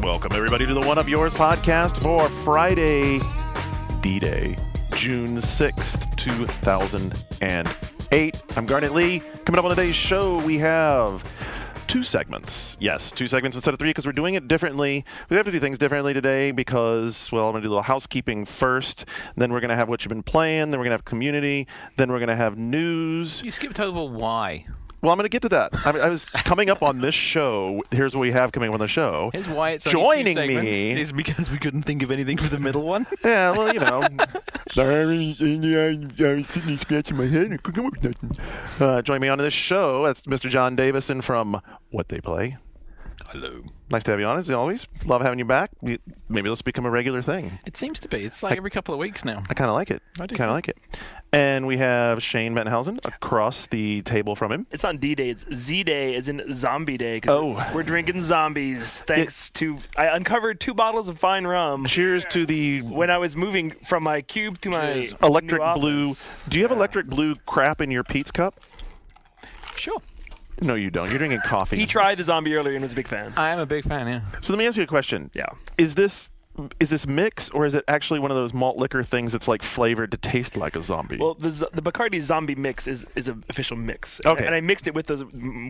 Welcome, everybody, to the One Up Yours podcast for Friday, D-Day, June 6th, 2008. I'm Garnet Lee. Coming up on today's show, we have two segments. Yes, two segments instead of three because we're doing it differently. We have to do things differently today because, well, I'm going to do a little housekeeping first. Then we're going to have what you've been playing. Then we're going to have community. Then we're going to have news. You skipped over why. Well, I'm going to get to that. I was coming up on this show. Here's what we have coming up on the show. Here's why it's joining only two me is because we couldn't think of anything for the middle one. Yeah, well, you know. I was sitting and scratching my head and I couldn't come up with nothing. Join me on this show. That's Mr. John Davison from What They Play. Hello. Nice to have you on, as always. Love having you back. Maybe let's become a regular thing. It seems to be. It's like every couple of weeks now. I kind of like it. I do. Kind of like it. And we have Shane Mettenhausen across the table from him. It's not D-Day. It's Z-Day, as in Zombie Day. We're drinking zombies. Thanks to... I uncovered 2 bottles of fine rum. Cheers to the... When I was moving from my cube to my electric new blue... office. Do you have electric blue crap in your Pete's cup? Sure. No, you don't. You're drinking coffee. He tried the zombie earlier and was a big fan. I am a big fan, yeah. So let me ask you a question. Yeah. Is this mix, or is it actually one of those malt liquor things that's like flavored to taste like a zombie? Well, the Bacardi Zombie Mix is an official mix. Okay. And I mixed it with those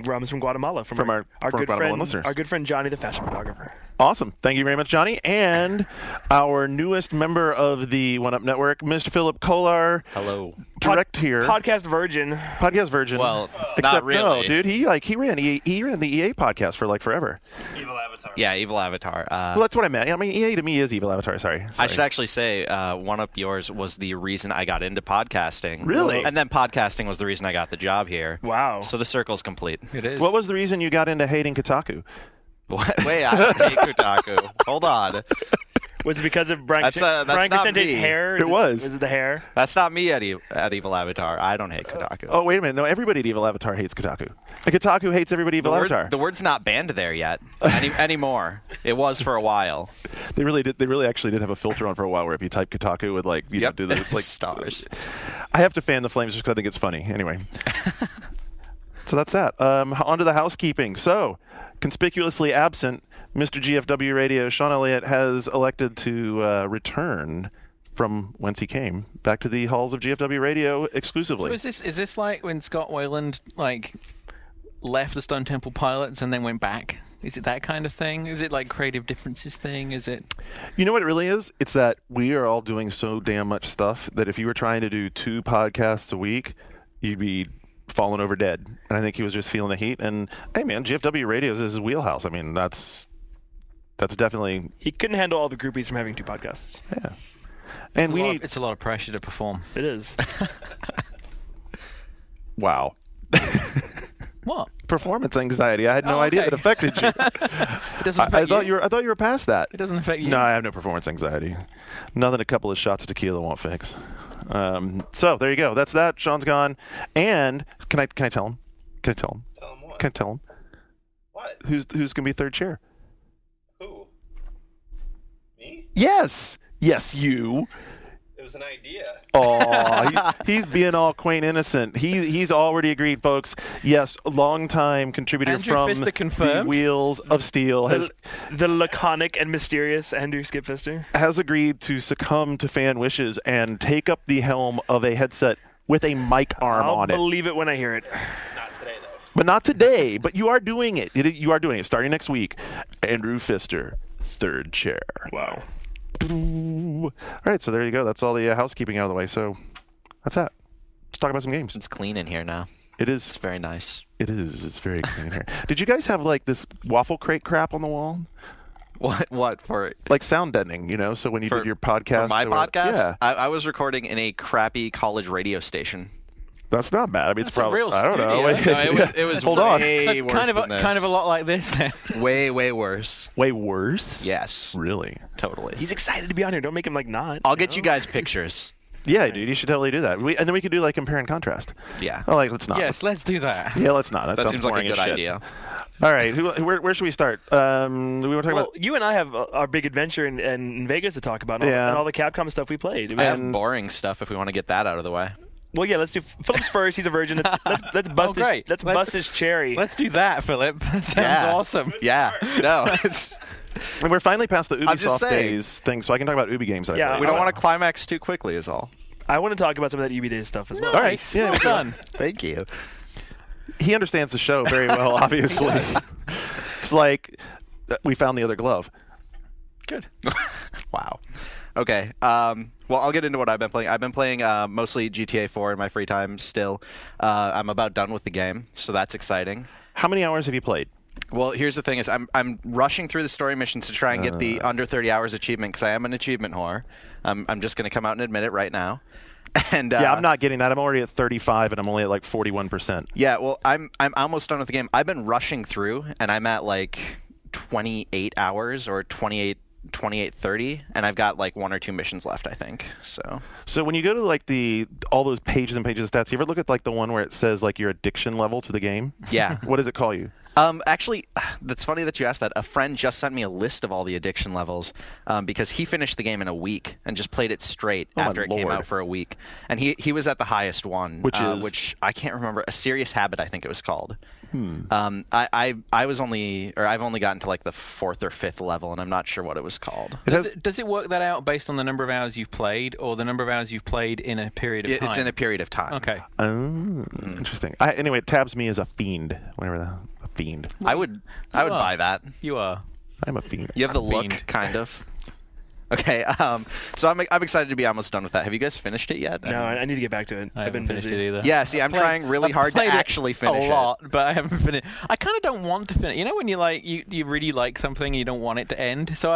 rums from Guatemala. From our good Guatemalan listeners. Our good friend Johnny, the fashion photographer. Awesome. Thank you very much, Johnny. And our newest member of the One Up Network, Mr. Philip Kolar. Hello. Direct here. Podcast Virgin. Podcast Virgin. Well, Except, not really. No, dude. He ran the EA podcast for like forever. Evil Avatar. Yeah, Evil Avatar. Well, that's what I meant. I mean, EA to me is Evil Avatar. Sorry. I should actually say One Up Yours was the reason I got into podcasting. Really? And then podcasting was the reason I got the job here. Wow. So the circle's complete. It is. What was the reason you got into hating Kotaku? What? Wait, I don't hate Kotaku. Hold on. Was it because of Brian That's not Crescente's me. hair? It was. Was it the hair? That's not me at Evil Avatar. I don't hate Kotaku. Oh, wait a minute. No, everybody at Evil Avatar hates Kotaku. And Kotaku hates everybody at Evil Avatar. The word's not banned there yet anymore. It was for a while. They really actually did have a filter on for a while where if you type Kotaku would like you know, do the like stars. I have to fan the flames just because I think it's funny. Anyway. So that's that. On to the housekeeping. So, conspicuously absent, Mr. GFW Radio, Sean Elliott, has elected to return from whence he came, back to the halls of GFW Radio exclusively. So is this like when Scott Weiland left the Stone Temple Pilots and then went back? Is it that kind of thing? Is it like creative differences thing? Is it? You know what it really is? It's that we are all doing so damn much stuff that if you were trying to do 2 podcasts a week, you'd be falling over dead. And I think he was just feeling the heat. And hey, man, GFW Radio is his wheelhouse. I mean, that's definitely... He couldn't handle all the groupies from having 2 podcasts. Yeah. And It's a lot of pressure to perform. It is. Wow. What? Performance anxiety. I had no Oh, idea okay. that affected you. It doesn't I affect thought you were past that. It doesn't affect you. No, I have no performance anxiety. Nothing a couple of shots of tequila won't fix. So there you go. That's that. Sean's gone. And can I tell him? Can I tell him? Tell him what? Can I tell him? What? Who's gonna be third chair? Who? Me? Yes, you. It was an idea. Oh, he's being all quaint innocent. He's already agreed, folks. Yes, a longtime contributor Andrew from Pfister the confirmed. Wheels of Steel The laconic and mysterious Andrew Skip Pfister. has agreed to succumb to fan wishes and take up the helm of a headset with a mic arm I'll on it. believe it when I hear it. Not today, though. But not today. But you are doing it. You are doing it starting next week. Andrew Pfister, third chair. Wow. All right, so there you go. That's all the housekeeping out of the way. So that's that. Let's talk about some games. It's clean in here now. It It's is. very nice. It is. It's very clean in here. Did you guys have like this waffle crate crap on the wall? What for? Like sound deadening, you know? So when you did your podcast. For my there were- podcast? Yeah. I was recording in a crappy college radio station. That's not bad. I mean, it's That's a probably. real I don't know. studio. No, it was Hold on. way So worse kind than this. of a lot like this then. Way worse. Way worse? Yes, Really? totally. He's excited to be on here. Don't make him like not. I'll get you guys pictures. Yeah, dude. You should totally do that. And then we could do like compare and contrast. Yeah. Oh, like let's not. Yes, let's do that. Yeah, let's not. That That sounds seems like a boring as good shit. idea. All right. Where should we start? We were talking Well, about. you and I have our big adventure in Vegas to talk about, and Yeah. all the Capcom stuff we played. I have boring stuff if we want to get that out of the way. Well, yeah, let's do Philip's first. He's a virgin. Let's bust his, great. let's bust his cherry. Let's do that, Philip. That sounds Yeah. awesome. Yeah. No, it's And we're finally past the just Ubisoft saying. days thing, so I can talk about Ubi games. That I Yeah, played. We don't want to climax too quickly, is all. I want to talk about some of that UB Days stuff as well. All right. Yeah, Well done. Thank you. he understands the show very well. Obviously, it's like we found the other glove. Good. Wow. Okay. Well, I'll get into what I've been playing. I've been playing mostly GTA 4 in my free time still. I'm about done with the game, so that's exciting. How many hours have you played? Well, here's the thing: is I'm rushing through the story missions to try and get the under 30 hours achievement because I am an achievement whore. I'm just going to come out and admit it right now. And Yeah, I'm not getting that. I'm already at 35, and I'm only at like 41%. Yeah, well, I'm almost done with the game. I've been rushing through, and I'm at like 28 hours or 28:30, and I've got like 1 or 2 missions left, I think. So when you go to like all those pages and pages of stats, you ever look at like the one where it says like your addiction level to the game? yeah. What does it call you? Actually, that's funny that you asked that. A friend just sent me a list of all the addiction levels because he finished the game in a week and just played it straight Oh, my after it came Lord. out for a week. And he was at the highest one, Which is? which I can't remember. A Serious Habit, I think it was called. I've only gotten to like the 4th or 5th level, and I'm not sure what it was called. Does it work that out based on the number of hours you've played, or the number of hours you've played in a period of time? It's in a period of time. Okay. Interesting. Anyway, it tabs me as a fiend. Whatever a fiend. I would buy that. You are. I'm a fiend. You have the look, Fiend. kind of. Okay, so I'm excited to be almost done with that. Have you guys finished it yet? No, I need to get back to it. I I've haven't been finished busy. it either. Yeah, see, I'm trying really hard to played it actually finish a lot, but I haven't finished. I kind of don't want to finish. You know when you like you really like something and you don't want it to end. So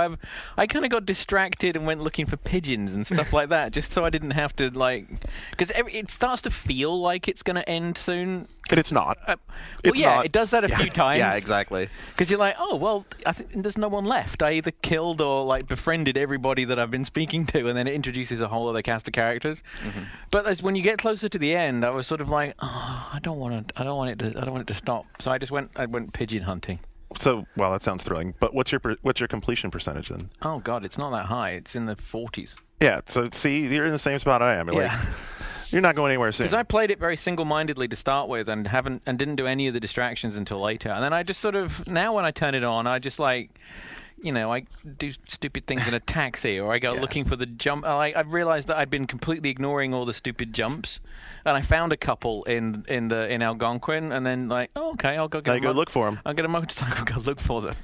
I kind of got distracted and went looking for pigeons and stuff like that, just so I didn't have to because it starts to feel like it's going to end soon. And it's not. Well, yeah, it does that a few times. Yeah, exactly. Because you're like, oh well, I think there's no one left. I either killed or like befriended everybody that I've been speaking to, and then it introduces a whole other cast of characters. Mm-hmm. But when you get closer to the end, I was sort of like, oh, I don't want it to stop. So I went pigeon hunting. So, well, that sounds thrilling. But what's your completion percentage then? Oh God, it's not that high. It's in the 40s. Yeah. So, see, you're in the same spot I am. You're like, you're not going anywhere soon. Because I played it very single-mindedly to start with, and didn't do any of the distractions until later. And then I just sort of now when I turn it on, I just I do stupid things in a taxi, or I go looking for the jump. I realized that I'd been completely ignoring all the stupid jumps, and I found a couple in Algonquin, and then okay, I'll go get. Now you go look for them. I'll get a motorcycle and go look for them.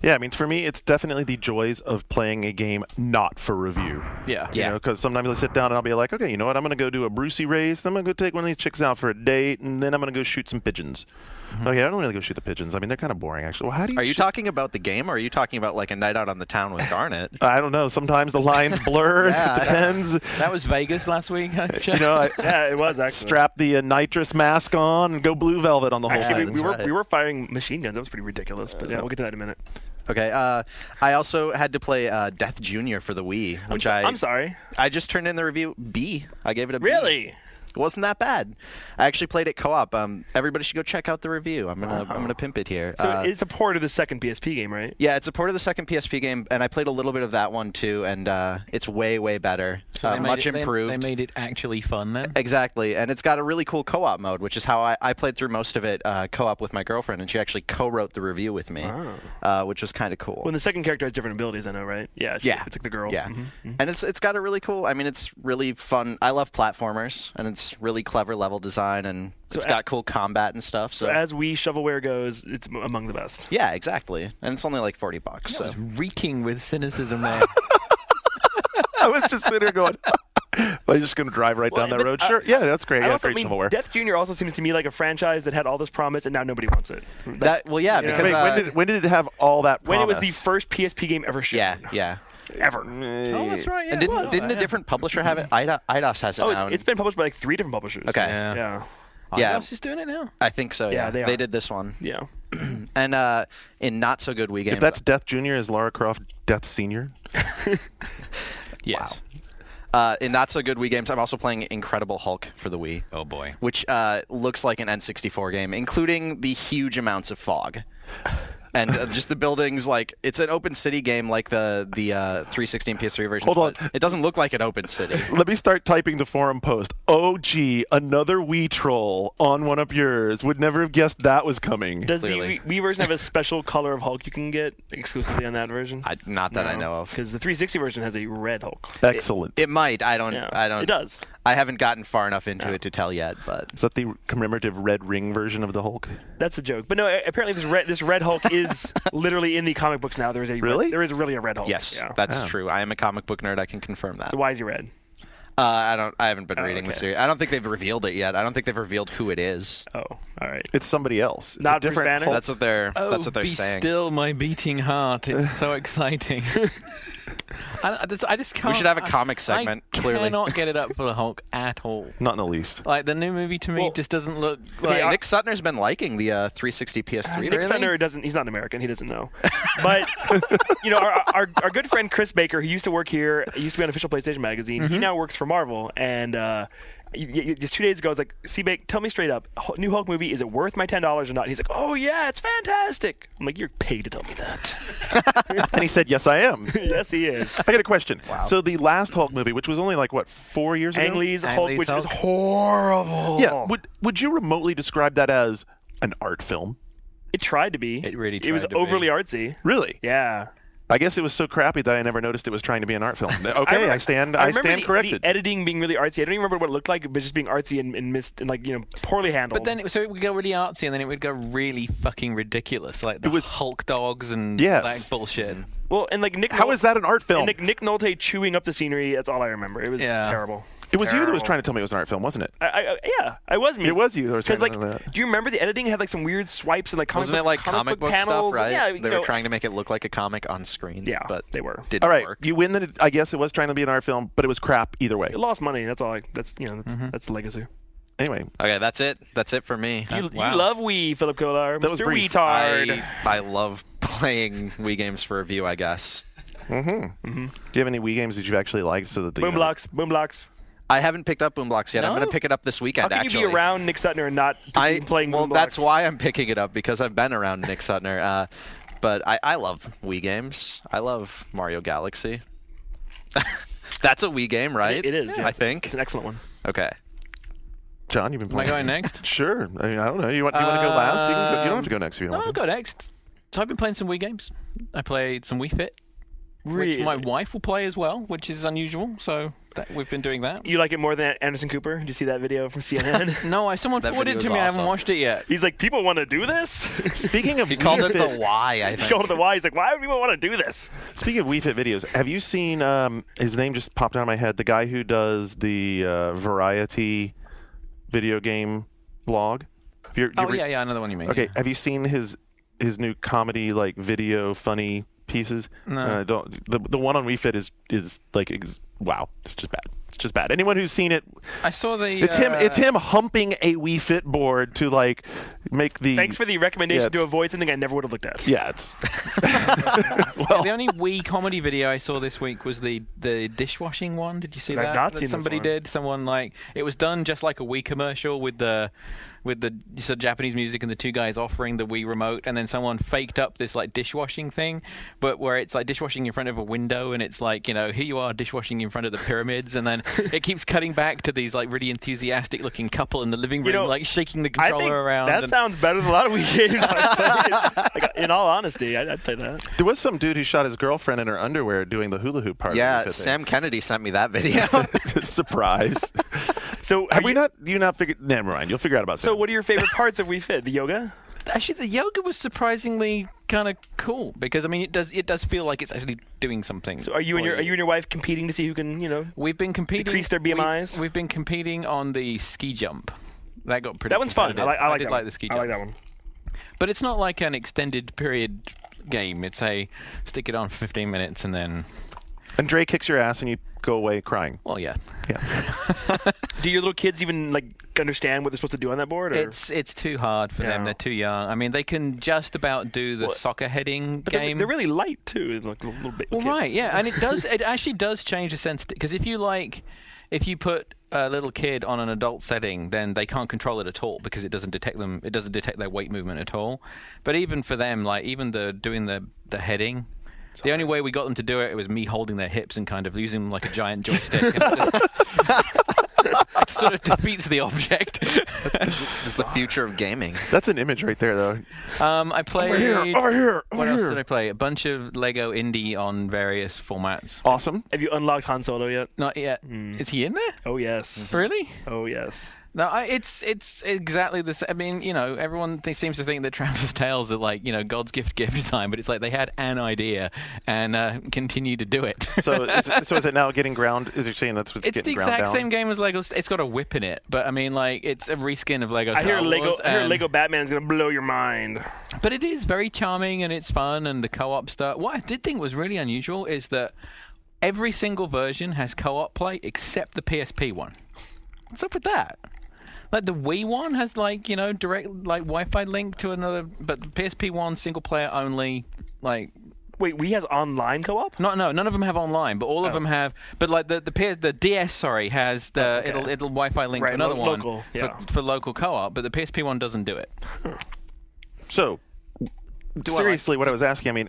Yeah, I mean, for me, it's definitely the joys of playing a game not for review. Yeah. You know, because sometimes I sit down and I'll be like, okay, you know what? I'm going to go do a Brucey race. Then I'm going to go take one of these chicks out for a date, and then I'm going to go shoot some pigeons. Okay, I don't really go shoot the pigeons. I mean, they're kind of boring, actually. Well, how do you? Are you talking about the game, or are you talking about like a night out on the town with Garnet? I don't know. Sometimes the lines blur. Yeah. It depends. That was Vegas last week. You know, Yeah, it was actually. strap the nitrous mask on and go Blue Velvet on the whole Actually, thing. we right. were firing machine guns. That was pretty ridiculous. But yeah, we'll get to that in a minute. Okay. I also had to play Death Junior for the Wii, which I'm sorry. I just turned in the review B. I gave it a B. Really? It wasn't that bad. I actually played it co-op. Everybody should go check out the review. I'm gonna pimp it here. So it's a port of the second PSP game, right? Yeah, it's a port of the second PSP game, and I played a little bit of that one too, and it's way better. So much improved. They made it actually fun then. Exactly, and it's got a really cool co-op mode, which is how I played through most of it co-op with my girlfriend, and she actually co-wrote the review with me, which was kind of cool. When the second character has different abilities, I know, right? Yeah. Yeah. It's like the girl. Yeah, Mm-hmm. and it's got a really cool. I mean, it's really fun. I love platformers, and it's really clever level design, and it's got cool combat and stuff. So as Wii shovelware goes, it's among the best. Yeah, exactly, and it's only like $40. I So was reeking with cynicism there. I was just sitting there going, I'm just going to drive right down that but, road. Sure. Yeah, that's great. I Yeah, also great mean, shovelware. Death Junior also seems to me like a franchise that had all this promise, and now nobody wants it. yeah, you know, because Wait, when did it have all that promise? when it was the first PSP game ever shipped. yeah. Ever. Oh, that's right. Yeah, And it was. didn't a different publisher have it? IDOS has it Oh, now. it's been published by like 3 different publishers. Okay. Yeah. Yeah. Eidos is doing it now. I think so. Yeah, Yeah, they are. did this one. Yeah. And in not so good Wii games. If that's Death Junior, is Lara Croft Death Senior? Yes. In not so good Wii games, I'm also playing Incredible Hulk for the Wii, Oh boy. which looks like an N64 game, including the huge amounts of fog. And just the buildings, like, it's an open city game like the 360 and PS3 version. Hold on. It doesn't look like an open city. Let me start typing the forum post. Oh, gee, another Wii troll on one of yours. Would never have guessed that was coming. Does Clearly. the Wii version have a special color of Hulk you can get exclusively on that version? Not that I know of. Because the 360 version has a red Hulk. Excellent. It might. I don't. It does. I haven't gotten far enough into it to tell yet, but Is that the commemorative red ring version of the Hulk? That's a joke. But no, apparently this red Hulk is literally in the comic books now. There is there is really a red Hulk. yes, Yeah. that's true. I am a comic book nerd. I can confirm that. So why is he red? I haven't been reading the okay. series. I don't think they've revealed it yet. I don't think they've revealed who it is. Oh, all right. It's somebody else. It's Not a different Bruce Banner? Hulk. That's what they're. that's what they're be saying. still, my beating heart. It's so exciting. I just can't. We should have a comic segment. I Clearly, cannot get it up for the Hulk at all. Not in the least. Like the new movie to me Well, just doesn't look like. Nick Sutner's been liking the 360 PS3. Nick Really? Sutner doesn't. He's not American. He doesn't know. But our good friend Chris Baker, who used to work here, he used to be on Official PlayStation Magazine. He now works for Marvel, and just 2 days ago, I was like, "C-Bake, tell me straight up, new Hulk movie, is it worth my $10 or not?" He's like, "Oh yeah, it's fantastic." I'm like, "You're paid to tell me that." And he said, yes, I am. Yes, he is. I got a question. Wow. So the last Hulk movie, which was only like, 4 years ago? Ang Lee's Ang Hulk, Lee's which is Hulk. horrible. Yeah. Would you remotely describe that as an art film? It tried to be. It really It was tried to be. overly artsy. Really? Yeah. I guess it was so crappy that I never noticed it was trying to be an art film. Okay, I stand remember corrected. The editing being really artsy. I don't even remember what it looked like, but just being artsy and missed and poorly handled. But then it would go really artsy, and then it would go really fucking ridiculous, like the It was- Hulk dogs and Yes. that bullshit. well, and like Nick. How is that an art film? And Nick Nolte chewing up the scenery. That's all I remember. It was terrible. It was you that was Terrible. trying to tell me it was an art film, wasn't it? I was me. It was you that was trying Because to tell me that. do you remember the editing had like some weird swipes and like comic Wasn't it book, like comic book stuff, panels? right? Yeah, They were trying to make it look like a comic on screen. Yeah, but they were. Didn't All right, work. you win that. I guess it was trying to be an art film, but it was crap either way. It lost money. That's all. That's the legacy. Anyway, Okay, that's it. That's it for me. You Wow. love Wii, Philip Kolar. That was Mr. brief. Retard. I love playing Wii games for review, I guess. do you have any Wii games that you've actually liked? So that Boom blocks. Boom blocks. I haven't picked up Boom Blocks yet. I'm No? going to pick it up this How weekend, can actually. you be around Nick Sutner and not playing well, Boom Blocks? that's why I'm picking it up, because I've been around Nick Sutner. But I love Wii games. I love Mario Galaxy. That's a Wii game, right? It is. Yeah. I think. It's an excellent one. Okay. John, you've been Am I playing. going next? Sure. I mean, I don't know. You want to go last? You don't have to go next if you don't No, I'll want to. go next. So I've been playing some Wii games. I played some Wii Fit, Really? which my wife will play as well, which is unusual. So we've been doing that. You like it more than Anderson Cooper? Did you see that video from CNN? No, someone That forwarded it video to me. is I haven't awesome. watched it yet. He's like, people want to do this? Speaking of He called Wii it Fit, the Y, I He think. called it the why. He's like, why would people want to do this? speaking of Wii Fit videos, have you seen? His name just popped out of my head. The guy who does the Variety video game blog. Yeah, another one you mean. Okay, yeah. have you seen his new comedy video funny pieces? No. Don't. The one on Wii Fit is like wow. It's just bad. It's just bad. Anyone who's seen it, I saw the. it's him. It's him humping a Wii Fit board to make the. Thanks for the recommendation Yeah, to it's- avoid something I never would have looked at. Yeah, it's. The only Wii comedy video I saw this week was the dishwashing one. Did you see I've that? not That seen this somebody one. did. Someone it was done just like a Wii commercial with the Japanese music and the two guys offering the Wii remote, and then someone faked up this dishwashing thing, but where it's like dishwashing in front of a window, and it's here you are dishwashing in front of the pyramids, and then it keeps cutting back to these really enthusiastic looking couple in the living room, shaking the I controller think around. that sounds better than a lot of Wii games I've played. In all honesty, I'd play that. There was some dude who shot his girlfriend in her underwear doing the hula hoop part. Yeah, of the Wii Fit Sam Kennedy sent me that video. thing. Surprise. So Have we not? You not figured? Never mind. You'll figure out about. So Sam. what are your favorite parts of Wii Fit? The yoga? Actually, the yoga was surprisingly kind of cool because it does feel like it's actually doing something. So are you and your wife competing to see who can We've been competing. decrease their BMIs? We've been competing on the ski jump. That got pretty. That one's fun. I did that like one. the ski I jump. like that one. But it's not like an extended period game. It's a stick it on for 15 minutes and then. And Dre kicks your ass and you go away crying. Well, yeah. Yeah. Do your little kids even understand what they're supposed to do on that board? Or? It's too hard for them. They're too young. I mean, they can just about do the soccer heading But game. they're really light too, like little bit. Well, right, yeah, and it actually does change the sense because if you put a little kid on an adult setting, then they can't control it at all because it doesn't detect them. It doesn't detect their weight movement at all. But even for them, like even doing the heading, the only way we got them to do it was me holding their hips and kind of using them like a giant joystick. It sort of defeats the object. It's the future of gaming. That's an image right there, though. I played. Over here. What else did I play? A bunch of Lego Indie on various formats. Awesome. Have you unlocked Han Solo yet? Not yet. Is he in there? Oh yes. Really? Oh yes. No, it's exactly the same. I mean, everyone seems to think that Travis Tales are like, God's gift design, but it's like they had an idea and continue to do it. So is it now getting ground? Is it saying that's what's it's getting the ground exact down? same game as Lego. It's got a whip in it, but I mean, like, it's a reskin of Lego I Star hear Wars. I hear Lego Batman is gonna blow your mind. But it is very charming and it's fun and the co-op stuff. What I did think was really unusual is that every single version has co-op play except the PSP one. What's up with that? Like the Wii one has direct Wi-Fi link to another, but the PSP one single player only. Like, wait, Wii has online co-op? No, none of them have online, but all of them have. But like the DS, has the it'll Wi-Fi link to another one local, for local co-op, but the PSP one doesn't do it. So, seriously, what I was asking, I mean,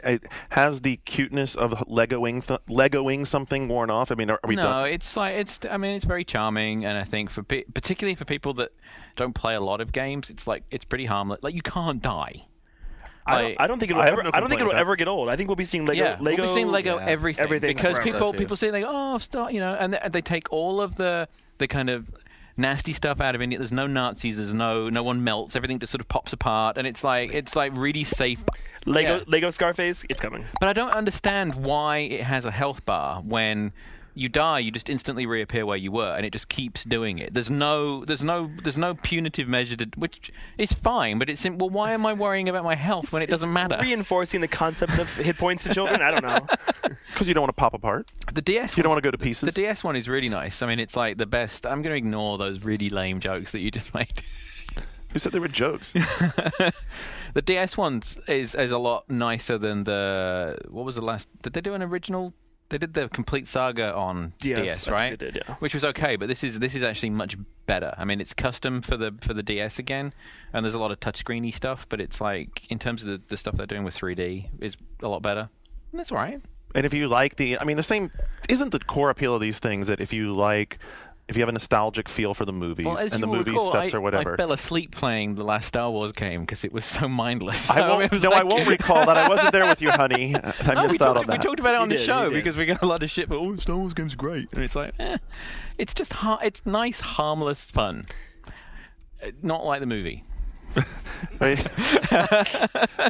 has the cuteness of Legoing something worn off? I mean, are we done? No, it's very charming, and I think particularly for people that don't play a lot of games, it's pretty harmless. Like, you can't die. I don't think it'll ever. I don't think it'll ever get old. I think we'll be seeing Lego. We'll be seeing Lego everything because forever. people say and they take all of the kind of nasty stuff out of India. There's no Nazis. There's no one melts. Everything just sort of pops apart, and it's like really safe. Lego Scarface, it's coming. But I don't understand why it has a health bar when you die. You just instantly reappear where you were, and it just keeps doing it. There's no punitive measure which is fine. But it's well, why am I worrying about my health when it doesn't matter? Reinforcing the concept of hit points to children. I don't know. Because you don't want to pop apart. The DS. You don't want to go to pieces. The DS one is really nice. I mean, it's like the best. I'm going to ignore those really lame jokes that you just made. Who said they were jokes? The DS one is a lot nicer than the. What was the last? Did they do an original? They did the complete saga on DS, right? They did, yeah. Which was okay, but this is actually much better. I mean, it's custom for the DS again, and there's a lot of touchscreeny stuff, but it's like in terms of the stuff they're doing with 3D is a lot better. And that's all right. And if you like the same, isn't the core appeal of these things that if you have a nostalgic feel for the movies and the movie sets or whatever. I fell asleep playing the last Star Wars game because it was so mindless. I won't recall that. I wasn't there with you, honey. I missed out on that. We talked about it on the show because we got a lot of shit. But Star Wars game's great, and it's like, it's just it's nice, harmless fun. Not like the movie.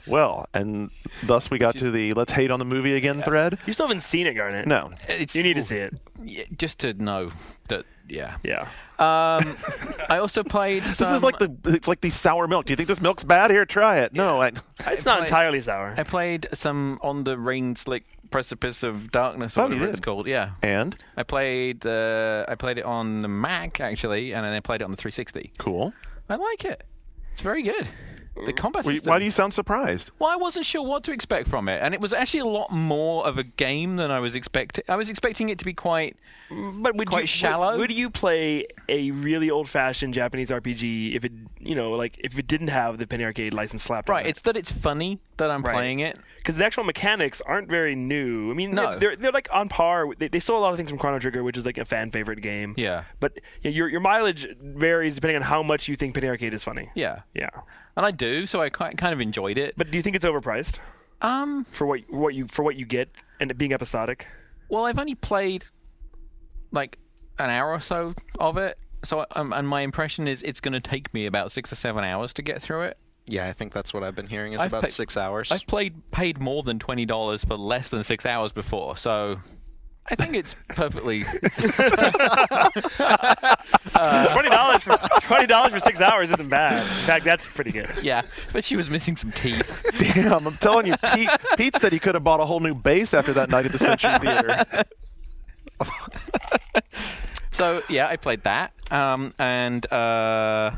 Well, and thus we got to the let's hate on the movie again thread. You still haven't seen it, Garnet. No. You need to see it. Just to know that, Yeah. I also played This is like the sour milk. Do you think this milk's bad? Here, try it. No, It's not entirely sour. I played some On the Rain Slick Precipice of Darkness, or whatever it's called. Yeah. And? I played it on the Mac, actually, and then I played it on the 360. Cool. I like it. It's very good. The combat system. Why do you sound surprised? Well, I wasn't sure what to expect from it, and it was actually a lot more of a game than I was expecting. I was expecting it to be quite shallow. Would you play a really old-fashioned Japanese RPG if it didn't have the Penny Arcade license slapped on it? Right. It's that it's funny that I'm playing it. Because the actual mechanics aren't very new. I mean, no. they're like on par. They stole a lot of things from Chrono Trigger, which is like a fan favorite game. Yeah. But your mileage varies depending on how much you think Penny Arcade is funny. Yeah. Yeah. And I do, so I kind of enjoyed it. But do you think it's overpriced? For what you get and it being episodic? Well, I've only played like an hour or so of it, so and my impression is it's going to take me about 6 or 7 hours to get through it. Yeah, I think that's what I've been hearing is about 6 hours. I've paid more than $20 for less than 6 hours before, so I think it's perfectly $20 for 6 hours isn't bad. In fact, that's pretty good. Yeah, but she was missing some teeth. Damn, I'm telling you, Pete said he could have bought a whole new bass after that night at the Century Theater. So yeah, I played that, and I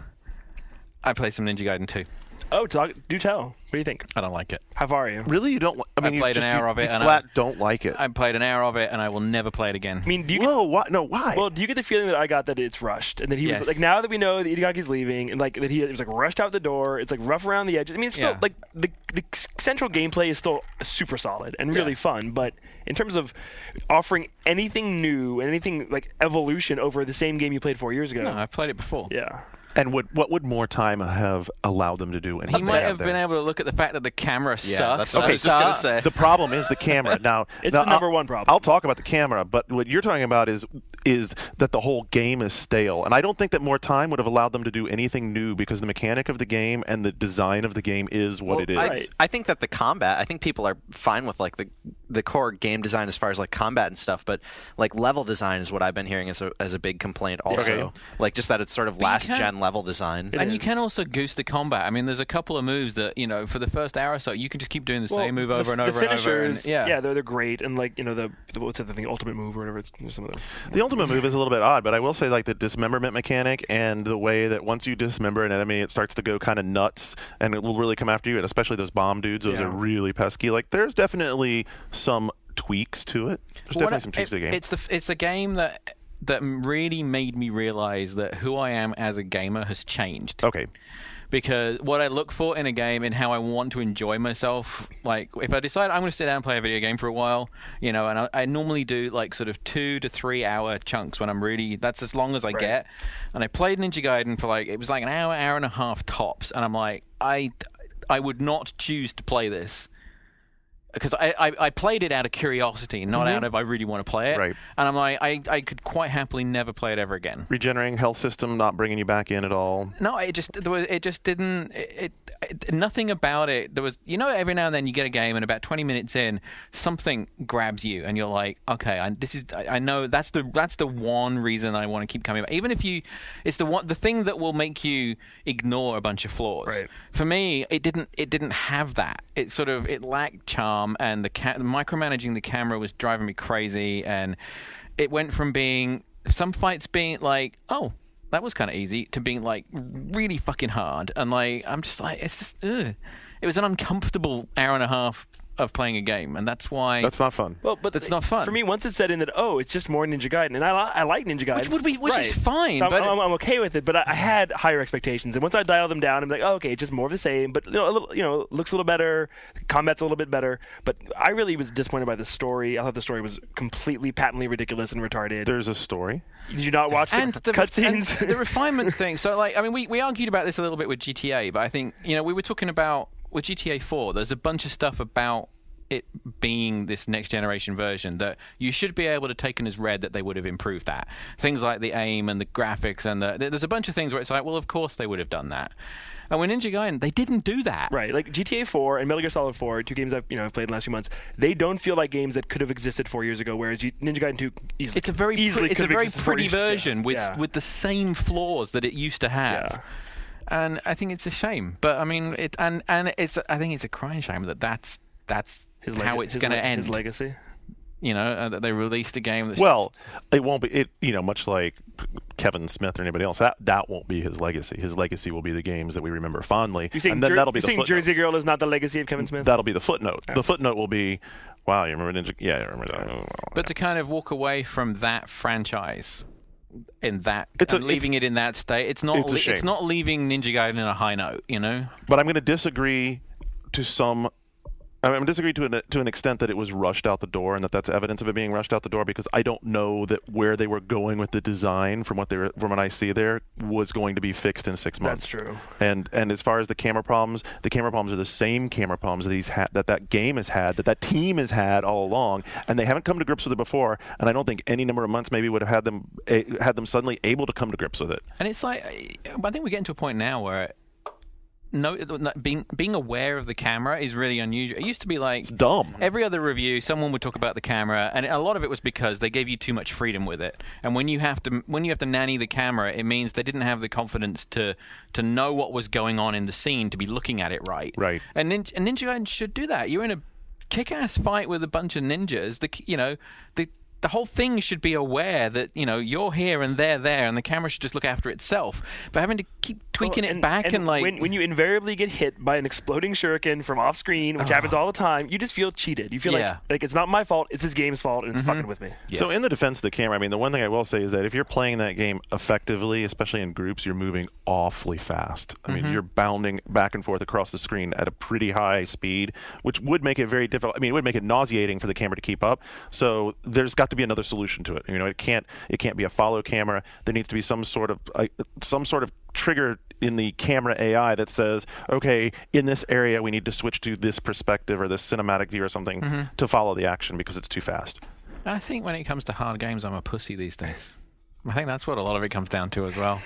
played some Ninja Gaiden 2. Oh, do tell. What do you think? I don't like it. How far are you? Really, you don't? I mean, I played an hour of it, You and flat don't like it. I played an hour of it, and I will never play it again. I mean, do you Whoa! What? No, why? Well, do you get the feeling that I got that it's rushed, and that he was Yes. like, now that we know that Itagi's leaving, and like that it was like rushed out the door, it's like rough around the edges. I mean, it's still Yeah. like the central gameplay is still super solid and really fun, but in terms of offering anything new and anything like evolution over the same game you played 4 years ago, No, I've played it before. yeah. And what would more time have allowed them to do? And He might have been able to look at the fact that the camera Yeah, sucks. that's what at I was the just gonna start. say. The problem is the camera. Now, It's now the number one problem. I'll talk about the camera, but what you're talking about is that the whole game is stale, and I don't think that more time would have allowed them to do anything new because the mechanic of the game and the design of the game is what it is. Right. I think that the combat, I think people are fine with like the core game design as far as like combat and stuff, but like level design is what I've been hearing as a big complaint also. Okay. Like just that it's sort of you last can't- gen level design. And you can also goose the combat. I mean, there's a couple of moves that, for the first hour or so, you can just keep doing the same move over and over the and over. finishers, And, they're great, and like the what's the thing, ultimate move or whatever. It's some of them. The ultimate move is a little bit odd, but I will say like the dismemberment mechanic and the way that once you dismember an enemy, it starts to go kind of nuts and it will really come after you, and especially those bomb dudes, those Yeah. are really pesky. Like there's definitely some tweaks to it. There's definitely some tweaks to the game. It's a game that really made me realize that who I am as a gamer has changed. Okay. Because what I look for in a game and how I want to enjoy myself, like if I decide I'm going to sit down and play a video game for a while, and I normally do like sort of 2 to 3 hour chunks when I'm really, that's as long as I get. And I played Ninja Gaiden for it was like an hour and a half tops. And I'm like, I would not choose to play this. Because I played it out of curiosity, not out of I really want to play it. Right. And I'm like, I could quite happily never play it ever again. Regenerating health system, not bringing you back in at all. No, it just didn't. Nothing about it. There was, every now and then you get a game, and about 20 minutes in, something grabs you, and you're like, okay, I know that's the one reason I want to keep coming back. Even if it's the thing that will make you ignore a bunch of flaws. Right. For me, it didn't have that. It lacked charm, and the micromanaging the camera was driving me crazy, and it went from being some fights being like, oh, that was kind of easy, to being like really fucking hard, and like I'm just like, it's just ugh. It was an uncomfortable hour and a half of playing a game, and that's why That's not fun. Well, but that's not fun for me. Once it's set in that it's just more Ninja Gaiden, and I like Ninja Gaiden, which is fine, So but I'm okay with it. But I had higher expectations, and once I dial them down, I'm like, okay, it's just more of the same. But a little, looks a little better, combat's a little bit better. But I really was disappointed by the story. I thought the story was completely patently ridiculous and retarded. There's a story. Did you not watch the cutscenes? and the refinement thing. So like, I mean, we argued about this a little bit with GTA, but I think we were talking about with GTA 4. There's a bunch of stuff about it being this next generation version that you should be able to take as read that they would have improved that. Things like the aim and the graphics, and there's a bunch of things where it's like, well, of course they would have done that. And with Ninja Gaiden, they didn't do that. Right, like GTA 4 and Metal Gear Solid 4, two games I've played in the last few months. They don't feel like games that could have existed 4 years ago. Whereas Ninja Gaiden 2 easily, It's a very easily it's a could have very existed 4 pretty years ago. version Yeah. with the same flaws that it used to have. Yeah. And I think it's a shame. But I mean, I think it's a crying shame that's how it's going to end. His legacy. That they released a game that's Well, it won't be. Much like Kevin Smith or anybody else, that won't be his legacy. His legacy will be the games that we remember fondly, You saying, and then that'll be the footnote. Jersey Girl is not the legacy of Kevin Smith? That'll be the footnote. The footnote will be, wow, you remember Ninja? Yeah, I remember that. But to kind of walk away from that franchise in that leaving it in that state, it's not a shame. it's not leaving Ninja Gaiden in a high note, But I'm going to disagree to some. I'm going to disagree to an extent that it was rushed out the door, and that's evidence of it being rushed out the door, because I don't know that where they were going with the design from what I see there was going to be fixed in 6 months. That's true. And as far as the camera problems are the same camera problems that he's had, that game has had, that team has had all along, and they haven't come to grips with it before. And I don't think any number of months maybe would have had them suddenly able to come to grips with it. And it's like, I think we're getting to a point now where being aware of the camera is really unusual. It used to be like It's dumb. every other review, someone would talk about the camera, and a lot of it was because they gave you too much freedom with it. And when you have to nanny the camera, it means they didn't have the confidence to know what was going on in the scene to be looking at it right. Right. And Ninja Gaiden should do that. You're in a kick-ass fight with a bunch of ninjas. the whole thing should be aware that you're here and they're there, and the camera should just look after itself. But having to keep tweaking it back and like when you invariably get hit by an exploding shuriken from off screen, which happens all the time, you just feel cheated. You feel like it's not my fault, it's this game's fault, and it's fucking with me. Yeah. So in the defense of the camera, I mean, the one thing I will say is that if you're playing that game effectively, especially in groups, you're moving awfully fast. I mean, you're bounding back and forth across the screen at a pretty high speed, which would make it very difficult. I mean, it would make it nauseating for the camera to keep up. So there's got to be another solution to it. It can't be a follow camera. There needs to be some sort of trigger in the camera AI that says, okay, in this area we need to switch to this perspective or this cinematic view or something to follow the action because it's too fast. I think when it comes to hard games, I'm a pussy these days. I think that's what a lot of it comes down to as well.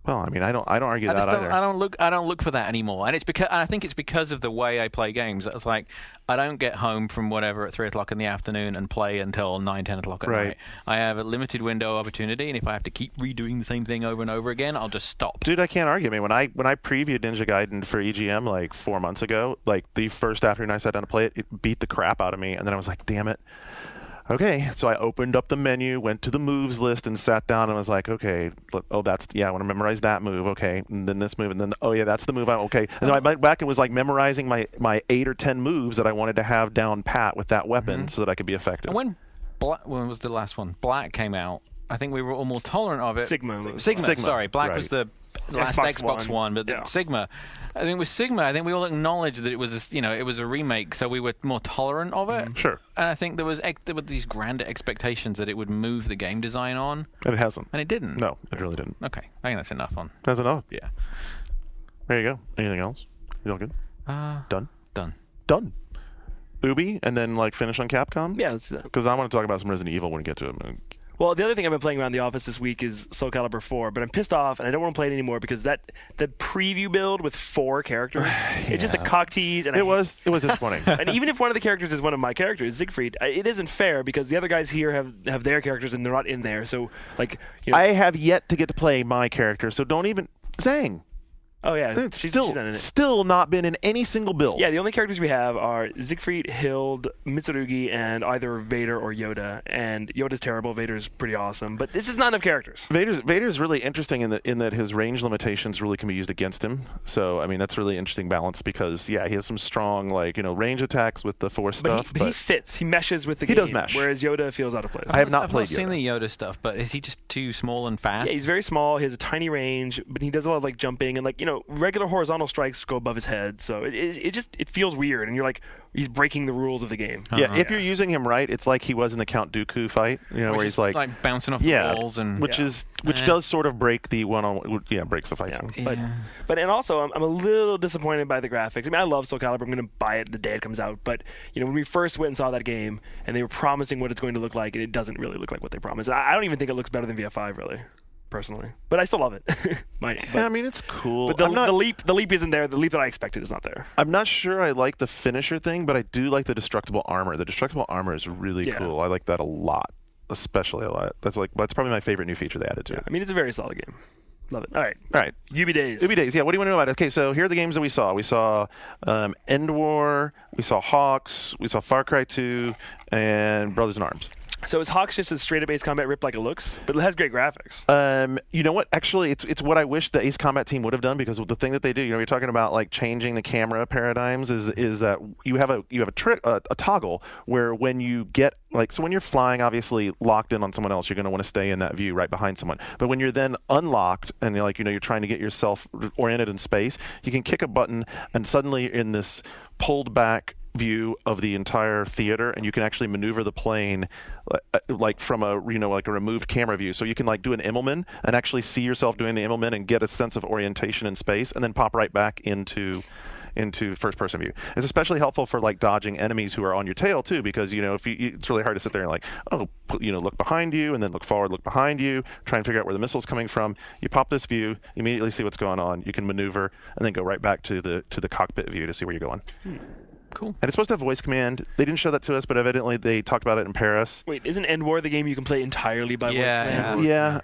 Well, I mean, I don't argue that either. I don't look for that anymore, and I think it's because of the way I play games. It's like I don't get home from whatever at 3:00 in the afternoon and play until 9, 10 o'clock at night. I have a limited window of opportunity, and if I have to keep redoing the same thing over and over again, I'll just stop. Dude, I can't argue. I mean, when I previewed Ninja Gaiden for EGM like 4 months ago, like the first afternoon I sat down to play it, it beat the crap out of me, and then I was like, damn it. Okay, so I opened up the menu, went to the moves list, and sat down and was like, okay, I want to memorize that move, okay, and then this move, and then, that's the move, okay. And then I went back and was like memorizing my 8 or 10 moves that I wanted to have down pat with that weapon so that I could be effective. And when was the last one? Black came out. I think we were all more tolerant of it. Sigma. Sorry, Black was the last Xbox one, but Sigma. I think with Sigma, I think we all acknowledged that it was it was a remake, so we were more tolerant of it. Sure. And I think there were these grand expectations that it would move the game design on. And it hasn't. And it didn't. No, it really didn't. Okay, I think that's enough on. That's enough. Yeah. There you go. Anything else? You all good? Done. Ubi, and then finish on Capcom? Yeah, let's do that. Because I want to talk about some Resident Evil when we get to it. Well, the other thing I've been playing around the office this week is Soul Calibur 4, but I'm pissed off, and I don't want to play it anymore because the preview build with 4 characters, it's just a cock tease. And it was disappointing. And even if one of the characters is one of my characters, Siegfried, it isn't fair because the other guys here have their characters and they're not in there. So, I have yet to get to play my character, so don't even... Zhang. Oh, yeah. She's still not been in any single build. Yeah, the only characters we have are Siegfried, Hild, Mitsurugi, and either Vader or Yoda. And Yoda's terrible. Vader's pretty awesome. But this is not enough characters. Vader's really interesting in that his range limitations really can be used against him. So, I mean, that's really interesting balance because, he has some strong, range attacks with the Force stuff. But he fits. He meshes with the game. He does mesh. Whereas Yoda feels out of place. I've not seen the Yoda stuff, but is he just too small and fast? Yeah, he's very small. He has a tiny range, but he does a lot of, jumping and, regular horizontal strikes go above his head, so it feels weird, and you're like, he's breaking the rules of the game. Yeah, if you're using him right, it's like he was in the Count Dooku fight, where he's like bouncing off the walls, and which does sort of break the breaks the fight scene. Yeah. But also I'm a little disappointed by the graphics. I mean, I love Soul Calibur. I'm going to buy it the day it comes out, but when we first went and saw that game, and they were promising what it's going to look like, and it doesn't really look like what they promised. I don't even think it looks better than VF5, really. Personally, but I still love it. I mean, it's cool. But the leap isn't there. The leap that I expected is not there. I'm not sure I like the finisher thing, but I do like the destructible armor. The destructible armor is really cool. I like that a lot, especially a lot. That's probably my favorite new feature they added to it. I mean, it's a very solid game. Love it. All right. Ubi Days. Yeah. What do you want to know about it? Okay, so here are the games that we saw. We saw End War. We saw Hawks. We saw Far Cry 2 and Brothers in Arms. So is Hawks just a straight-up Ace Combat rip like it looks? But it has great graphics. You know what? Actually, it's what I wish the Ace Combat team would have done because the thing that they do, you're talking about changing the camera paradigms is that you have a toggle where when you get so when you're flying, obviously locked in on someone else, you're going to want to stay in that view right behind someone. But when you're then unlocked and you're trying to get yourself oriented in space, you can kick a button and suddenly in this pulled back view of the entire theater, and you can actually maneuver the plane from a a removed camera view. So you can do an Immelman and actually see yourself doing the Immelman and get a sense of orientation in space, and then pop right back into first person view. It's especially helpful for dodging enemies who are on your tail too, because it's really hard to sit there and look behind you and then look forward, look behind you, try and figure out where the missile's coming from. You pop this view, immediately see what's going on. You can maneuver and then go right back to the cockpit view to see where you're going. Cool. And it's supposed to have voice command. They didn't show that to us, but evidently they talked about it in Paris. Wait, isn't End War the game you can play entirely by voice command? Yeah.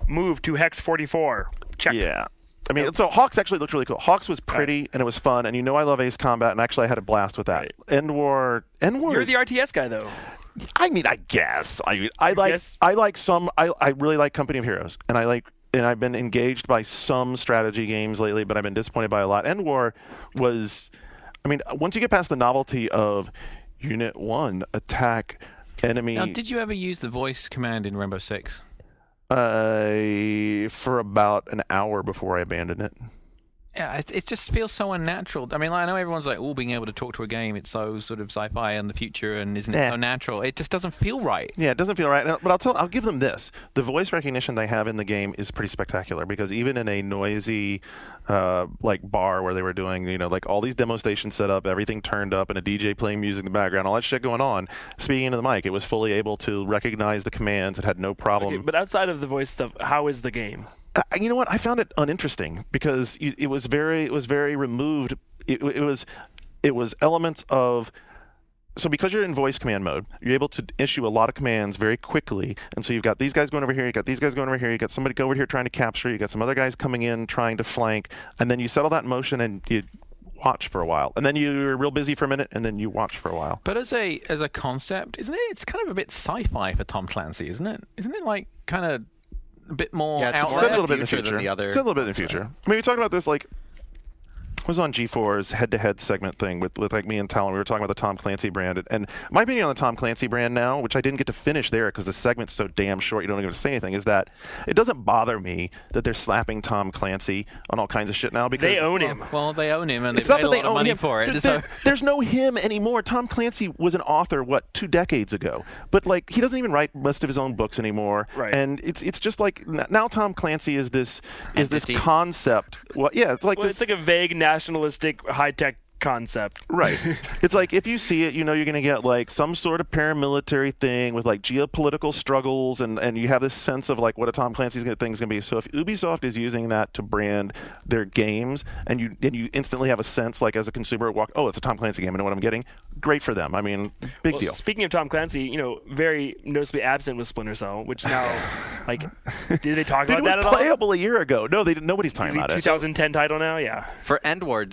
Move to Hex 44. Check. Yeah. I mean, so Hawks actually looked really cool. Hawks was pretty, and it was fun, and I love Ace Combat, and actually I had a blast with that. Right. End War... You're the RTS guy, though. I mean, I guess. I Yes. I really like Company of Heroes, and I've been engaged by some strategy games lately, but I've been disappointed by a lot. End War was, I mean, once you get past the novelty of Unit 1, attack, enemy. Now, did you ever use the voice command in Rainbow Six? For about an hour before I abandoned it. Yeah, it just feels so unnatural. I mean, I know everyone's like, being able to talk to a game, it's so sort of sci-fi in the future, and isn't it so natural? It just doesn't feel right. Yeah, it doesn't feel right. But I'll give them this: the voice recognition they have in the game is pretty spectacular. Because even in a noisy, like bar where they were doing, like all these demo stations set up, everything turned up, and a DJ playing music in the background, all that shit going on, speaking into the mic, it was fully able to recognize the commands. It had no problem. Okay, but outside of the voice stuff, how is the game? You know what? I found it uninteresting because it was very removed. It was elements of. So because you're in voice command mode, you're able to issue a lot of commands very quickly. And so you've got these guys going over here, you got these guys going over here, you got somebody go over here trying to capture, you got some other guys coming in trying to flank, and then you settle that in motion and you watch for a while. And then you're real busy for a minute, and then you watch for a while. But as a concept, isn't it? It's kind of a bit sci-fi for Tom Clancy, isn't it? Isn't it like kind of a bit more Yeah, it's out more Said there? a little bit in the future future. than the other Said a little bit in the future. I mean, we talked about this like. Was on G4's head-to-head segment thing with like me and Talon. We were talking about the Tom Clancy brand, and my opinion on the Tom Clancy brand now, which I didn't get to finish there because the segment's so damn short, you don't even get to say anything, is that it doesn't bother me that they're slapping Tom Clancy on all kinds of shit now because They own him. Well, they own him, and it's they've not paid that a lot they of own money him. for it. There's no him anymore. Tom Clancy was an author 2 decades ago, but like he doesn't even write most of his own books anymore. Right. And it's just like now Tom Clancy is this Entity. concept. Well, yeah, it's like Well, this. it's like a vague nationalistic high-tech concept. Right. It's like if you see it, you're going to get like some sort of paramilitary thing with like geopolitical struggles, and you have this sense of like what a Tom Clancy's thing's going to be. So if Ubisoft is using that to brand their games, and you instantly have a sense like as a consumer, it's a Tom Clancy game, I know what I'm getting. Great for them. I mean, big deal. Speaking of Tom Clancy, very noticeably absent with Splinter Cell, which now, like, did they talk But about it was that at all? playable a year ago. No, nobody's talking about it. 2010 title now, yeah. For End War,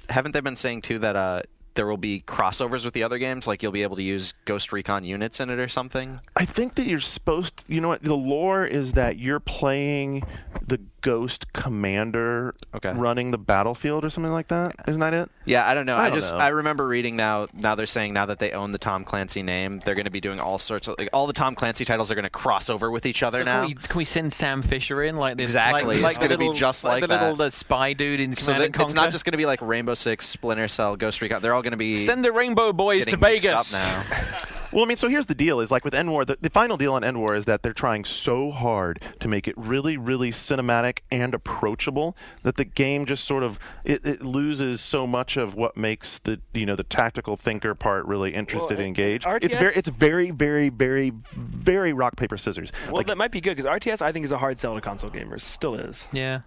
haven't they been saying too that there will be crossovers with the other games, like you'll be able to use Ghost Recon units in it or something? I think that you're supposed to, you know what, the lore is that you're playing the Ghost Commander running the battlefield or something like that. Isn't that it? Yeah, I don't know. I don't know. I remember reading now they're saying now that they own the Tom Clancy name, they're going to be doing all sorts of all the Tom Clancy titles are going to cross over with each other So now. can we send Sam Fisher in like this? Exactly. Like It's gonna be just like the that. little spy dude in So Command and Conquer. it's not just going to be like Rainbow Six, Splinter Cell, Ghost Recon. They're all going to be Send the Rainbow Boys to getting mixed Vegas. up now. Well, I mean, so here's the deal: is like with End War, the final deal on End War is that they're trying so hard to make it really, really cinematic and approachable that the game just sort of it loses so much of what makes the the tactical thinker part really interested and engaged. RTS? It's very, very, very, very rock paper scissors. Well, that might be good, because RTS, I think, is a hard sell to console gamers. Still is. Yeah.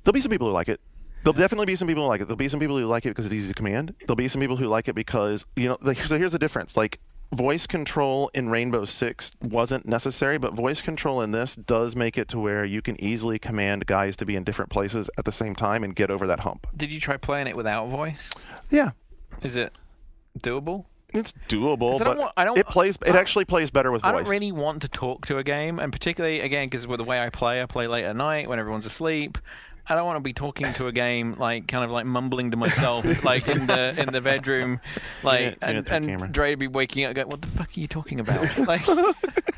There'll be some people who like it. There'll definitely be some people who like it. There'll be some people who like it because it's easy to command. There'll be some people who like it because, so here's the difference. Like, voice control in Rainbow Six wasn't necessary, but voice control in this does make it to where you can easily command guys to be in different places at the same time and get over that hump. Did you try playing it without voice? Yeah. Is it doable? It's doable, 'Cause it actually plays better with voice. I don't really want to talk to a game, and particularly, again, because with the way I play late at night when everyone's asleep. I don't want to be talking to a game kind of mumbling to myself, like in the bedroom, and Dre be waking up, going, "What the fuck are you talking about?"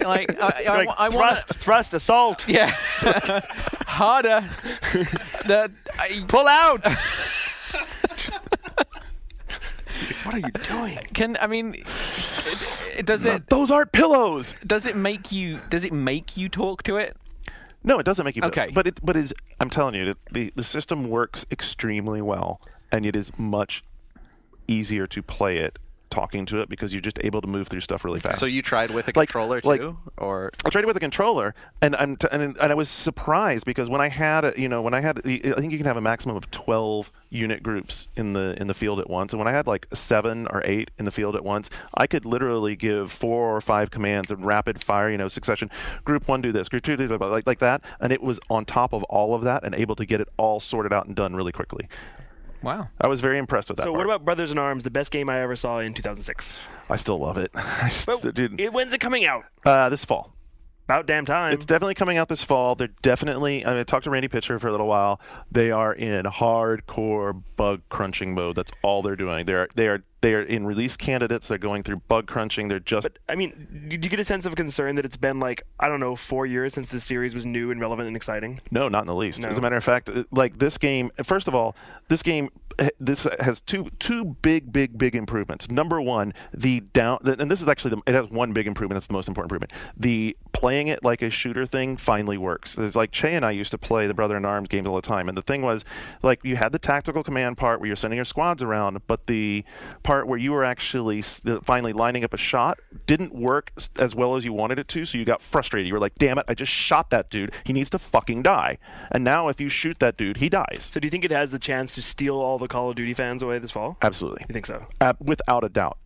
I want thrust, assault. Yeah, harder. Pull out. What are you doing? Those aren't pillows. Does it make you talk to it? No, it doesn't make you. Okay. But I'm telling you, the system works extremely well, and it is much easier to play it talking to it because you're just able to move through stuff really fast. So you tried with a controller too, or I tried it with a controller, and I was surprised because when I had I think you can have a maximum of 12 unit groups in the field at once, and when I had like 7 or 8 in the field at once, I could literally give 4 or 5 commands in rapid fire, succession. Group 1 do this, group 2 do that, like that, and it was on top of all of that and able to get it all sorted out and done really quickly. Wow. I was very impressed with that. So part. what about Brothers in Arms, the best game I ever saw in 2006? I still love it. When's it coming out? This fall. About damn time. It's definitely coming out this fall. They're definitely. I talked to Randy Pitcher for a little while. They are in hardcore bug crunching mode. That's all they're doing. They are in release candidates. They're going through bug crunching. They're just. But I mean, did you get a sense of concern that it's been like, I don't know, 4 years since this series was new and relevant and exciting? No, not in the least. No. As a matter of fact, like this game. First of all, this has two big improvements. Number one, and this is actually it has one big improvement. That's the most important improvement. The playing it like a shooter thing finally works. It's like Che and I used to play the Brother in Arms games all the time, and the thing was, like, you had the tactical command part where you're sending your squads around, but the part where you were actually finally lining up a shot didn't work as well as you wanted it to, so you got frustrated. You were like, damn it, I just shot that dude. He needs to fucking die. And now if you shoot that dude, he dies. So do you think it has the chance to steal all the Call of Duty fans away this fall? Absolutely. You think so? Without a doubt.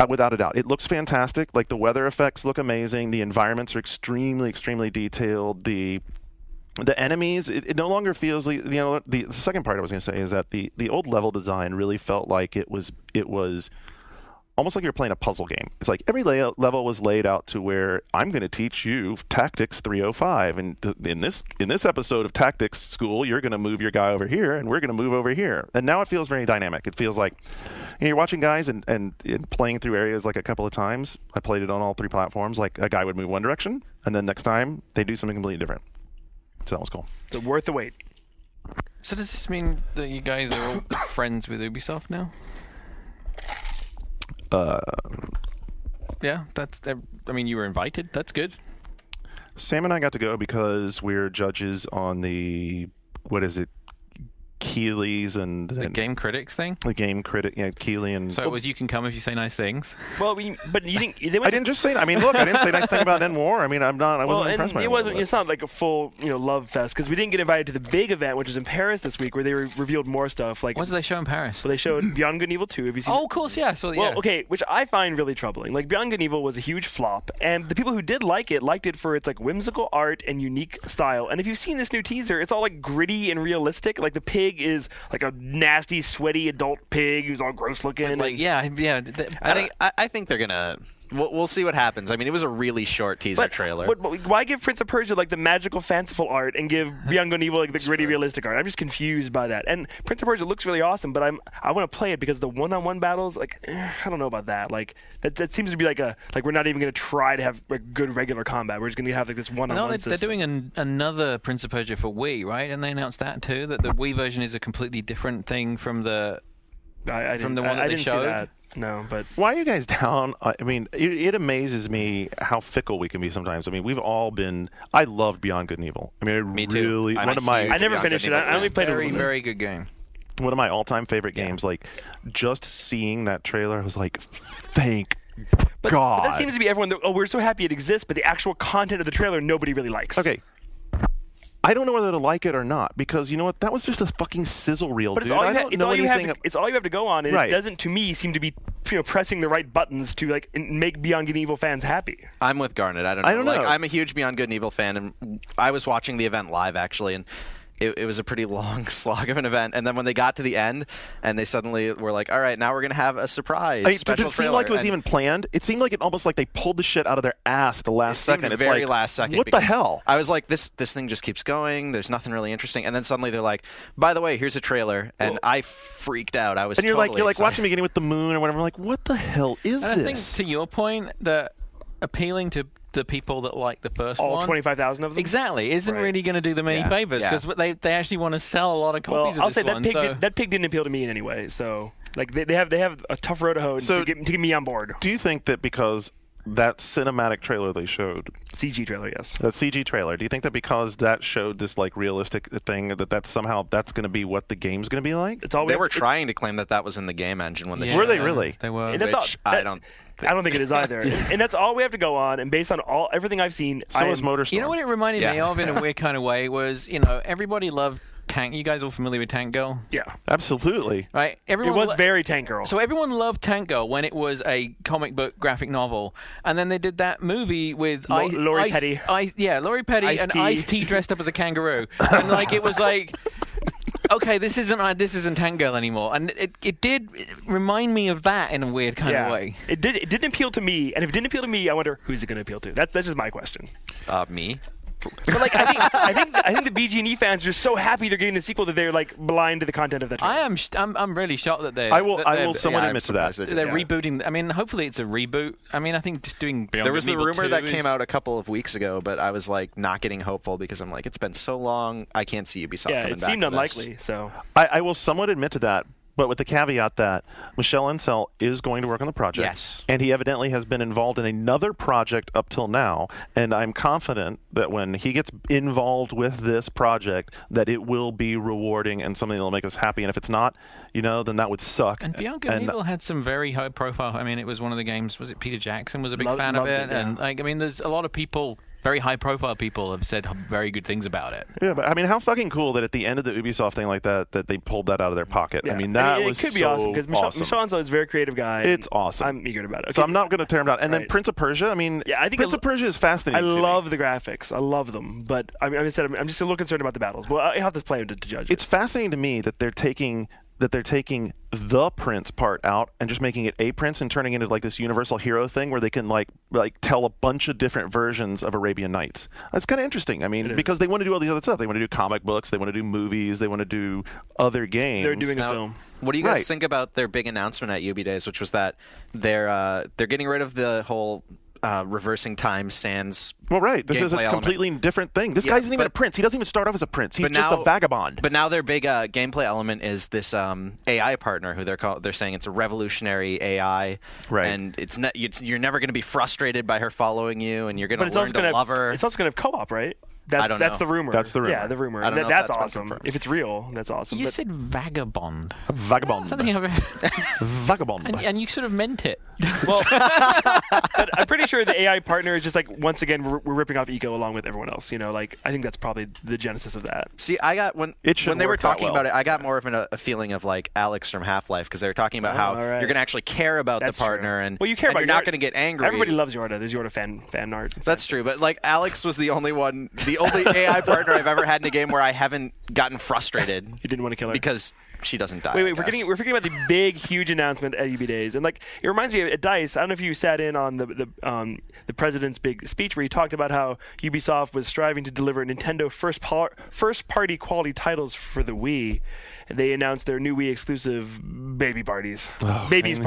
Without a doubt. It looks fantastic. Like, the weather effects look amazing. The environments are extremely detailed. The enemies, it no longer feels like, the second part I was going to say is that the old level design really felt like it was almost like you're playing a puzzle game. It's like every level was laid out to where I'm going to teach you Tactics 305, and in this episode of Tactics School, you're going to move your guy over here, and we're going to move over here. And now it feels very dynamic. It feels like you're watching guys and playing through areas like a couple of times. I played it on all three platforms. Like, a guy would move one direction, and then next time they do something completely different. So that was cool. So worth the wait. So does this mean that you guys are all friends with Ubisoft now? Yeah, you were invited. That's good. Sam and I got to go because we're judges on the, what is it, Keeley's and The Game Critics thing? The Game Critic, yeah, Keeley and... So it was you can come if you say nice things? Well, but you didn't... I didn't just say... I mean, look, I didn't say nice thing about End War. I mean, I wasn't impressed by it. It's not like a full, love fest, because we didn't get invited to the big event, which is in Paris this week, where they revealed more stuff. Like, what did they show in Paris? Well, they showed Beyond Good and Evil 2. Have you seen of course, yeah. Well, okay, which I find really troubling. Like, Beyond Good and Evil was a huge flop, and the people who did like it for its, like, whimsical art and unique style. And if you've seen this new teaser, it's all, like, gritty and realistic. Like, the pig is, like, a nasty, sweaty adult pig who's all gross looking. Like, yeah. I think they're gonna. We'll see what happens. I mean, it was a really short teaser trailer. But why give Prince of Persia like the magical, fanciful art and give Beyond Good and Evil like the gritty, realistic art? I'm just confused by that. And Prince of Persia looks really awesome, but I want to play it because the one-on-one battles, like, I don't know about that. Like, that seems to be like we're not even going to try to have like, good regular combat. We're just going to have like this one-on-one system. They're doing another Prince of Persia for Wii, right? And they announced that too, that the Wii version is a completely different thing from the one that they showed. See that. No, but why are you guys down? I mean, it amazes me how fickle we can be sometimes. I mean, we've all been. I loved Beyond Good and Evil. I mean, Me too. I never finished it. I only played very, a very good game. One of my all-time favorite games. Like, just seeing that trailer, I was like, thank God. But that seems to be everyone. We're so happy it exists, but the actual content of the trailer nobody really likes. Okay. I don't know whether to like it or not, because you know what? That was just a fucking sizzle reel, but dude. It's all you have to go on, and right. It doesn't, to me, seem to be pressing the right buttons to like make Beyond Good and Evil fans happy. I'm with Garnet. I don't know. I'm a huge Beyond Good and Evil fan, and I was watching the event live actually, and it was a pretty long slog of an event. And then when they got to the end, and they suddenly were like, "All right, now we're gonna have a surprise special Did it seem like it was even planned? It seemed like it almost like they pulled the shit out of their ass at the last second. It's very last second. What the hell? I was like, this thing just keeps going. There's nothing really interesting. And then suddenly they're like, by the way, here's a trailer, and I freaked out. I was. And you're totally like watching the beginning with the moon or whatever. Like, what the hell is this? I think to your point, that appealing to the people that like the first one, all 25,000 of them, exactly, isn't really going to do them any favors, because they actually want to sell a lot of copies. I'll of say this that pig didn't appeal to me in any way. So like they have a tough road to hoe to get me on board. Do you think that because that cinematic trailer they showed, CG trailer, yes, that CG trailer, do you think that because that showed this like realistic thing that's somehow going to be what the game's going to be like? They were trying to claim that was in the game engine when they were they really? They were. I don't think it is either. And that's all we have to go on. And based on everything I've seen, so is MotorStorm. You know what it reminded me of in a weird kind of way was, everybody loved Tank. You guys all familiar with Tank Girl? Yeah, absolutely. Right. It was very Tank Girl. So everyone loved Tank Girl when it was a comic book graphic novel, and then they did that movie with Lori Petty. Lori Petty and Ice-T. Ice-T dressed up as a kangaroo, and like it was like. okay, this isn't Tank Girl anymore, and it did remind me of that in a weird kind of way. It didn't appeal to me, and if it didn't appeal to me, I wonder who's it going to appeal to. That's just my question. Me. But like, I think the BG&E fans are just so happy they're getting the sequel that they're like blind to the content of the trailer. I'm really shocked that they're. I will somewhat admit to that. They're rebooting. I mean, hopefully it's a reboot. I mean, I think just doing Beyond There was Good a and Evil rumor 2 that came out a couple of weeks ago, but I was like not getting hopeful because I'm like, it's been so long. I can't see Ubisoft coming back. It seemed to unlikely. this. So I will somewhat admit to that, but with the caveat that Michel Ancel is going to work on the project. Yes. And he evidently has been involved in another project up till now, and I'm confident that when he gets involved with this project, that it will be rewarding and something that will make us happy. And if it's not, then that would suck. And Beyond Good and Evil had some very high profile. I mean, it was one of the games. Was it Peter Jackson was a big fan of it? And I mean, there's a lot of people. Very high-profile people have said very good things about it. Yeah, but I mean, how fucking cool that at the end of the Ubisoft thing like that they pulled that out of their pocket. Yeah. I mean, that was it could be so awesome because Michel Ancel is a very creative guy. It's awesome. I'm eager about it. Okay. So I'm not going to tear him down. And then Prince of Persia. I mean, I think Prince of Persia is fascinating. I love the graphics. I love them, but I'm just a little concerned about the battles. Well, I have to play to judge. It's fascinating to me that they're taking the prince part out and just making it a prince and turning it into like this universal hero thing where they can like tell a bunch of different versions of Arabian Nights. That's kind of interesting. I mean, because they want to do all these other stuff. They want to do comic books. They want to do movies. They want to do other games. They're doing a film. What do you guys think about their big announcement at Ubi Days, which was that they're getting rid of the whole reversing time sans. Well, right. This is a completely different thing. This guy isn't even a prince. He doesn't even start off as a prince. He's just a vagabond. But now their big gameplay element is this AI partner who they're saying it's a revolutionary AI. Right. And you're never going to be frustrated by her following you, and you're going to learn to love her. It's also going to have co-op, right? I don't know. That's the rumor. That's the rumor. Yeah, the rumor. I don't know that's if that's awesome. confirmed. If it's real, that's awesome. You said vagabond. Vagabond. I think Vagabond. and you sort of meant it. Well, but I'm pretty sure the AI partner is just like, once again, we're ripping off Eco along with everyone else. Like, I think that's probably the genesis of that. See, I got when they were talking about it, I got more of a feeling of like Alex from Half-Life, because they were talking about how you're going to actually care about the partner, and you care about you're not going to get angry. Everybody loves Yorda. There's Yorda fan art. That's true, but like Alex was the only AI partner I've ever had in a game where I haven't gotten frustrated. You didn't want to kill her because she doesn't die. Wait, we're forgetting about the big, huge announcement at UB Days, and like it reminds me of at DICE. I don't know if you sat in on the president's big speech where he talked about how Ubisoft was striving to deliver Nintendo first-party quality titles for the Wii. They announced their new Wii exclusive Baby's Party. Baby's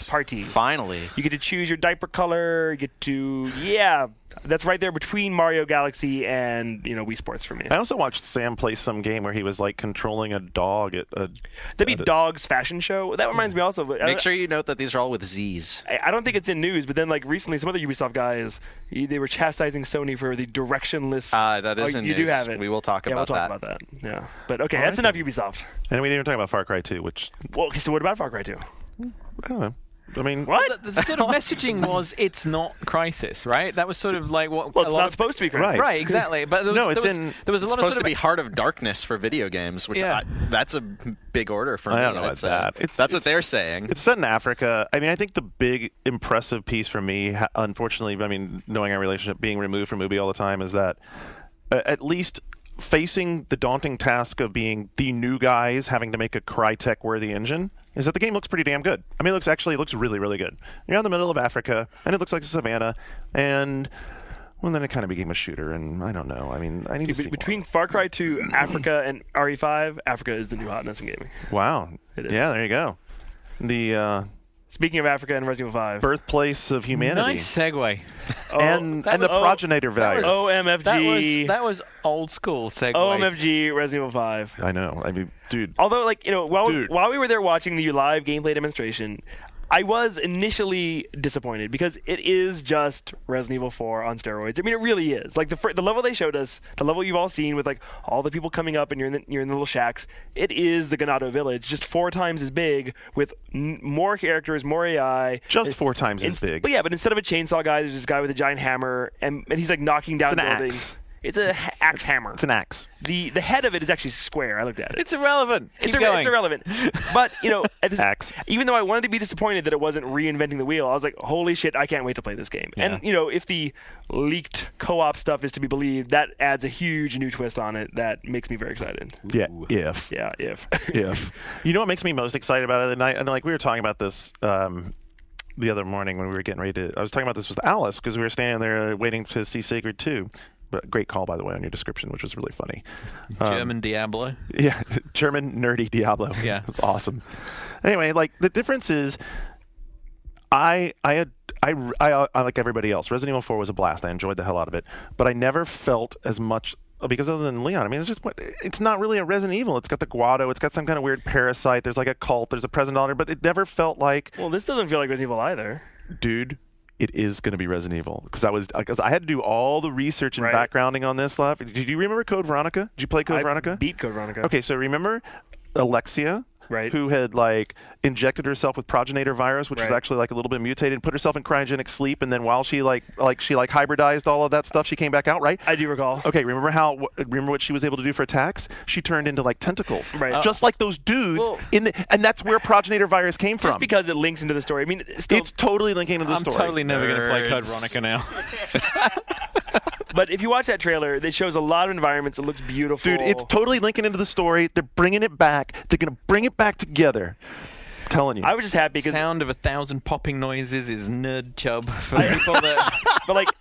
Party. Finally, you get to choose your diaper color. You get to that's right there between Mario Galaxy and Wii Sports for me. I also watched Sam play some game where he was like controlling a dog at a. That'd be Dog's fashion show. That reminds me also. Make sure you note that these are all with Z's. I don't think it's in news, but then like recently, some other Ubisoft guys they were chastising Sony for the directionless. That is in news. You do have it. We will talk about that. Yeah, we'll talk about that. Yeah, but okay, that's enough Ubisoft. And we didn't even talk about Far Cry 2, which. Well, okay, so what about Far Cry 2? I don't know. I mean, what? The sort of messaging was it's not Crisis, right? That was sort of like what. Well, it's not supposed to be Crisis, right? Exactly. But there was a lot of supposed to be Heart of Darkness for video games, which that's a big order for me. I don't know about that. That's what they're saying. It's set in Africa. I mean, I think the big impressive piece for me, unfortunately, I mean, knowing our relationship, being removed from Ubi all the time, is that at least facing the daunting task of being the new guys having to make a Crytek-worthy engine is that the game looks pretty damn good. I mean, it looks really, really good. You're in the middle of Africa, and it looks like a savannah, and then it kind of became a shooter, and I don't know. I mean, I need to see between more. Far Cry 2, Africa, and RE5, Africa is the new hotness in gaming. Wow. It is. Yeah, there you go. The speaking of Africa and Resident Evil 5, birthplace of humanity. Nice segue. And the progenitor value. OMFG. That was old school segue. OMFG Resident Evil 5. I know. I mean, dude. Although, like, while we were there watching the live gameplay demonstration, I was initially disappointed because it is just Resident Evil 4 on steroids. I mean, it really is. Like the level they showed us, the level you've all seen with like all the people coming up and you're in the little shacks. It is the Ganado Village, just 4 times as big with more characters, more AI. Just 4 times as big. But yeah, but instead of a chainsaw guy, there's this guy with a giant hammer and he's like knocking down buildings. Axe. It's a axe hammer. It's an axe. The head of it is actually square. I looked at it. It's irrelevant. It's irrelevant. But, Axe. even though I wanted to be disappointed that it wasn't reinventing the wheel, I was like, holy shit, I can't wait to play this game. Yeah. And, if the leaked co-op stuff is to be believed, that adds a huge new twist on it that makes me very excited. Yeah, if. Yeah, if. If. You know what makes me most excited about it at night? And we were talking about this the other morning when we were getting ready to... I was talking about this with Alice because we were standing there waiting to see Sacred 2. But great call, by the way, on your description, which was really funny. German Diablo. Yeah, German nerdy Diablo. Yeah. That's awesome. Anyway, the difference is I like everybody else. Resident Evil 4 was a blast. I enjoyed the hell out of it. But I never felt as much... Because other than Leon, it's not really a Resident Evil. It's got the Guado. It's got some kind of weird parasite. There's a cult. There's a present honor. But it never felt like... Well, this doesn't feel like Resident Evil either. Dude, it is going to be Resident Evil. Because I had to do all the research and backgrounding on this stuff. Did you remember Code Veronica? Did you play Code Veronica? Beat Code Veronica. Okay, so remember Alexia? Right. Who had injected herself with progenitor virus, which was actually a little bit mutated, put herself in cryogenic sleep, and then while she hybridized all of that stuff, she came back out, right? I do recall. Okay, remember what she was able to do for attacks? She turned into tentacles, right? Just like those dudes and that's where progenitor virus came from. Just because it links into the story. I mean, it's totally linking into the story. I'm totally never going to play Code Veronica now. But if you watch that trailer, it shows a lot of environments. It looks beautiful. Dude, it's totally linking into the story. They're bringing it back. They're going to bring it back together. I'm telling you. I was just happy because... Sound of 1,000 popping noises is nerd chub for people that... But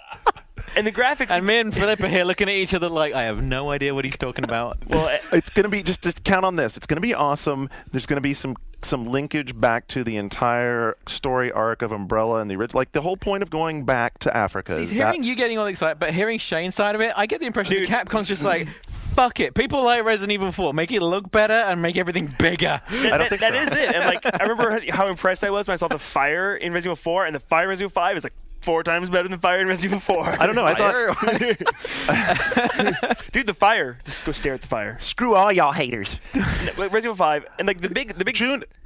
and the graphics... And me and Philip are here looking at each other I have no idea what he's talking about. Well, it's going to be... Just count on this. It's going to be awesome. There's going to be some linkage back to the entire story arc of Umbrella and the original. The whole point of going back to Africa is hearing you getting all excited, but hearing Shane's side of it, I get the impression that Capcom's just fuck it. People like Resident Evil 4. Make it look better and make everything bigger. I don't think so. That is it. And I remember how impressed I was when I saw the fire in Resident Evil 4, and the fire in Resident Evil 5 is 4 times better than fire in Resident Evil 4. I don't know. I thought... Dude, the fire. Just go stare at the fire. Screw all y'all haters. Resident Evil 5, and the big...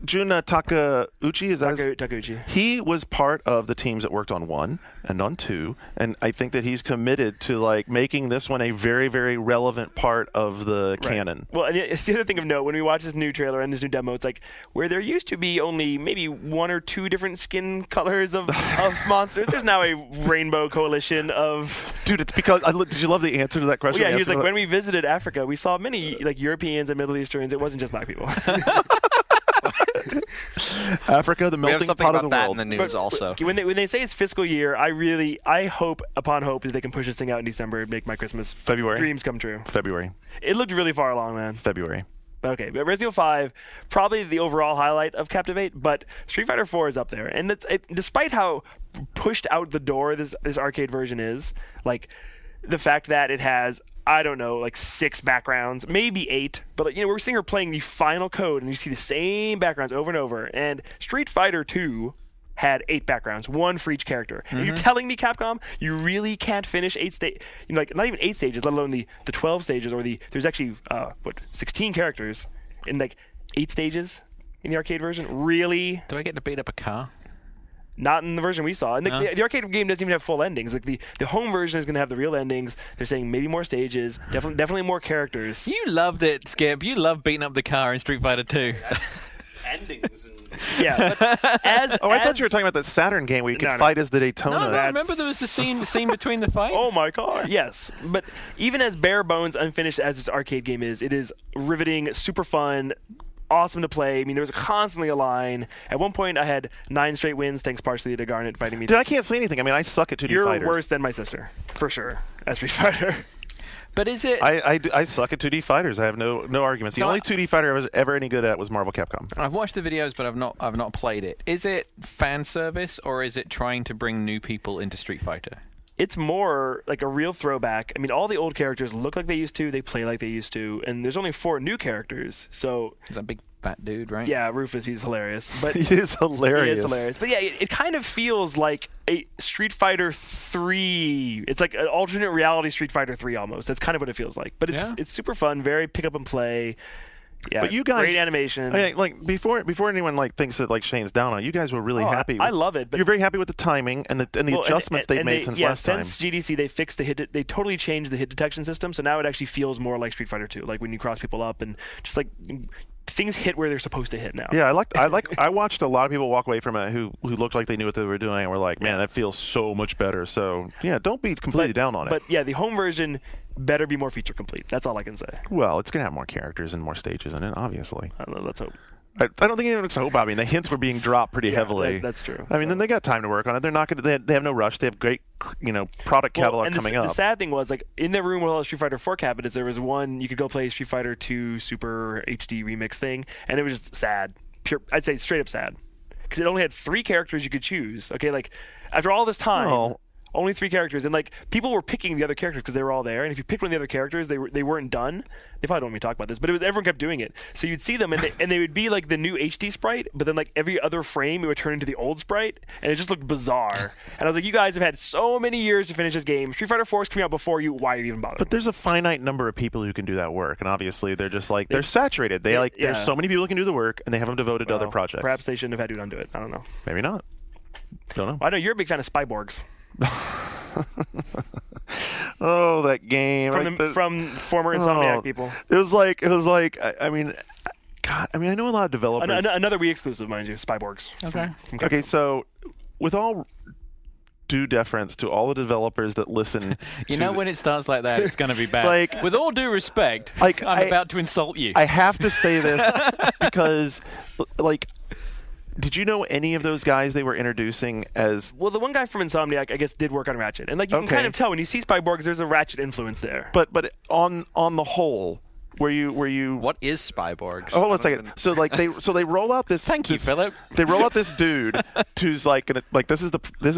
Jun Takeuchi, is that Takeuchi. He was part of the teams that worked on 1 and on 2, and I think that he's committed to making this one a very, very relevant part of the canon. Well, and the other thing of note, when we watch this new trailer and this new demo, it's where there used to be only maybe 1 or 2 different skin colors of monsters, there's now a rainbow coalition of... Dude, it's because... did you love the answer to that question? Well, yeah, he was when we visited Africa, we saw many Europeans and Middle Easterns. It wasn't just black people. Africa, the melting pot of the world. In the news also. When they say it's fiscal year, I hope upon hope that they can push this thing out in December and make my Christmas dreams come true. February. It looked really far along, man. February. Okay, but Resident Evil 5, probably the overall highlight of Captivate, but Street Fighter 4 is up there. And despite how pushed out the door this arcade version is, the fact that it has, I don't know, 6 backgrounds, maybe 8, but we're seeing her playing the final code, and you see the same backgrounds over and over. And Street Fighter 2 had 8 backgrounds, 1 for each character. Mm-hmm. And you're telling me, Capcom, you really can't finish 8 stages, not even 8 stages, let alone the 12 stages, or there's actually 16 characters in 8 stages in the arcade version. Really? Do I get to beat up a car? Not in the version we saw. And the arcade game doesn't even have full endings. The home version is going to have the real endings. They're saying maybe more stages, definitely more characters. You loved it, Skip. You loved beating up the car in Street Fighter 2. Endings and... Yeah, but I thought you were talking about that Saturn game where you could fight as the Daytona. No, I remember there was the scene between the fights. Oh my god! Yes, but even as bare bones, unfinished as this arcade game is, it is riveting, super fun, awesome to play. I mean, there was constantly a line. At one point, I had 9 straight wins, thanks partially to Garnet fighting me. Dude, I can't say anything. I mean, I suck at 2D fighters. You're worse than my sister, for sure, as Street Fighter. But is it? I suck at 2D fighters. I have no arguments. The only 2D fighter I was ever any good at was Marvel Capcom. I've watched the videos, but I've not played it. Is it fan service or is it trying to bring new people into Street Fighter? It's more like a real throwback. I mean, all the old characters look like they used to, they play like they used to, and there's only 4 new characters. So is that big fat dude, right? Yeah, Rufus, he's hilarious. But he is hilarious. He is hilarious. But yeah, it kind of feels like a Street Fighter 3. It's like an alternate reality Street Fighter 3 almost. That's kind of what it feels like. But it's super fun, very pick up and play. Yeah, but you guys, great animation. Like before anyone like thinks that like Shane's down on it, you guys were really happy. I love it. But you're very happy with the timing and the adjustments they've made since last time. Since GDC, they fixed they totally changed the hit detection system, so now it actually feels more like Street Fighter 2. Like when you cross people up and just like things hit where they're supposed to hit now. Yeah, I watched a lot of people walk away from it who looked like they knew what they were doing and were like, man, that feels so much better. So yeah, don't be completely down on it. But yeah, the home version better be more feature complete. That's all I can say. Well, it's gonna have more characters and more stages in it, obviously. I don't know, let's hope. I don't think anyone's hope. I mean, the hints were being dropped pretty heavily. That's true. I mean, then they got time to work on it. They're not going to. They have no rush. They have great, product catalog coming up. The sad thing was, like, in the room with all the Street Fighter 4 cabinets, there was one you could go play Street Fighter 2 Super HD remix thing, and it was just sad. I'd say straight up sad, because it only had 3 characters you could choose. Okay, like after all this time. Only 3 characters, and like people were picking the other characters because they were all there. And if you picked one of the other characters, they weren't done. They probably don't want me to talk about this, but everyone kept doing it. So you'd see them, and they would be like the new HD sprite, but then like every other frame it would turn into the old sprite, and it just looked bizarre. And I was like, you guys have had so many years to finish this game. Street Fighter 4 is coming out before you. Why are you even bothering? But there's a finite number of people who can do that work, and obviously they're just like they're saturated. There's so many people who can do the work, and they have them devoted to other projects. Perhaps they shouldn't have had to undo it. I don't know. Maybe not. Don't know. I know you're a big fan of Spyborgs. Oh, that game from former Insomniac people. It was like I mean, God, I know a lot of developers. Another Wii exclusive, mind you, Spyborgs. Okay, so with all due deference to all the developers that listen, when it starts like that, it's going to be bad. Like, with all due respect, I'm about to insult you. I have to say this because, like. Did you know any of those guys they were introducing as... Well, the one guy from Insomniac, I guess, did work on Ratchet. And like you can kind of tell when you see Spyborgs, there's a Ratchet influence there. But on the whole, were you... What is Spyborgs? Oh, hold on a second. So like they roll out this... Thank you, Philip. They roll out this dude who's like gonna this is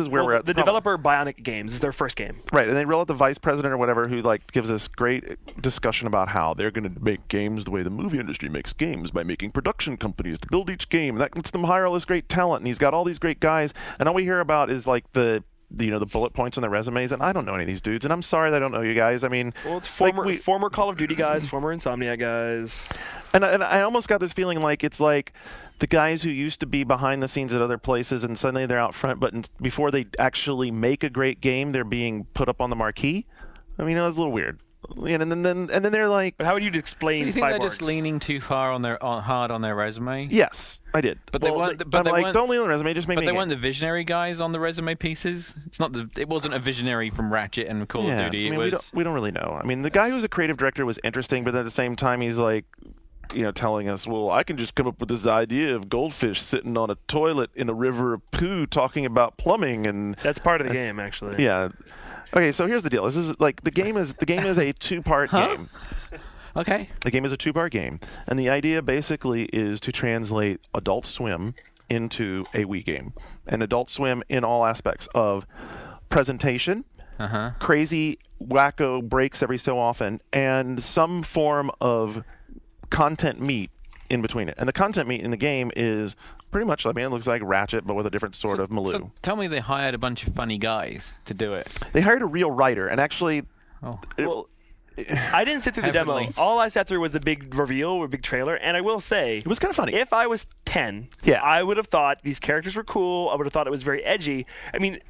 where we're at. The developer Bionic Games is their first game. Right, and they roll out the vice president or whatever who like gives this great discussion about how they're going to make games the way the movie industry makes games by making production companies to build each game. And that lets them hire all this great talent, and he's got all these great guys. And all we hear about is like the bullet points on their resumes, and I don't know any of these dudes, and I'm sorry that I don't know you guys. I mean, well, it's former Call of Duty guys, former Insomniac guys, and I almost got this feeling like it's like the guys who used to be behind the scenes at other places, and suddenly they're out front, but before they actually make a great game, they're being put up on the marquee. I mean, it was a little weird. And then they're like... But how would you explain Spyborgs? So you think they're just leaning too far hard on their resume? Yes, I did. But they weren't. But they weren't, don't lean on the resume. Just make. But they weren't the visionary guys on the resume pieces. It wasn't a visionary from Ratchet and Call of Duty. I mean, we don't really know. I mean, the guy who's a creative director was interesting, but at the same time, he's like, telling us, well, I can just come up with this idea of goldfish sitting on a toilet in a river of poo talking about plumbing, and that's part of the game, actually. Yeah. Okay, so here's the deal. This is like the game is a 2-part game. Okay. The game is a 2-part game, and the idea basically is to translate Adult Swim into a Wii game, and Adult Swim in all aspects of presentation, crazy wacko breaks every so often, and some form of content meat in between it. And the content meat in the game is pretty much, it looks like Ratchet, but with a different sort of milieu. So tell me they hired a bunch of funny guys to do it. They hired a real writer, and actually... I didn't sit through the demo. All I sat through was the big reveal or big trailer, and I will say... It was kind of funny. If I was 10, I would have thought these characters were cool. I would have thought it was very edgy. I mean...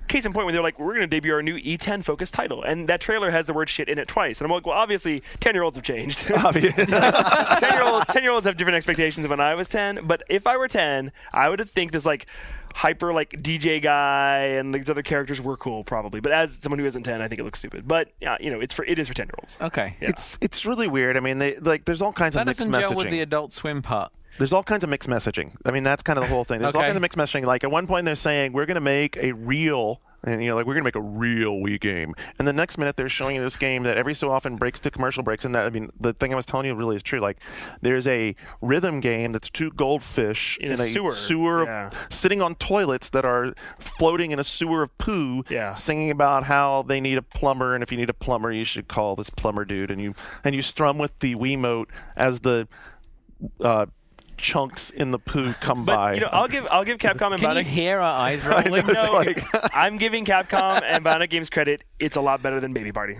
Case in point, when they're like, we're going to debut our new E10 focused title, and that trailer has the word shit in it twice, and I'm like, well, obviously 10-year-olds have changed. 10-year-olds have different expectations than when I was 10, but if I were 10, I would think this like hyper like DJ guy and these other characters were cool probably, but as someone who isn't 10, I think it looks stupid. But it is for 10-year-olds. Okay, yeah. It's really weird. I mean, there's all kinds of mixed messaging. That doesn't gel with the Adult Swim part. There's all kinds of mixed messaging. I mean, that's kind of the whole thing. There's all kinds of mixed messaging. Like, at one point, they're saying, we're going to make a real... And, we're going to make a real Wii game. And the next minute, they're showing you this game that every so often breaks to commercial breaks. And the thing I was telling you really is true. Like, there's a rhythm game that's 2 goldfish in a sewer sitting on toilets that are floating in a sewer of poo, singing about how they need a plumber. And if you need a plumber, you should call this plumber dude. And you strum with the Wiimote as the... chunks in the poo come by. I'll give Capcom and Can Bionic... you hear our eyes rolling? I'm giving Capcom and Bionic Games credit. It's a lot better than Baby Party.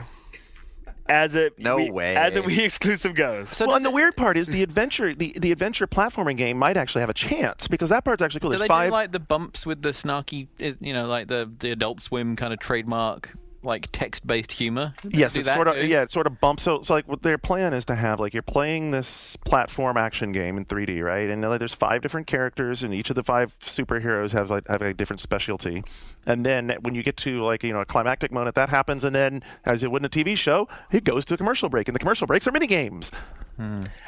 as a Wii exclusive goes. So well, and the weird part is the adventure platforming game might actually have a chance because that part's actually cool. Do There's they 5 do like the bumps with the snarky, like the Adult Swim kind of trademark, like text-based humor? Yes, Do it's that sort of too? it sort of bumps. So like what their plan is to have like you're playing this platform action game in 3D, right? And like, there's 5 different characters, and each of the 5 superheroes have a different specialty. And then when you get to like a climactic moment, that happens, and then as it would in a TV show, it goes to a commercial break, and the commercial breaks are mini games.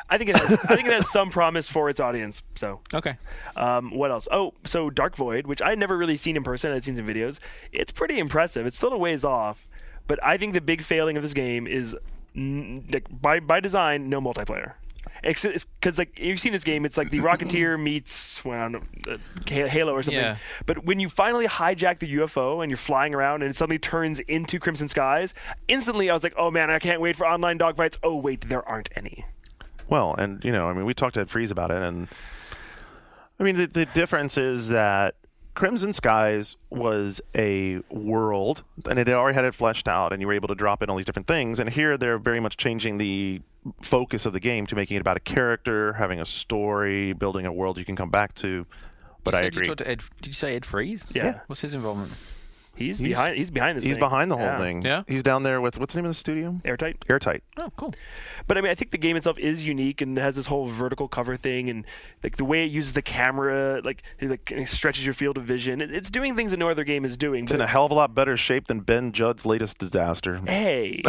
I think it has some promise for its audience. So Okay. what else? Oh, so Dark Void, which I'd never really seen in person. I'd seen some videos. It's pretty impressive. It's still a ways off, but I think the big failing of this game is by design, no multiplayer. Because like you've seen this game, it's like the Rocketeer meets Halo or something. Yeah. But when you finally hijack the UFO and you're flying around and it suddenly turns into Crimson Skies, instantly I was like, oh man, I can't wait for online dogfights. Oh wait, there aren't any. Well, and we talked to Ed Freeze about it, and I mean the difference is that Crimson Skies was a world, and it already had it fleshed out, and you were able to drop in all these different things. And here they're very much changing the focus of the game to making it about a character, having a story, building a world you can come back to. But I agree. You talked to Ed, did you say Ed Freeze? Yeah. What's his involvement? He's behind this thing. He's behind the whole Yeah. thing. Yeah? He's down there with, what's the name of the studio? Airtight. Airtight. Oh, cool. But I mean, I think the game itself is unique and has this whole vertical cover thing, and like the way it uses the camera, it stretches your field of vision. It's doing things that no other game is doing. It's in a hell of a lot better shape than Ben Judd's latest disaster. Hey.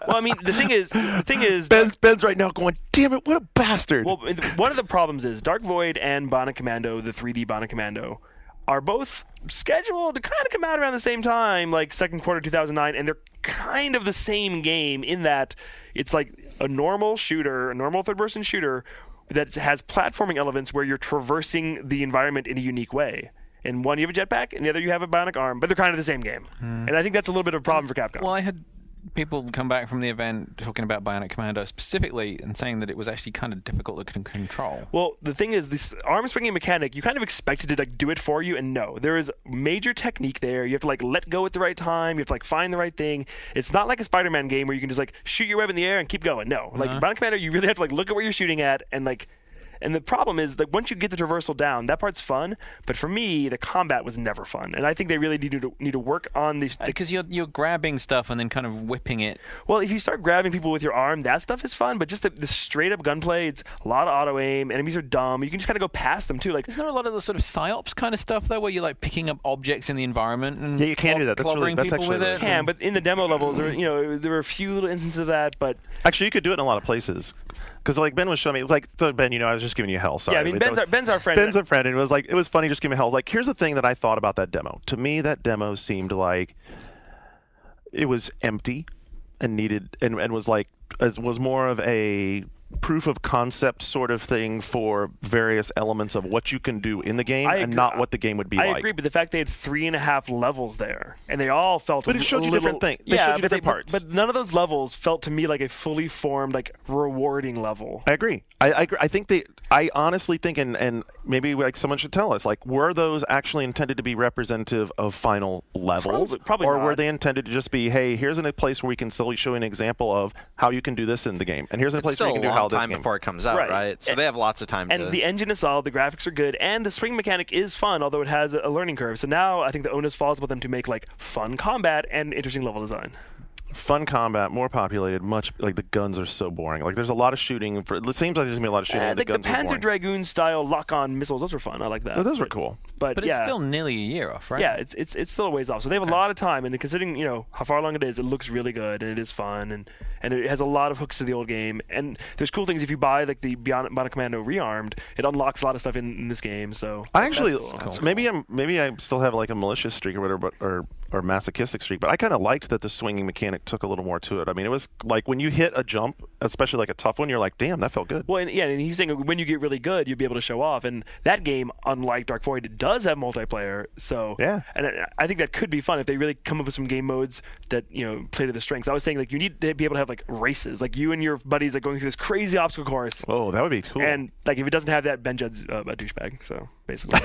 Well, I mean, the thing is, Ben's right now going, damn it, what a bastard. well, one of the problems is Dark Void and Bionic Commando, the 3D Bionic Commando, are both scheduled to kind of come out around the same time, like second quarter 2009, and they're kind of the same game in that it's like a normal shooter, a normal third-person shooter that has platforming elements where you're traversing the environment in a unique way. In one, you have a jetpack, and the other, you have a bionic arm, but they're kind of the same game. And I think that's a little bit of a problem for Capcom. Well, I had people come back from the event talking about Bionic Commando specifically and saying that it was actually kind of difficult to control. Well, the thing is, this arm swinging mechanic, you kind of expect it to do it for you, and no, there is major technique there. You have to let go at the right time. You have to find the right thing. It's not like a Spider-Man game where you can just shoot your web in the air and keep going. No, Bionic Commando, you really have to look at what you're shooting at and the problem is that once you get the traversal down, that part's fun. But for me, the combat was never fun, and I think they really need to work on the because you're grabbing stuff and then kind of whipping it. Well, if you start grabbing people with your arm, that stuff is fun. But just the straight up gunplay, it's a lot of auto aim. Enemies are dumb. You can just kind of go past them too. Isn't there a lot of the sort of psyops kind of stuff though, where you're picking up objects in the environment and Yeah, you can do that. That's clobbering people actually with really it? fun. Yeah, but in the demo levels, there were a few little instances of that. But Actually, you could do it in a lot of places. Because Ben was showing me, so Ben, I was just giving you hell. Sorry. yeah, I mean, Ben's our friend. Ben's a friend, and it was funny just giving me hell. Here's the thing that I thought about that demo. To me, that demo seemed like it was empty and needed, and was more of a proof of concept sort of thing for various elements of what you can do in the game and not what the game would be like. I agree, but the fact they had 3.5 levels there, and they all felt But it showed you different things. They showed you different parts. But none of those levels felt to me like a fully formed, rewarding level. I agree. I agree. I honestly think, and maybe someone should tell us, were those actually intended to be representative of final levels? Probably or not. were they intended to just be, hey, here's a place where we can still show an example of how you can do this in the game, and here's a place where you can do how this time game. before it comes out, right? So they have lots of time and the engine is solid, the graphics are good, and the swing mechanic is fun, although it has a learning curve. So now I think the onus falls upon them to make fun combat and interesting level design. Fun combat, more populated, much the guns are so boring. There's a lot of shooting. It seems like there's gonna be a lot of shooting. The guns are Panzer boring. Dragoon style lock-on missiles, those were fun. I like that. Oh, those were cool. But it's still nearly a year off, right? Yeah, it's still a ways off. So they have a lot of time, and considering how far along it is, it looks really good, and it is fun, and it has a lot of hooks to the old game. And there's cool things if you buy the Bionic Commando Rearmed, it unlocks a lot of stuff in this game. So I actually that's cool. maybe I still have a malicious streak or whatever, or masochistic streak, but I kind of liked that the swinging mechanic took a little more to it. I mean, it was when you hit a jump, especially a tough one, you're like, damn, that felt good. Well, and he's saying when you get really good, you'll be able to show off. And that game, unlike Dark Void, does have multiplayer. So yeah, and I think that could be fun if they really come up with some game modes that play to the strengths. I was saying you need to be able to have races, you and your buddies going through this crazy obstacle course. Oh, that would be cool. And if it doesn't have that, Ben Judd's a douchebag. So basically.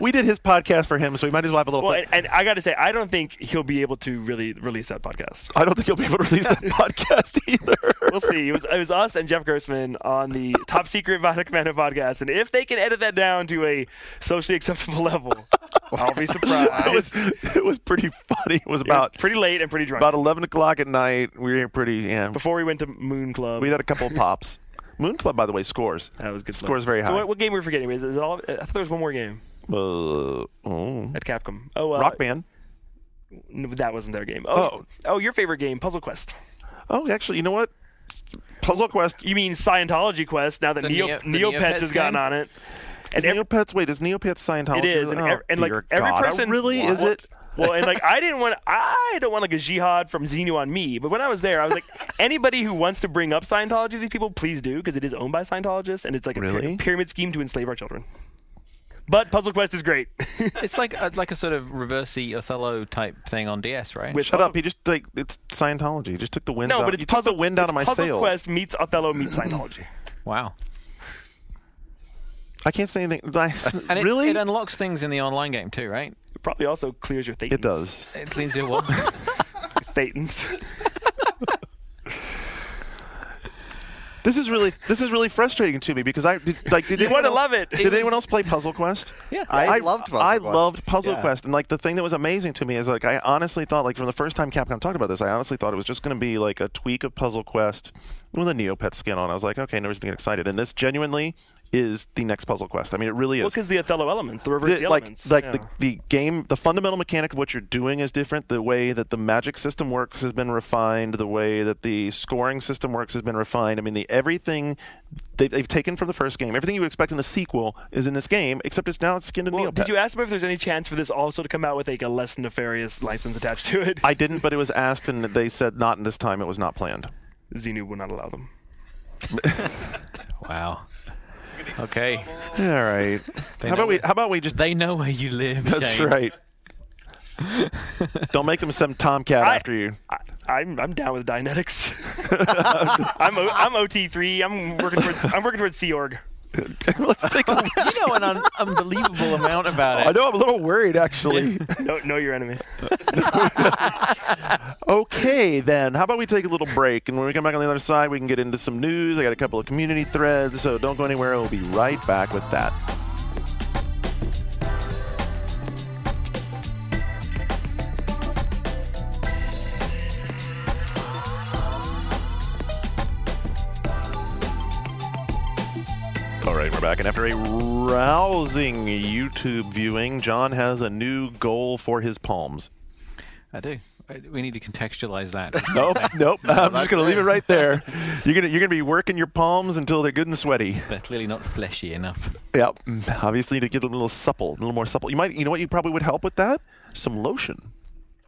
We did his podcast for him, so we might as well have a little Well, fun. and I got to say, I don't think he'll be able to really release that podcast. I don't think he'll be able to release that podcast either. We'll see. It was us and Jeff Grossman on the Top Secret Bionic Commando podcast, and if they can edit that down to a socially acceptable level, I'll be surprised. It was pretty funny. It was about pretty late and pretty drunk. about 11 o'clock at night. We were pretty, Before we went to Moon Club. We had a couple of pops. Moon Club, by the way, scores. That was good. Scores very high. So what game were we forgetting? Is it all, I thought there was one more game at Capcom. Rock Band. No, that wasn't their game. Your favorite game, Puzzle Quest. Oh, actually, you know what? Puzzle Quest. You mean Scientology Quest? Now that Neopets has gotten on it. And Neopets, wait, is Neopets Scientology? It is, and like every person really is it? Well, and like I don't want like a jihad from Xenu on me, but when I was there, I was like, anybody who wants to bring up Scientology to these people, please do, because it is owned by Scientologists, and it's like a pyramid scheme to enslave our children. But Puzzle Quest is great. It's like a sort of reversey Othello type thing on DS, right? Shut up! He just it's Scientology. He just took the wind. No, but it's took the wind out of my Puzzle sails. Quest meets Othello meets Scientology. Wow. I can't say anything. And Really? it unlocks things in the online game too, right? It probably also clears your thetans. It does. It cleans your what? Thetans. This is really frustrating to me because did You want to love it. Did anyone else play Puzzle Quest? Yeah. I loved Puzzle I Quest. loved Puzzle Yeah. Quest, and like the thing that was amazing to me is like I honestly thought like from the first time Capcom talked about this, I honestly thought it was just going to be like a tweak of Puzzle Quest with a Neopet skin on. I was like, okay, nobody's gonna get excited, and this genuinely is the next Puzzle Quest. I mean, it really is. Well, because the Othello elements, the reverse elements. The game, the fundamental mechanic of what you're doing is different. The way that the magic system works has been refined. The way that the scoring system works has been refined. I mean, everything they've taken from the first game, everything you would expect in a sequel is in this game, except it's skinned in Neopets. Did you ask them if there's any chance for this also to come out with like a less nefarious license attached to it? I didn't, but it was asked, and they said not in this time. It was not planned. Xenu will not allow them. Wow. Okay. All right. How about we just? They know where you live. That's Shane. right. Don't make them some tomcat after you. I'm down with Dianetics. I'm OT3. I'm working towards Sea Org. Let's take a look. You know an unbelievable amount about it. I know. I'm a little worried, actually. Know your enemy. Okay, then. How about we take a little break, and when we come back on the other side, we can get into some news. I got a couple of community threads, so don't go anywhere. We'll be right back with that. All right, we're back, and after a rousing YouTube viewing, John has a new goal for his palms. I do. We need to contextualize that. Nope. I'm just going to leave it right there. You're gonna be working your palms until they're good and sweaty. They're clearly not fleshy enough. Yep. Obviously, to get a little more supple. You know what? You probably would help with that? Some lotion.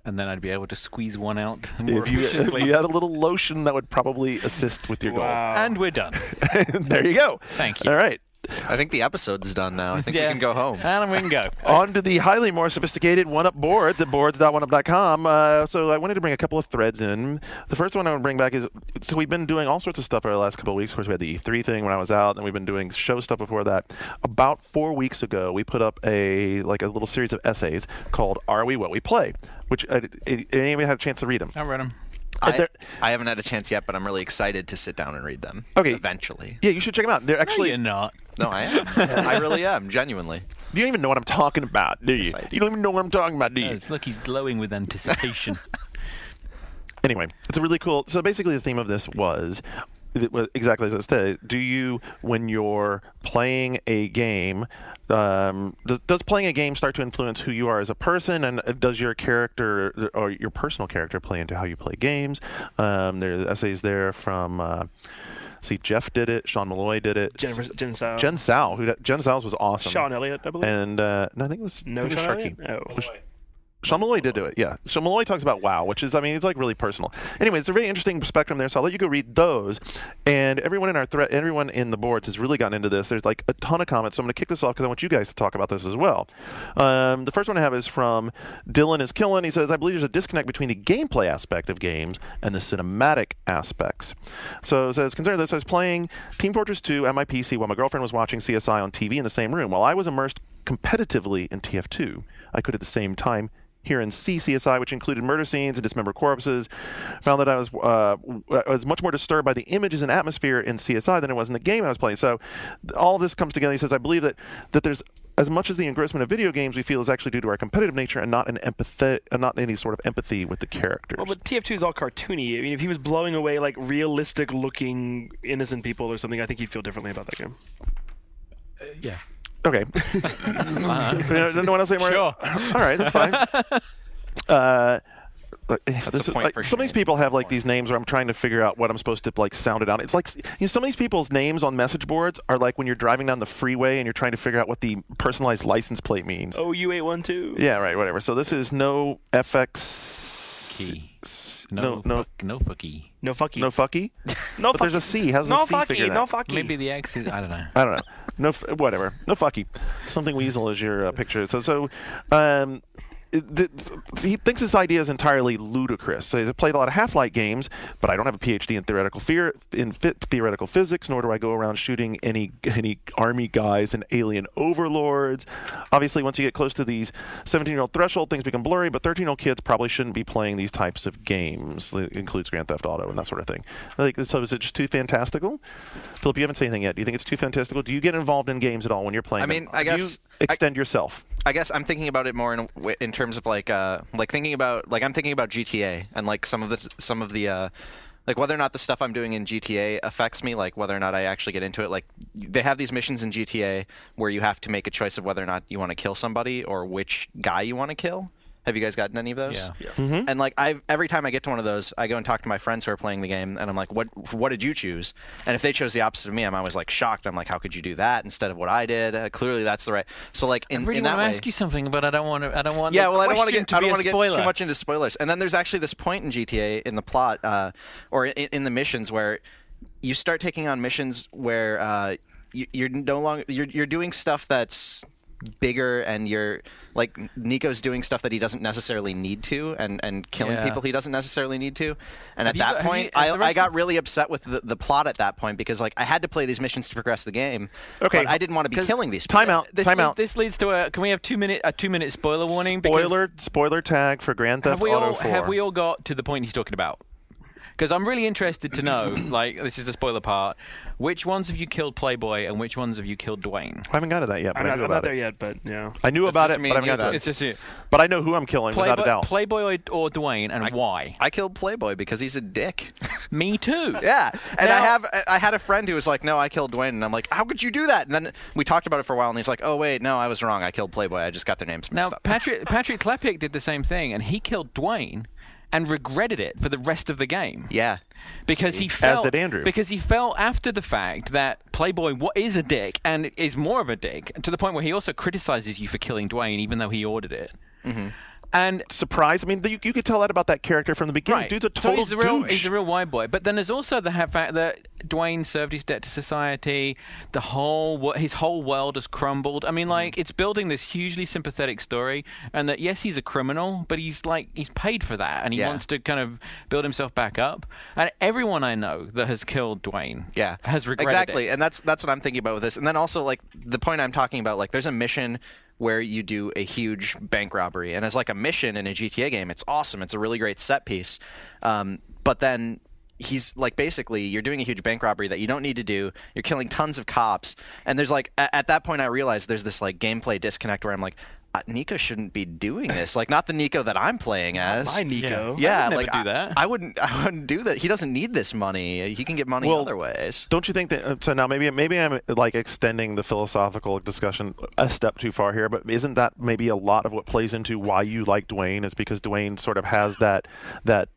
And then I'd be able to squeeze one out more If you efficiently. had a little lotion, that would probably assist with your And we're done. goal. There you go. Thank you. All right. I think the episode's done now. I think we can go home. And we can go. On to the highly more sophisticated one-up boards at boards.oneup.com. So I wanted to bring a couple of threads in. The first one I want to bring back is, so we've been doing all sorts of stuff over the last couple of weeks. Of course, we had the E3 thing when I was out, and we've been doing show stuff before that. About 4 weeks ago, we put up a little series of essays called Are We What We Play? Which any of you had a chance to read them? I read them. I haven't had a chance yet, but I'm really excited to sit down and read them. Okay. Eventually. Yeah, you should check them out. They're actually... No, you're not. No, I am. I really am, genuinely. You don't even know what I'm talking about, do you? Yes, I do. You don't even know what I'm talking about, do you? Look, he's glowing with anticipation. Anyway, it's a really cool... So basically the theme of this was exactly as it says. Do you, when you're playing a game... does playing a game start to influence who you are as a person, and does your character or your personal character play into how you play games? There's essays there from Jeff did it, Sean Malloy did it, Jen Sao. Jen Sal's was awesome. Sean Elliott, I believe. And no, I think it was No, I think it was Sean Sharky. Elliott? Oh. Sean Malloy did do it, yeah. Sean Malloy talks about WoW, which is, it's like really personal. Anyway, it's a very interesting spectrum there, so I'll let you go read those. And everyone in our everyone in the boards has really gotten into this. There's like a ton of comments, so I'm going to kick this off because I want you guys to talk about this as well. The first one I have is from Dylan is Killing. He says, I believe there's a disconnect between the gameplay aspect of games and the cinematic aspects. So it says, consider this, I was playing Team Fortress 2 at my PC while my girlfriend was watching CSI on TV in the same room. While I was immersed competitively in TF2, I could at the same time here in CSI, which included murder scenes and dismembered corpses, found that I was much more disturbed by the images and atmosphere in CSI than it was in the game I was playing. So all this comes together. He says, I believe that there's as much as the engrossment of video games we feel is actually due to our competitive nature and not not any sort of empathy with the characters. Well, but TF2 is all cartoony. I mean, if he was blowing away like realistic-looking innocent people or something, I think he'd feel differently about that game. Yeah. Okay. No one else say more? Sure. All right, that's fine. That's a point for some of these people have like these names where I'm trying to figure out what I'm supposed to like sound it out. It's like some of these people's names on message boards are like when you're driving down the freeway and you're trying to figure out what the personalized license plate means. OU812. Yeah, right. Whatever. So this is no FX Key. No fucky. No fucky. No fucky. No But there's a C. How's no the C figure fucky. that? No fucky. Maybe the X is. I don't know. I don't know. Whatever. No fucky. Something weasel is your picture. So he thinks this idea is entirely ludicrous. So he's played a lot of Half-Life games, but I don't have a PhD in theoretical physics, nor do I go around shooting any army guys and alien overlords. Obviously, once you get close to these 17-year-old threshold, things become blurry, but 13-year-old kids probably shouldn't be playing these types of games. It includes Grand Theft Auto and that sort of thing. So is it just too fantastical? Philip, you haven't said anything yet. Do you think it's too fantastical? Do you get involved in games at all when you're playing them? I guess... Do you extend yourself? I guess I'm thinking about it more in terms of I'm thinking about GTA and like some of the like whether or not the stuff I'm doing in GTA affects me, like whether or not I actually get into it. Like they have these missions in GTA where you have to make a choice of whether or not you want to kill somebody or which guy you want to kill. Have you guys gotten any of those? Yeah. Mm-hmm. And like every time I get to one of those, I go and talk to my friends who are playing the game, and I'm like, "What did you choose?" And if they chose the opposite of me, I'm always like shocked. I'm like, "How could you do that instead of what I did?" Clearly, that's the right. So like I really in want that to way, ask you something, but I don't want to. I don't want. yeah, the well, I don't want to question get be a spoiler. too much into spoilers. And then there's actually this point in GTA in the plot, or in the missions where you start taking on missions where you're no longer you're doing stuff that's bigger, and you're like Nico's doing stuff that he doesn't necessarily need to, and killing people he doesn't necessarily need to. And at that point, I got really upset with the plot at that point because like I had to play these missions to progress the game. Okay, but I didn't want to be killing these people. Time out. This leads to a. Can we have a 2-minute spoiler warning? Spoiler tag for Grand Theft Auto 4. Have we all got to the point he's talking about? Because I'm really interested to know, like, this is the spoiler part, which ones have you killed Playboy and which ones have you killed Dwayne? I haven't got to that yet, but I knew I'm about not there it. yet, but yeah. I knew about it, but I haven't got that. to It's just you. But I know who I'm killing, without a doubt. Playboy or Dwayne, and why? I killed Playboy because he's a dick. Me too. Yeah, and Now- I had a friend who was like, "No, I killed Dwayne," and I'm like, "How could you do that?" And then we talked about it for a while, and he's like, "Oh wait, no, I was wrong. I killed Playboy. I just got their names mixed Now, up." Patrick Klepek did the same thing, and he killed Dwayne and regretted it for the rest of the game. Yeah, Because he felt, As did Andrew. Because he felt after the fact that Playboy is a dick and is more of a dick, to the point where he also criticizes you for killing Dwayne, even though he ordered it. Mm-hmm. And surprise! I mean, you could tell that about that character from the beginning. right. Dude's a total douche. He's a real white boy. But then there's also the fact that Dwayne served his debt to society. His whole world has crumbled. I mean, like, it's building this hugely sympathetic story, and that yes, he's a criminal, but he's paid for that, and he wants to kind of build himself back up. And everyone I know that has killed Dwayne, has regretted it. And that's what I'm thinking about with this. And then also like the point I'm talking about, like there's a mission where you do a huge bank robbery, and as like a mission in a GTA game, it's awesome. It's a really great set piece. But then he's like, basically, you're doing a huge bank robbery that you don't need to do. You're killing tons of cops, and there's like at that point I realized there's this like gameplay disconnect where I'm like, Nico shouldn't be doing this. Like, not the Nico that I'm playing as. My Nico. Yeah, I would like never do that. I wouldn't do that. He doesn't need this money. He can get money other ways. Don't you think that? So now maybe I'm like extending the philosophical discussion a step too far here, but isn't that maybe a lot of what plays into why you like Dwayne? Is because Dwayne sort of has that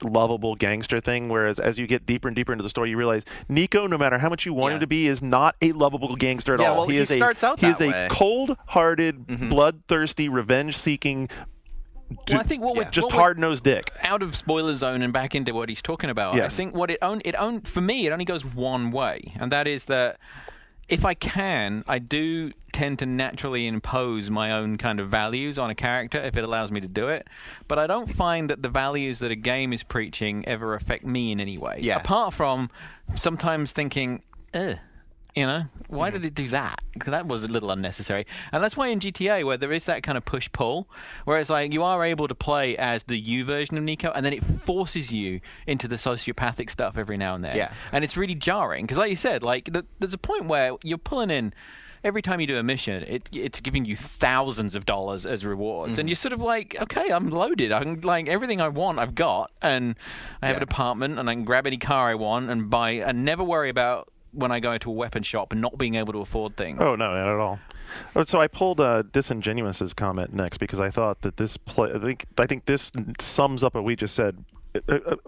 lovable gangster thing, whereas as you get deeper and deeper into the story, you realize Nico, no matter how much you want him to be, is not a lovable gangster at all. Well, he starts out that way. He is a cold-hearted, bloodthirsty, revenge-seeking, Well, I think just hard-nosed dick. Out of spoiler zone and back into what he's talking about. Yes. I think for me, it only goes one way, and that is that if I can, I do tend to naturally impose my own kind of values on a character if it allows me to do it. But I don't find that the values that a game is preaching ever affect me in any way. Yeah. Apart from sometimes thinking, ugh. You know, why did it do that? 'Cause that was a little unnecessary. And that's why in GTA, where there is that kind of push-pull, where it's like you are able to play as the you version of Nico, and then it forces you into the sociopathic stuff every now and then. Yeah. And it's really jarring, because like you said, like there's a point where you're pulling in, every time you do a mission, it's giving you thousands of dollars as rewards. And you're sort of like, okay, I'm loaded. I'm like, everything I want, I've got. And I have an apartment, and I can grab any car I want and buy, and never worry about when I go into a weapon shop and not being able to afford things. Oh, no, not at all. So I pulled Disingenuous's comment next because I thought that I think this sums up what we just said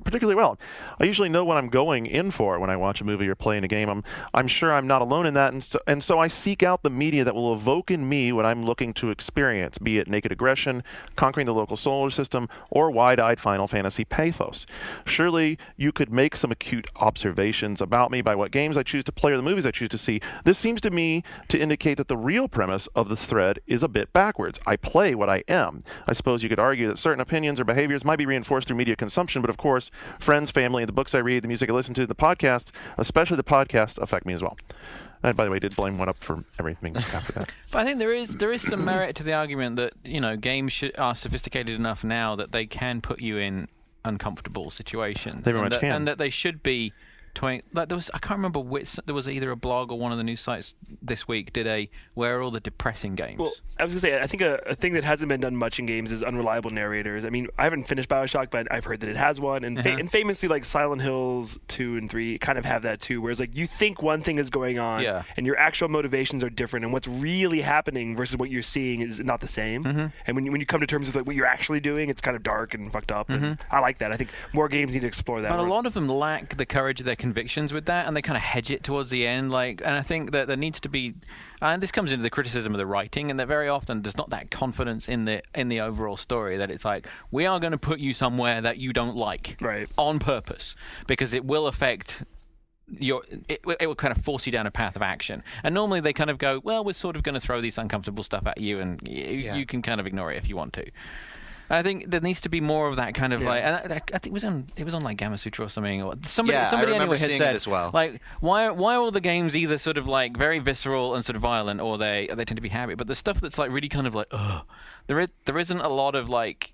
particularly well. I usually know what I'm going in for when I watch a movie or play in a game. I'm sure I'm not alone in that, and so I seek out the media that will evoke in me what I'm looking to experience, be it naked aggression, conquering the local solar system, or wide-eyed Final Fantasy pathos. Surely you could make some acute observations about me by what games I choose to play or the movies I choose to see. This seems to me to indicate that the real premise of the thread is a bit backwards. I play what I am. I suppose you could argue that certain opinions or behaviors might be reinforced through media consumption, but of course, friends, family, the books I read, the music I listen to, the podcasts, especially the podcasts, affect me as well. And by the way, I did blame one up for everything after that. But I think there is some merit to the argument that, you know, games are sophisticated enough now that they can put you in uncomfortable situations. They very much can. And that they should be like there was, I can't remember which, there was either a blog or one of the news sites this week did where are all the depressing games? Well, I was going to say, I think a thing that hasn't been done much in games is unreliable narrators. I mean, I haven't finished BioShock, but I've heard that it has one. And, and famously, like Silent Hills 2 and 3 kind of have that too, whereas like you think one thing is going on and your actual motivations are different, and what's really happening versus what you're seeing is not the same. And when you come to terms with like what you're actually doing, it's kind of dark and fucked up. And I like that. I think more games need to explore that. But a lot of them lack the courage of their convictions with that, and they kind of hedge it towards the end. And I think that there needs to be, and this comes into the criticism of the writing, and that very often there's not that confidence in the overall story that it's like, we are going to put you somewhere that you don't like, on purpose, because it will affect it will kind of force you down a path of action. And normally they kind of go, well, we're sort of going to throw this uncomfortable stuff at you, and you can kind of ignore it if you want to. I think there needs to be more of that kind of like, and I think it was on like Gamasutra or something, or somebody anyway had said, as well. Like, why are all the games either sort of like very visceral and sort of violent, or they tend to be happy, but the stuff that's like really kind of like, there isn't a lot of like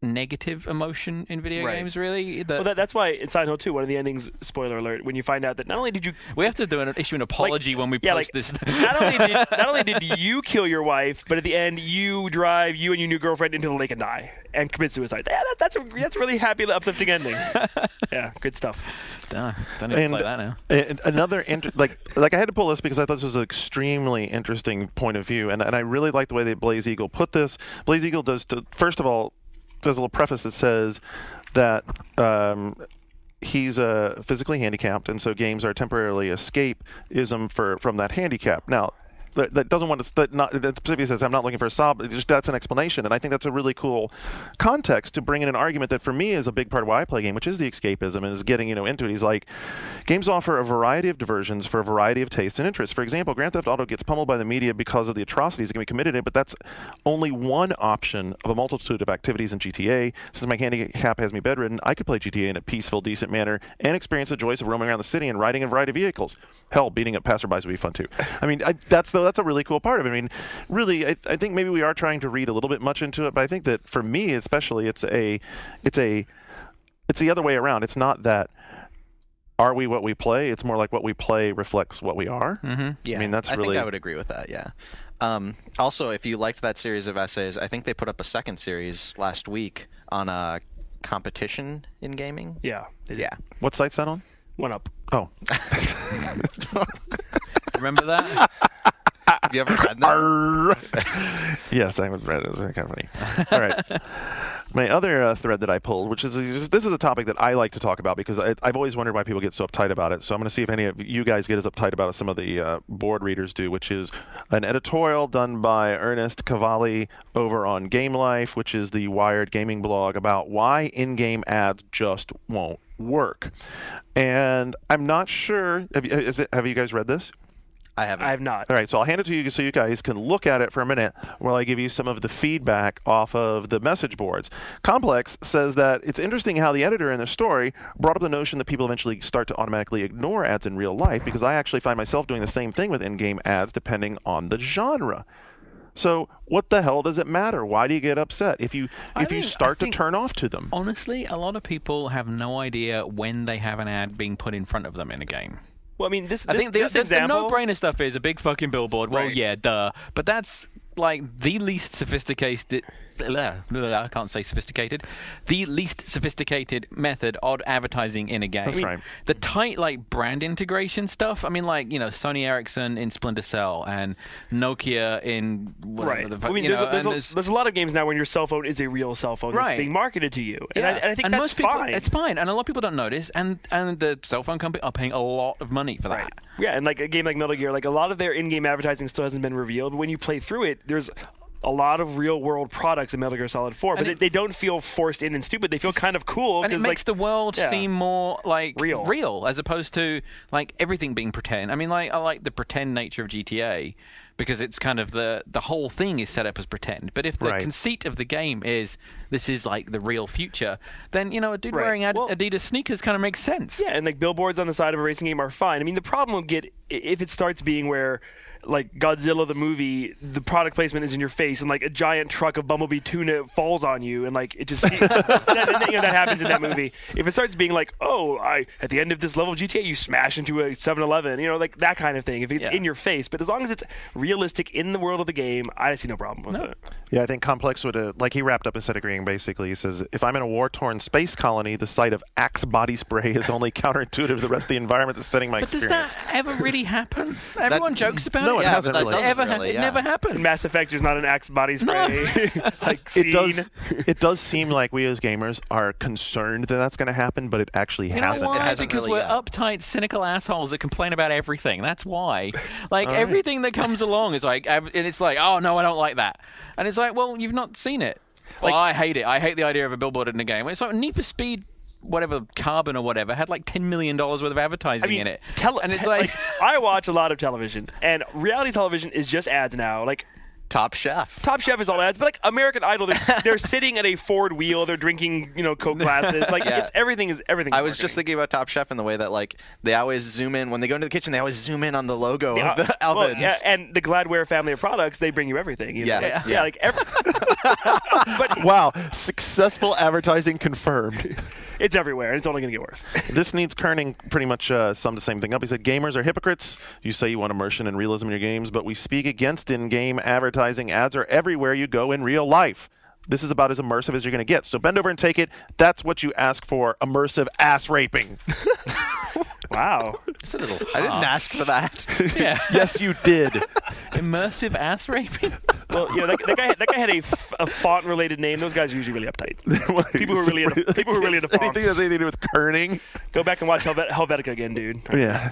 negative emotion in video games, really. Well, that's why in Silent Hill 2, one of the endings, spoiler alert, when you find out that not only did you... We have to issue an apology when we post this. Not only did you kill your wife, but at the end, you drive you and your new girlfriend into the lake and die and commit suicide. Yeah, that's a really happy, uplifting ending. Yeah, good stuff. Don't need to play that now. Another like I had to pull this because I thought this was an extremely interesting point of view, and I really like the way that Blaze Eagle put this. Blaze Eagle first of all, there's a little preface that says that he's physically handicapped, and so games are temporarily escapism from that handicap. Now, that doesn't want to that specifically says I'm not looking for a sob. That's an explanation, and I think that's a really cool context to bring in an argument that for me is a big part of why I play a game, which is the escapism and is getting into it. He's like, games offer a variety of diversions for a variety of tastes and interests. For example, Grand Theft Auto gets pummeled by the media because of the atrocities that can be committed in it, but that's only one option of a multitude of activities in GTA. Since my handicap has me bedridden, I could play GTA in a peaceful, decent manner and experience the joys of roaming around the city and riding a variety of vehicles. Hell, beating up passerbys would be fun too. I mean, that's a really cool part of it. I mean, really, I think maybe we are trying to read a little bit much into it, but I think that for me, especially, it's the other way around. It's not that are we what we play? It's more like what we play reflects what we are. Yeah, I mean, I think I would agree with that. Yeah. Also, if you liked that series of essays, I think they put up a second series last week on a competition in gaming. Yeah. Yeah. What site's that on? One Up. Oh. Remember that? Have you ever read that? Yes, I have read it. It was kind of funny. All right. My other thread that I pulled, which is this is a topic that I like to talk about because I've always wondered why people get so uptight about it. So I'm going to see if any of you guys get as uptight about it as some of the board readers do, which is an editorial done by Ernest Cavalli over on Game Life, which is the Wired gaming blog, about why in-game ads just won't work. And I'm not sure. Have you guys read this? I haven't. I have not. All right, so I'll hand it to you so you guys can look at it for a minute while I give you some of the feedback off of the message boards. Complex says that it's interesting how the editor in the story brought up the notion that people eventually start to automatically ignore ads in real life, because I actually find myself doing the same thing with in-game ads depending on the genre. So what the hell does it matter? Why do you get upset if you start to turn off to them? Honestly, a lot of people have no idea when they have an ad being put in front of them in a game. Well, I mean, I think the example, no-brainer stuff is a big fucking billboard. Well, Right. yeah, duh. But that's like the least sophisticated. I can't say sophisticated. The least sophisticated method of advertising in a game. That's right. The tight like brand integration stuff. I mean, like Sony Ericsson in Splinter Cell and Nokia in whatever Right. the fuck. I mean, there's a lot of games now when your cell phone is a real cell phone that's Right. being marketed to you, and, Yeah. I think and that's most people, fine. It's fine, and a lot of people don't notice, and the cell phone company are paying a lot of money for that. Right. Yeah, and like a game like Metal Gear, like a lot of their in-game advertising still hasn't been revealed. But when you play through it, there's a lot of real-world products in Metal Gear Solid 4, but they don't feel forced in and stupid. They feel kind of cool. And it makes the world seem more like real, as opposed to like everything being pretend. I mean, like I like the pretend nature of GTA because it's kind of the whole thing is set up as pretend. But if the conceit of the game is this is like the real future, then a dude wearing Adidas sneakers kind of makes sense. Yeah, and like billboards on the side of a racing game are fine. I mean, the problem will get if it starts being where like Godzilla the movie, the product placement is in your face, and like a giant truck of Bumblebee tuna falls on you, and like it just that happens in that movie. If it starts being like, at the end of this level of GTA, you smash into a 7-Eleven, like that kind of thing. If it's in your face, but as long as it's realistic in the world of the game, I see no problem with it. Yeah, I think Complex would he wrapped up instead of agreeing. Basically, he says, if I'm in a war-torn space colony, the sight of Axe body spray is only counterintuitive to the rest of the environment that's setting my experience. Does that ever really happen? Everyone jokes about No, it. it hasn't really. It never happened. Mass Effect is not an Axe body spray scene. It does seem like we as gamers are concerned that that's going to happen, but it actually hasn't. Why? It hasn't because really we're yet. uptight, cynical assholes that complain about everything. That's why. Like everything that comes along is like, and it's like, oh no, I don't like that, and it's like, well, you've not seen it. Well, I hate it. I hate the idea of a billboard in a game. It's like Need for Speed, whatever, Carbon or whatever, had like $10 million worth of advertising in it. And it's like I watch a lot of television, and reality television is just ads now. Like Top Chef. Top Chef is all ads, but like American Idol, they're sitting at a Ford wheel, they're drinking, Coke glasses. Like it's everything. I was just thinking about Top Chef in the way that like they always zoom in when they go into the kitchen. They always zoom in on the logo of the ovens. Well, and the Gladware family of products, they bring you everything. Like but Wow, successful advertising confirmed. it's everywhere, and it's only going to get worse. This needs Kerning pretty much summed the same thing up. He said, gamers are hypocrites. You say you want immersion and realism in your games, but we speak against in-game advertising. Ads are everywhere you go in real life. This is about as immersive as you're going to get. So bend over and take it. That's what you ask for, immersive ass raping. Wow. It's a little I didn't ask for that. Yeah. Yes, you did. Immersive ass raping. Well, that guy had a font-related name. Those guys are usually really uptight. People who are really into fonts. Anything that's anything to do with kerning. Go back and watch Helvetica again, dude. Yeah.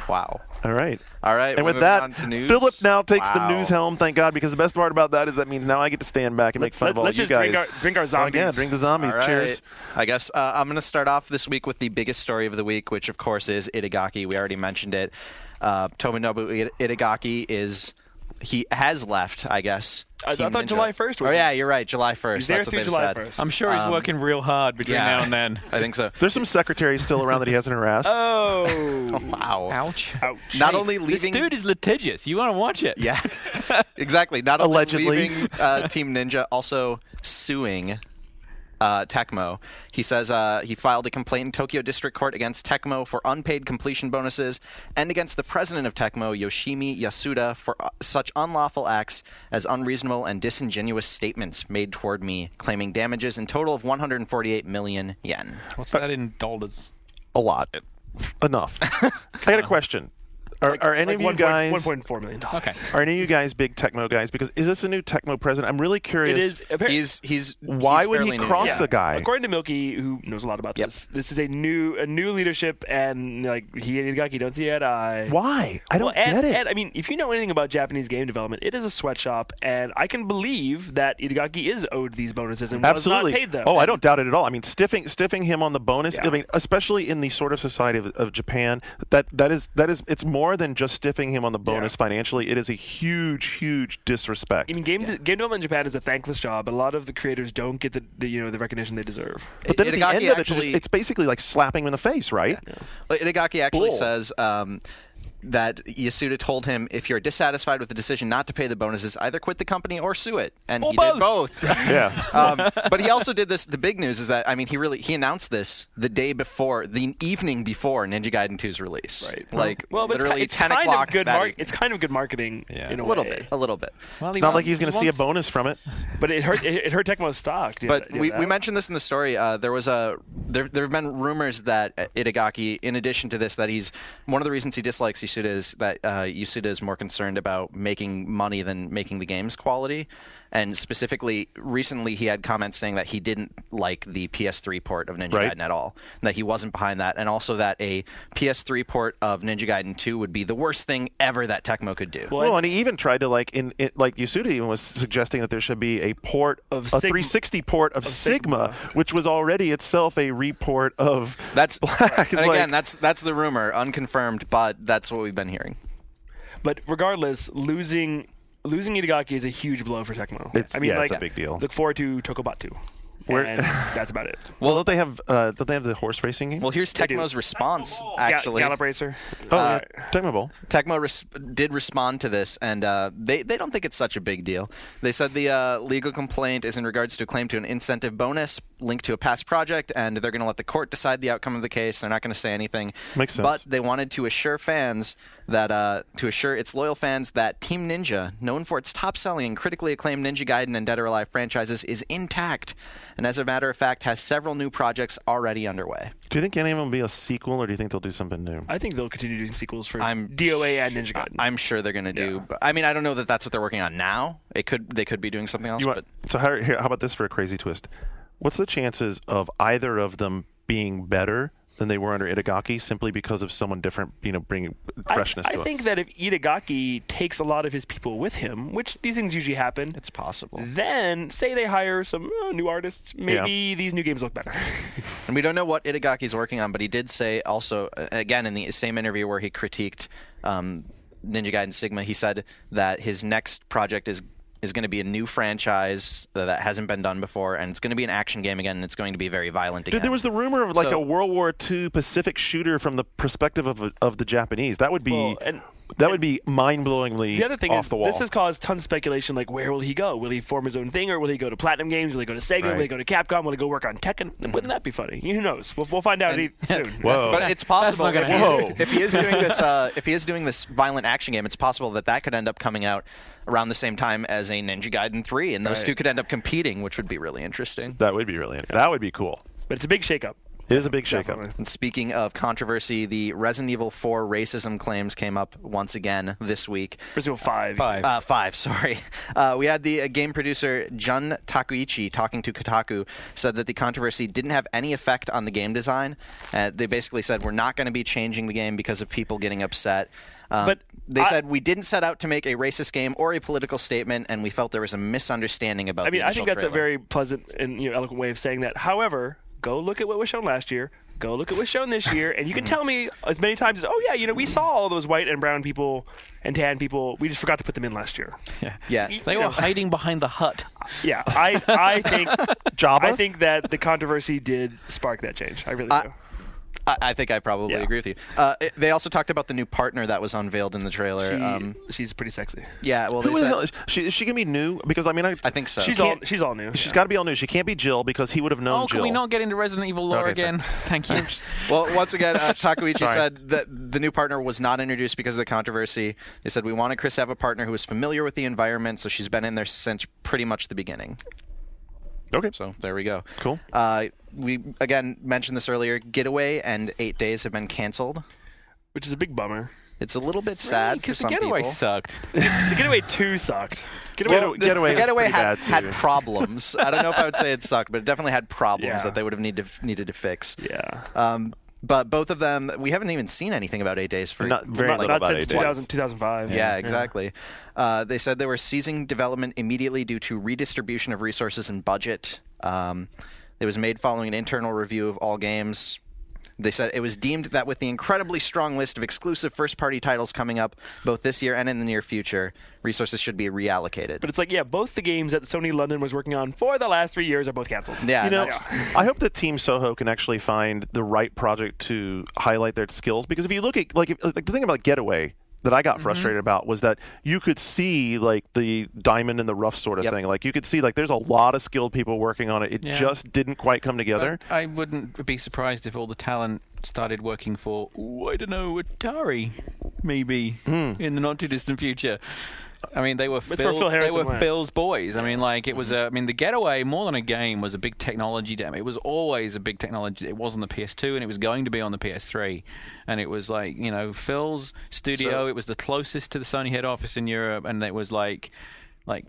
Wow. All right. And with moving that, on to news. Philip now takes the Wow. news helm, thank God, because the best part about that is that means now I get to stand back and make fun of all Let's you just guys. drink our zombies. Yeah, drink the zombies. All right. Cheers. I guess I'm going to start off this week with the biggest story of the week, which of course is Itagaki. We already mentioned it. Tomonobu Itagaki he has left, I guess. I Team thought Ninja. July 1st was. Oh yeah, you're right. July 1st. He's there That's what through they've July said. 1st. I'm sure he's working real hard between now and then. I think so. There's some secretaries still around that he hasn't harassed. Oh. Wow. Ouch. Ouch. Not only leaving. This dude is litigious. You want to watch it? Yeah. Exactly. Not only Allegedly. leaving Team Ninja, also suing Tecmo. He says he filed a complaint in Tokyo District Court against Tecmo for unpaid completion bonuses and against the president of Tecmo, Yoshimi Yasuda, for such unlawful acts as unreasonable and disingenuous statements made toward me, claiming damages in total of 148 million yen. What's that in dollars? A lot. Enough. I got a question. Are any of you guys $1.4 million? Okay. Are any of you guys big Tecmo guys? Because is this a new Tecmo president? I'm really curious. It is. He's Why would he fairly new. cross Yeah. the guy? According to Milky, who knows a lot about this, this is a new leadership, and like he and Itagaki don't see eye to eye. Why? I don't get it. And I mean, if you know anything about Japanese game development, it is a sweatshop, and I can believe that Itagaki is owed these bonuses and Absolutely. was not paid them. Oh, I don't doubt it at all. I mean, stiffing him on the bonus. Yeah. I mean, especially in the sort of society of Japan, that is it's more more than just stiffing him on the bonus financially. It is a huge, huge disrespect. I mean, game development in Japan is a thankless job, but a lot of the creators don't get the recognition they deserve. But then at the Itagaki end of it, it's basically like slapping him in the face, right? Yeah. Well, Itagaki actually says that Yasuda told him, if you're dissatisfied with the decision not to pay the bonuses, either quit the company or sue it. And he did both. Yeah. But he also did this. The big news is that, I mean, he announced this the evening before Ninja Gaiden 2's release. Right. Like, well, literally it's 10 kind o'clock. Of good it's kind of good marketing in a way. A little bit. Well, It's not like he's going to see a bonus from it. But it hurt Tecmo's stock. But we mentioned this in the story. There have been rumors that Itagaki, in addition to this, that he's one of the reasons he dislikes Yasuda is that Yasuda is more concerned about making money than making the game's quality. And specifically, recently he had comments saying that he didn't like the PS3 port of Ninja Gaiden at all, and that he wasn't behind that, and also that a PS3 port of Ninja Gaiden 2 would be the worst thing ever that Tecmo could do. Well, and he even tried to like Yasuda even was suggesting that there should be a port of a 360 port of Sigma, which was already itself a report of Black. Again, that's the rumor, unconfirmed, but that's what we've been hearing. But regardless, losing Itagaki is a huge blow for Tecmo. It's a big deal. Look forward to Tokobatu. And that's about it. Well, don't they have the horse racing game? Well, here's Tecmo's response, actually. Gallop Racer. Tecmo Bowl. Tecmo did respond to this, and they don't think it's such a big deal. They said the legal complaint is in regards to a claim to an incentive bonus linked to a past project, and they're going to let the court decide the outcome of the case. They're not going to say anything. Makes sense. But they wanted to assure its loyal fans that Team Ninja, known for its top-selling and critically acclaimed Ninja Gaiden and Dead or Alive franchises, is intact, and as a matter of fact, has several new projects already underway. Do you think any of them will be a sequel, or do you think they'll do something new? I think they'll continue doing sequels for DOA and Ninja Gaiden. I'm sure they're going to do. But, I mean, I don't know that that's what they're working on now. They could be doing something else. So how about this for a crazy twist? What's the chances of either of them being better than they were under Itagaki simply because of someone different, bringing freshness to it? I think that if Itagaki takes a lot of his people with him, which these things usually happen, it's possible. Then, say they hire some new artists, maybe these new games look better. And we don't know what Itagaki's working on, but he did say also, again, in the same interview where he critiqued Ninja Gaiden Sigma, he said that his next project is going to be a new franchise that hasn't been done before, and it's going to be an action game again, and it's going to be very violent again. Dude, there was the rumor of a World War II Pacific shooter from the perspective of the Japanese. That would be would be mind-blowingly the other thing off is, the wall. This has caused tons of speculation, like where will he go? Will he form his own thing, or will he go to Platinum Games? Will he go to Sega? Will he go to Capcom? Will he go work on Tekken? Wouldn't that be funny? Who knows? We'll find out soon. Whoa. But it's possible if he is doing this violent action game, it's possible that could end up coming out around the same time as a Ninja Gaiden 3, and those two could end up competing, which would be really interesting. That would be that would be cool. But it's a big shakeup. It is a big shakeup. And speaking of controversy, the Resident Evil 4 racism claims came up once again this week. Resident Evil 5. 5, sorry. We had the game producer Jun Takuichi talking to Kotaku, said that the controversy didn't have any effect on the game design. They basically said, we're not going to be changing the game because of people getting upset. But they said, we didn't set out to make a racist game or a political statement, and we felt there was a misunderstanding about the initial I think that's trailer. a very pleasant and eloquent way of saying that. However, go look at what was shown last year. Go look at what's shown this year, and you can tell me as many times as, we saw all those white and brown people and tan people. We just forgot to put them in last year. Yeah. They were hiding behind the hut. Yeah, I think that the controversy did spark that change. I really do. I think I probably agree with you. They also talked about the new partner that was unveiled in the trailer. She's pretty sexy. Yeah, well, Who the hell is she going to be new? Because I think so. She's all new. She's got to be all new. She can't be Jill because he would have known Jill. Can we not get into Resident Evil lore again? Thank you. Well, once again, Takuichi said that the new partner was not introduced because of the controversy. They said, we wanted Chris to have a partner who was familiar with the environment, so she's been in there since pretty much the beginning. Okay. So there we go. Cool. We, again, mentioned this earlier. Getaway and 8 Days have been canceled. Which is a big bummer. It's a little bit sad for some people. Because the Getaway sucked. The Getaway 2 sucked. Getaway had problems. I don't know if I would say it sucked, but it definitely had problems that they would have needed to fix. Yeah. But both of them, we haven't even seen anything about 8 Days for not since 2005. Yeah, exactly. They said they were ceasing development immediately due to redistribution of resources and budget. It was made following an internal review of all games. They said it was deemed that with the incredibly strong list of exclusive first-party titles coming up both this year and in the near future, resources should be reallocated. But it's like, both the games that Sony London was working on for the last 3 years are both canceled. Yeah, I hope that Team Soho can actually find the right project to highlight their skills, because if you look at the thing about Getaway that I got frustrated about was that you could see like the diamond in the rough sort of thing. Like you could see like there's a lot of skilled people working on it. It just didn't quite come together. But I wouldn't be surprised if all the talent started working for, I don't know, Atari, maybe, in the not too distant future. I mean, they were Phil's boys. I mean, like it was the Getaway, more than a game, was a big technology demo. It was always a big technology. It was on the PS2 and it was going to be on the PS3. And it was like, Phil's studio. It was the closest to the Sony head office in Europe, and it was like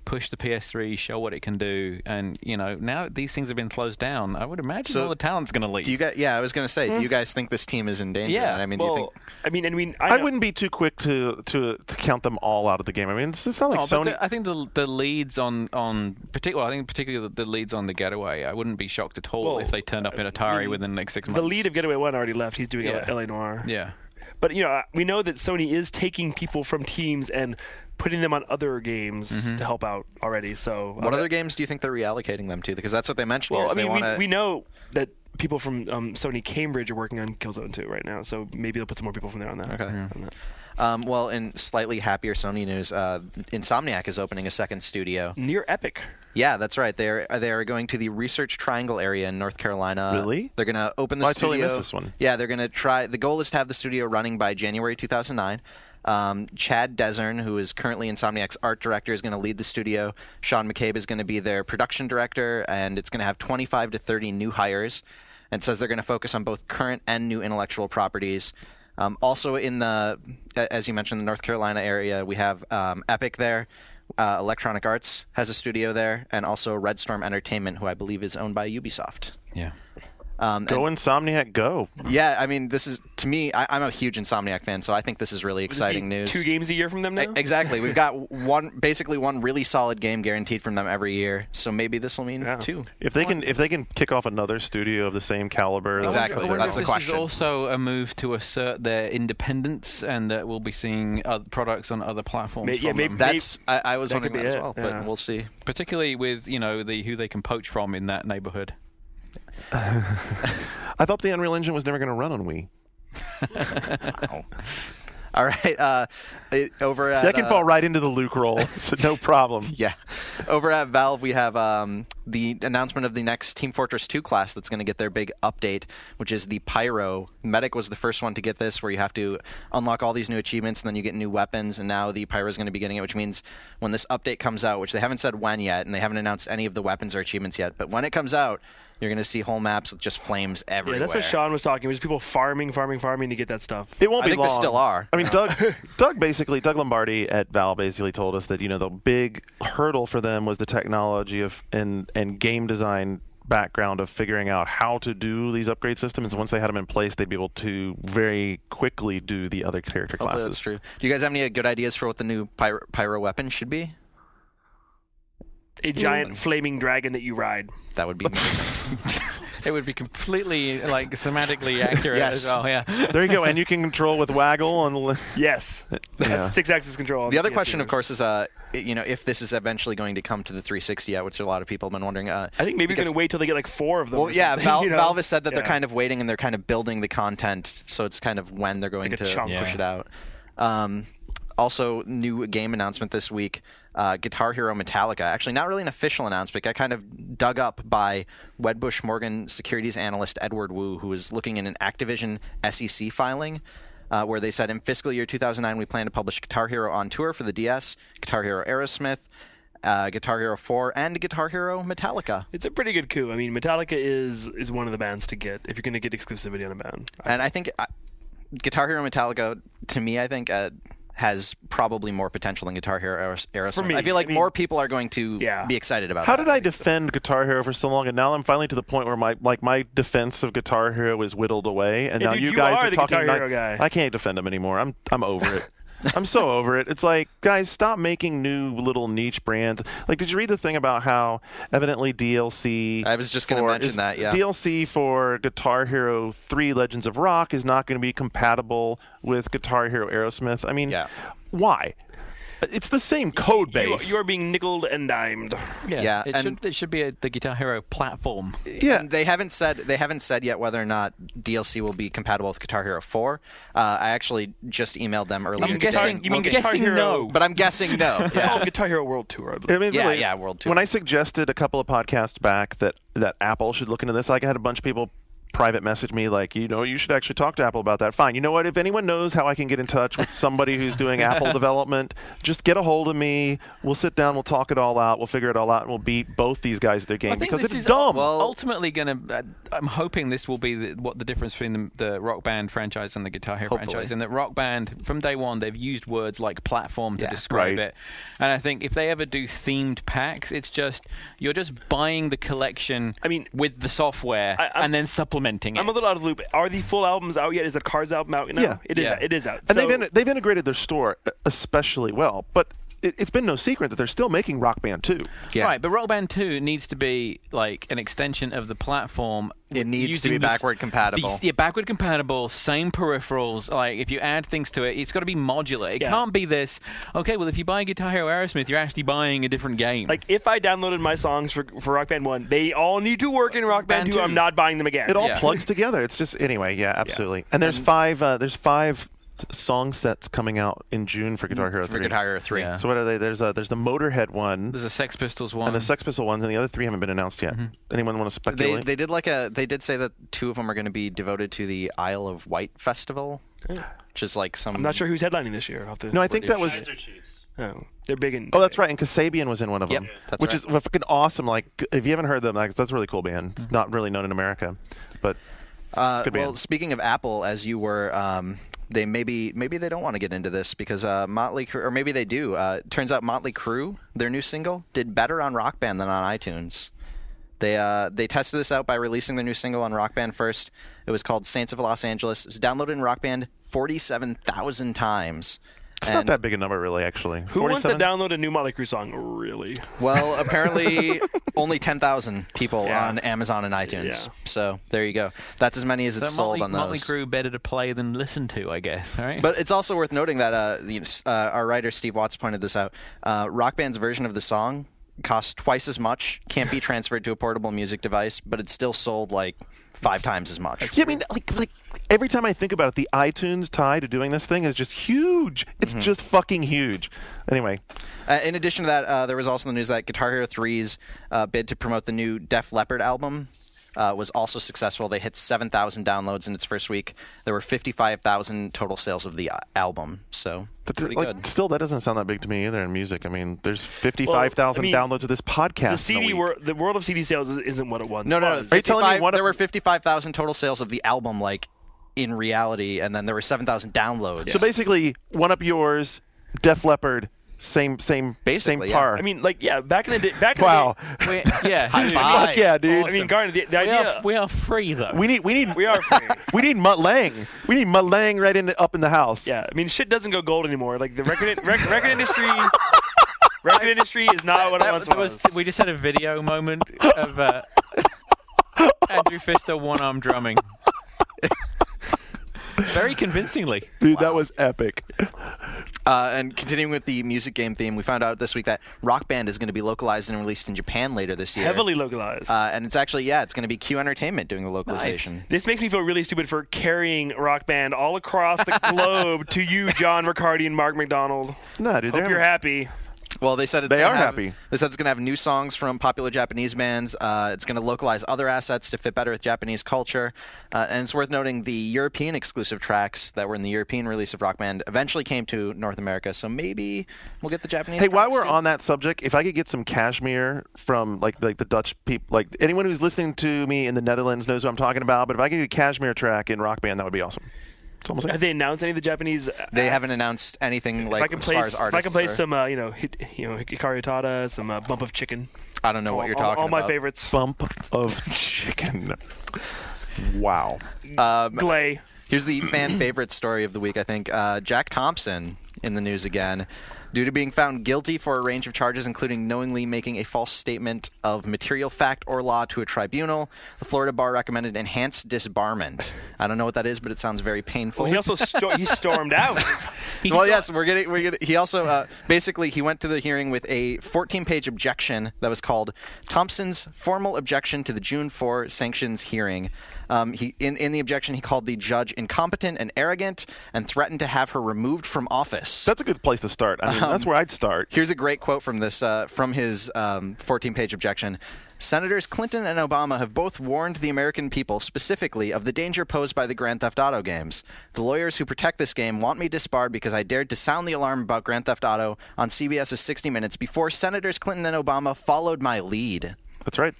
push the PS3, show what it can do, and now these things have been closed down. I would imagine all the talent's going to leave. Do you guys? Yeah, I was going to say, do you guys think this team is in danger? Yeah. I mean, do you think? I wouldn't be too quick to count them all out of the game. I mean, it's not like Sony. I think the leads particularly the leads on the Getaway. I wouldn't be shocked at all if they turned up in Atari within the next 6 months. The lead of Getaway 1 already left. He's doing LA Noire. Yeah. But we know that Sony is taking people from teams and putting them on other games to help out already. So, what other games do you think they're reallocating them to? Because that's what they mentioned. Well, we know that people from Sony Cambridge are working on Killzone 2 right now. So maybe they'll put some more people from there on that. Okay. Yeah. Well, in slightly happier Sony news, Insomniac is opening a second studio near Epic. Yeah, that's right. They are going to the Research Triangle area in North Carolina. Really? They're going to open the studio. I totally missed this one. Yeah, they're going to try. The goal is to have the studio running by January 2009. Chad Desern, who is currently Insomniac's art director, is going to lead the studio. Sean McCabe is going to be their production director, and it's going to have 25 to 30 new hires. And it says they're going to focus on both current and new intellectual properties. Also in the, as you mentioned, the North Carolina area, we have Epic there. Electronic Arts has a studio there, and also Red Storm Entertainment, who I believe is owned by Ubisoft. Yeah. Go Insomniac, go. Yeah, I mean, this is, to me, I'm a huge Insomniac fan, so I think this is really exciting news. 2 games a year from them now? Exactly. We've got basically one really solid game guaranteed from them every year, so maybe this will mean 2. If they can kick off another studio of the same caliber. Exactly. That's the question. This is also a move to assert their independence, and that we'll be seeing products on other platforms from them. I was wondering that as well, but we'll see. Particularly with, who they can poach from in that neighborhood. I thought the Unreal Engine was never going to run on Wii. Wow. All right. Over at, I can fall right into the Luke role, so no problem. Yeah. Over at Valve, we have the announcement of the next Team Fortress 2 class that's going to get their big update, which is the Pyro. Medic was the first one to get this, where you have to unlock all these new achievements, and then you get new weapons, and now the Pyro is going to be getting it, which means when this update comes out, which they haven't said when yet, and they haven't announced any of the weapons or achievements yet, but when it comes out, you're going to see whole maps with just flames everywhere. Yeah, that's what Sean was talking. It was people farming to get that stuff. It won't be long. I think there still are. I mean, Doug Lombardi at Valve basically told us that the big hurdle for them was the technology of and game design background of figuring out how to do these upgrade systems. And once they had them in place, they'd be able to very quickly do the other character classes. Hopefully that's true. Do you guys have any good ideas for what the new pyro weapon should be? A giant flaming dragon that you ride. That would be amazing. It would be completely thematically accurate as well. Yeah. There you go, and you can control with waggle and yes, 6-axis control. The other question, of course, is if this is eventually going to come to the 360 yet, which a lot of people have been wondering. I think maybe you're going to wait till they get like 4 of them. Well, yeah, Valve has said that they're kind of waiting and they're kind of building the content, so it's kind of when they're going to push it out. Also, new game announcement this week. Guitar Hero Metallica. Actually, not really an official announcement. Got kind of dug up by Wedbush Morgan securities analyst Edward Wu, who was looking in an Activision SEC filing, where they said in fiscal year 2009 we plan to publish Guitar Hero on Tour for the DS, Guitar Hero Aerosmith, Guitar Hero 4, and Guitar Hero Metallica. It's a pretty good coup. I mean, Metallica is one of the bands to get if you're going to get exclusivity on a band. And I think Guitar Hero Metallica, to me, I think has probably more potential than Guitar Hero Aerosmith. For me, I feel like more people are going to be excited about it. How did I defend Guitar Hero for so long, and now I'm finally to the point where my defense of Guitar Hero is whittled away, and now you guys are talking. Guitar Hero guy. I can't defend him anymore. I'm over it. I'm so over it. It's like, guys, stop making new little niche brands. Like, did you read the thing about how evidently DLC... I was just going to mention that, yeah. DLC for Guitar Hero 3 Legends of Rock is not going to be compatible with Guitar Hero Aerosmith. I mean, why? It's the same code base. You are being nickeled and dimed. Yeah. It should be the Guitar Hero platform. Yeah. And they haven't said yet whether or not DLC will be compatible with Guitar Hero 4. I actually just emailed them earlier. I'm guessing no. But I'm guessing no. It's called Guitar Hero World Tour, I believe. I mean, really, World Tour. When I suggested a couple of podcasts back that Apple should look into this, like I had a bunch of people private message me like, you should actually talk to Apple about that. Fine. You know what? If anyone knows how I can get in touch with somebody who's doing Apple development, just get a hold of me. We'll sit down. We'll talk it all out. We'll figure it all out, and we'll beat both these guys at their game because it's dumb. Ultimately, I'm hoping this will be what the difference between the Rock Band franchise and the Guitar Hero franchise. And that Rock Band, from day one, they've used words like platform to describe it. And I think if they ever do themed packs, it's just you're just buying the collection. With the software and then supplementing. I'm a little out of the loop. Are the full albums out yet? Is the Cars album out now? Yeah. It is out. And they've integrated their store especially well. But it's been no secret that they're still making Rock Band 2. Yeah. Right, but Rock Band 2 needs to be like an extension of the platform. It needs to be backward compatible. Backward compatible, same peripherals. Like, if you add things to it, it's got to be modular. It can't be this, okay, well, if you buy Guitar Hero Aerosmith, you're actually buying a different game. Like, if I downloaded my songs for Rock Band 1, they all need to work in Rock Band 2. I'm not buying them again. It all plugs together. It's just, anyway, absolutely. Yeah. And there's five song sets coming out in June for Guitar Hero 3. For Guitar Hero 3. Yeah. So what are they? There's the Motorhead one. There's a Sex Pistols one. And the Sex Pistols ones, and the other 3 haven't been announced yet. Mm-hmm. Anyone want to speculate? They did say that 2 of them are going to be devoted to the Isle of Wight festival, which is like some. I'm not sure who's headlining this year. No, I think that was. Kaiser Chiefs. Oh, they're big in. Oh, that's right. And Kasabian was in one of them. Yep, that's which right. is fucking awesome. Like, if you haven't heard them, that's a really cool band. It's not really known in America, but it's a good band. Well, speaking of Apple, as you were. They maybe they don't want to get into this because Motley Crue, or maybe they do. Turns out Motley Crue, their new single, did better on Rock Band than on iTunes. They tested this out by releasing their new single on Rock Band first. It was called Saints of Los Angeles. It was downloaded in Rock Band 47,000 times. It's not that big a number, really, actually. Who wants to download a new Motley Crue song, really? Well, apparently only 10,000 people on Amazon and iTunes. Yeah. So there you go. That's as many as it's sold on those. Motley Crue better to play than listen to, I guess. Right? But it's also worth noting that our writer Steve Watts pointed this out. Rock Band's version of the song costs twice as much, can't be transferred to a portable music device, but it's still sold like 5 times as much. Yeah, I mean, like every time I think about it, the iTunes tie to doing this thing is just huge. It's just fucking huge. Anyway. In addition to that, there was also the news that Guitar Hero 3's bid to promote the new Def Leppard album was also successful. They hit 7,000 downloads in its first week. There were 55,000 total sales of the album. So pretty good. Still, that doesn't sound that big to me either in music. I mean, there's 55,000 downloads of this podcast. The world of CD sales isn't what it once. No. Was. Are you telling me there were 55,000 total sales of the album, like in reality, and then there were 7,000 downloads? So basically, one up yours, Def Leppard. Same Basically, par. I mean, like, back in the day. Wow. Fuck yeah, dude. Well, I mean, Garner, the idea. We are free, though. We are free. We need Mutt Lang. We need Mutt Lang up in the house. Yeah, I mean, shit doesn't go gold anymore. Like the record industry. Record industry is not what it once was. We just had a video moment of Andrew Pfister one-arm drumming. Very convincingly. Dude, that was epic. And continuing with the music game theme, we found out this week that Rock Band is going to be localized and released in Japan later this year. Heavily localized. And it's actually, it's going to be Q Entertainment doing the localization. Nice. This makes me feel really stupid for carrying Rock Band all across the globe to you, John Riccardi and Mark McDonald. No, dude. Hope you're happy. Well, they said happy. They said it's going to have new songs from popular Japanese bands. It's going to localize other assets to fit better with Japanese culture. And it's worth noting the European exclusive tracks that were in the European release of Rock Band eventually came to North America. So maybe we'll get the Japanese. Hey, while we're on that subject, if I could get some cashmere from like the Dutch people, like anyone who's listening to me in the Netherlands knows what I'm talking about. But if I could get a cashmere track in Rock Band, that would be awesome. Have they announced any of the Japanese? They haven't announced anything as far as artists. If I can play some, Hikari Utada, some Bump of Chicken. I don't know what you're talking about. All my favorites. Bump of Chicken. Wow. Glay. Here's the fan favorite story of the week, I think. Jack Thompson, in the news again. Due to being found guilty for a range of charges, including knowingly making a false statement of material fact or law to a tribunal, the Florida bar recommended enhanced disbarment. I don't know what that is, but it sounds very painful. Well, he also he stormed out. Yes, we're getting. He also basically he went to the hearing with a 14-page objection that was called Thompson's formal objection to the June 4 sanctions hearing. In the objection, he called the judge incompetent and arrogant and threatened to have her removed from office. That's a good place to start. I mean, that's where I'd start. Here's a great quote from this from his 14-page objection. Senators Clinton and Obama have both warned the American people specifically of the danger posed by the Grand Theft Auto games. The lawyers who protect this game want me disbarred because I dared to sound the alarm about Grand Theft Auto on CBS's 60 Minutes before Senators Clinton and Obama followed my lead. That's right.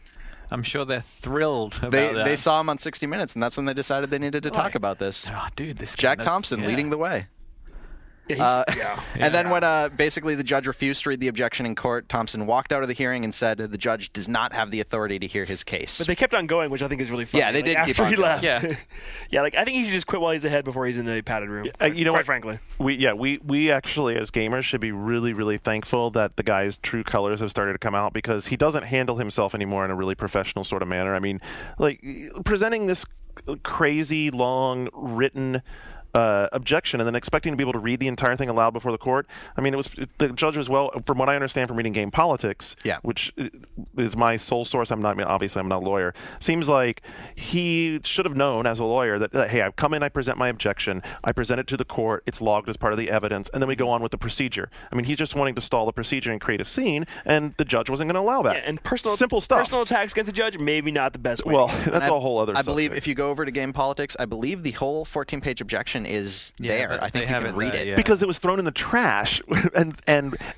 I'm sure they're thrilled about that. They saw him on 60 Minutes, and that's when they decided they needed to talk about this. Oh, dude, this Jack Thompson leading the way. Yeah, And then when basically the judge refused to read the objection in court, Thompson walked out of the hearing and said the judge does not have the authority to hear his case. But they kept on going, which I think is really funny. Yeah, they did keep after on he going. left. Yeah. Yeah, like I think he should just quit while he's ahead before he's in a padded room. You know quite what? frankly. We actually as gamers should be really, really thankful that the guy's true colors have started to come out, because he doesn't handle himself anymore in a really professional sort of manner. I mean, like presenting this crazy long written objection and then expecting to be able to read the entire thing aloud before the court. I mean, the judge was, well, from what I understand from reading Game Politics, which is my sole source. Obviously I'm not a lawyer. Seems like he should have known as a lawyer that, hey, I come in, I present my objection, I present it to the court, it's logged as part of the evidence, and then we go on with the procedure. I mean, he's just wanting to stall the procedure and create a scene, and the judge wasn't going to allow that. Yeah, and simple stuff. Personal attacks against a judge, maybe not the best way. Well, that's a whole other I subject. believe if you go over to Game Politics, I believe the whole 14-page objection is there. I think you can read it. Because it was thrown in the trash, and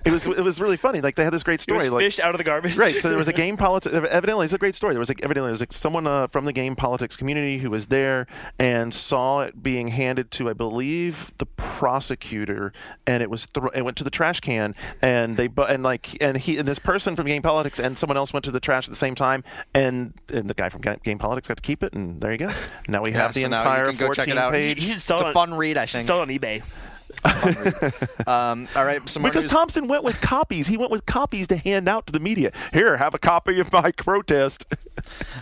it was really funny. Like they had this great story. It was fished out of the garbage. Right. So there was a Game Politics. Evidently, it's a great story. There was someone from the Game Politics community who was there and saw it being handed to, I believe, the prosecutor, and it went to the trash can, and this person from Game Politics and someone else went to the trash at the same time, and the guy from Game Politics got to keep it, and there you go. Now we have the entire 14-page. It's a fun read, I think. Sell on eBay. All right, some more because news. Thompson went with copies. He went with copies to hand out to the media. Here, have a copy of my protest.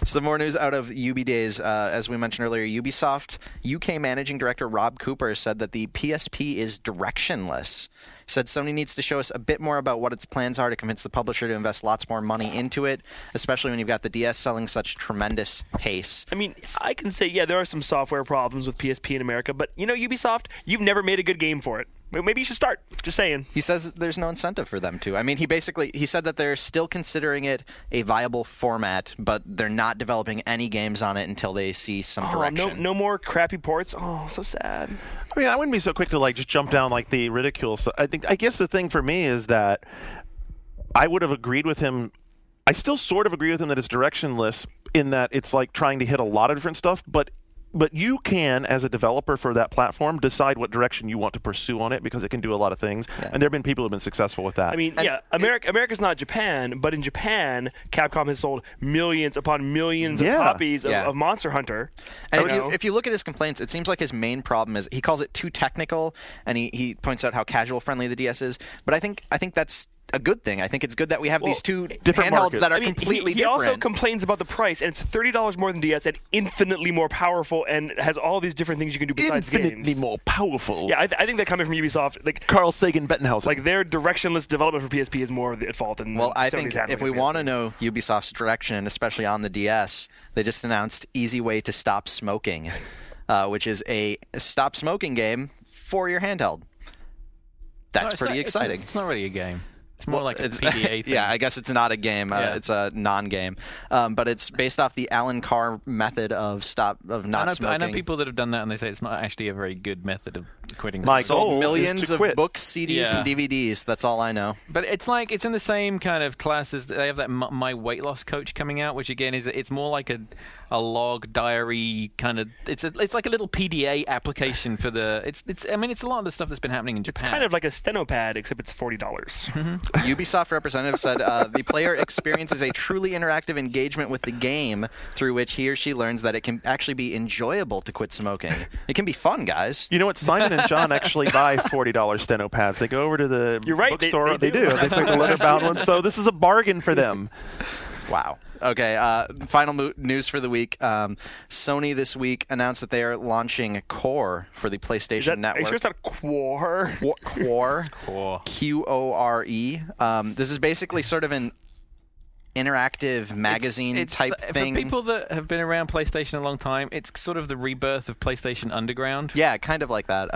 Some more news out of UB Days. As we mentioned earlier, Ubisoft UK Managing Director Rob Cooper said that the PSP is directionless. He said Sony needs to show us a bit more about what its plans are to convince the publisher to invest lots more money into it, especially when you've got the DS selling such tremendous pace. I mean, I can say, there are some software problems with PSP in America, but, Ubisoft, you've never made a good game for it. Maybe you should start. Just saying. He says there's no incentive for them to. I mean, he said that they're still considering it a viable format, but they're not developing any games on it until they see some direction. No more crappy ports. Oh, so sad. I mean, I wouldn't be so quick to just jump down the ridicule. So I guess the thing for me is that I would have agreed with him. I still sort of agree with him that it's directionless in that it's like trying to hit a lot of different stuff, but you can, as a developer for that platform, decide what direction you want to pursue on it because it can do a lot of things. Yeah. And there have been people who have been successful with that. I mean, America's not Japan, but in Japan, Capcom has sold millions upon millions of copies of Monster Hunter. And if you look at his complaints, it seems like his main problem is he calls it too technical, and he points out how casual-friendly the DS is. But I think that's a good thing. I think it's good that we have these two different handhelds markets that are completely he different. He also complains about the price, and it's $30 more than DS and infinitely more powerful and has all these different things you can do besides infinitely games. More powerful. Yeah, I think that coming from Ubisoft, Carl Sagan Bettenhausen. Their directionless development for PSP is more at fault than I Sony's think if we want to know Ubisoft's direction, especially on the DS, they just announced Easy Way to Stop Smoking, which is a stop smoking game for your handheld. That's pretty exciting. It's not really a game. It's more like a PDA thing. Yeah, I guess it's not a game. It's a non-game. But it's based off the Alan Carr method of not smoking. I know people that have done that, and they say it's not actually a very good method of quitting. My sold goal millions is to of quit. books, CDs, and DVDs. That's all I know. But it's in the same kind of class as they have that My Weight Loss Coach coming out, which again it's more like a log diary kind of. It's like a little PDA application for the. It's a lot of the stuff that's been happening in Japan. It's kind of like a Stenopad, except it's $40. Mm-hmm. Ubisoft representative said the player experiences a truly interactive engagement with the game through which he or she learns that it can actually be enjoyable to quit smoking. It can be fun, guys. You know what? Simon and John actually buy $40 steno pads. They go over to the You're right, bookstore. they do. They take the leather-bound ones. So this is a bargain for them. Wow. Okay, final news for the week. Sony this week announced that they are launching Core for the PlayStation Network. Are you sure it's not Quore? Core. Qore. This is basically sort of an interactive magazine type thing. For people that have been around PlayStation a long time, it's sort of the rebirth of PlayStation Underground. Yeah, kind of like that.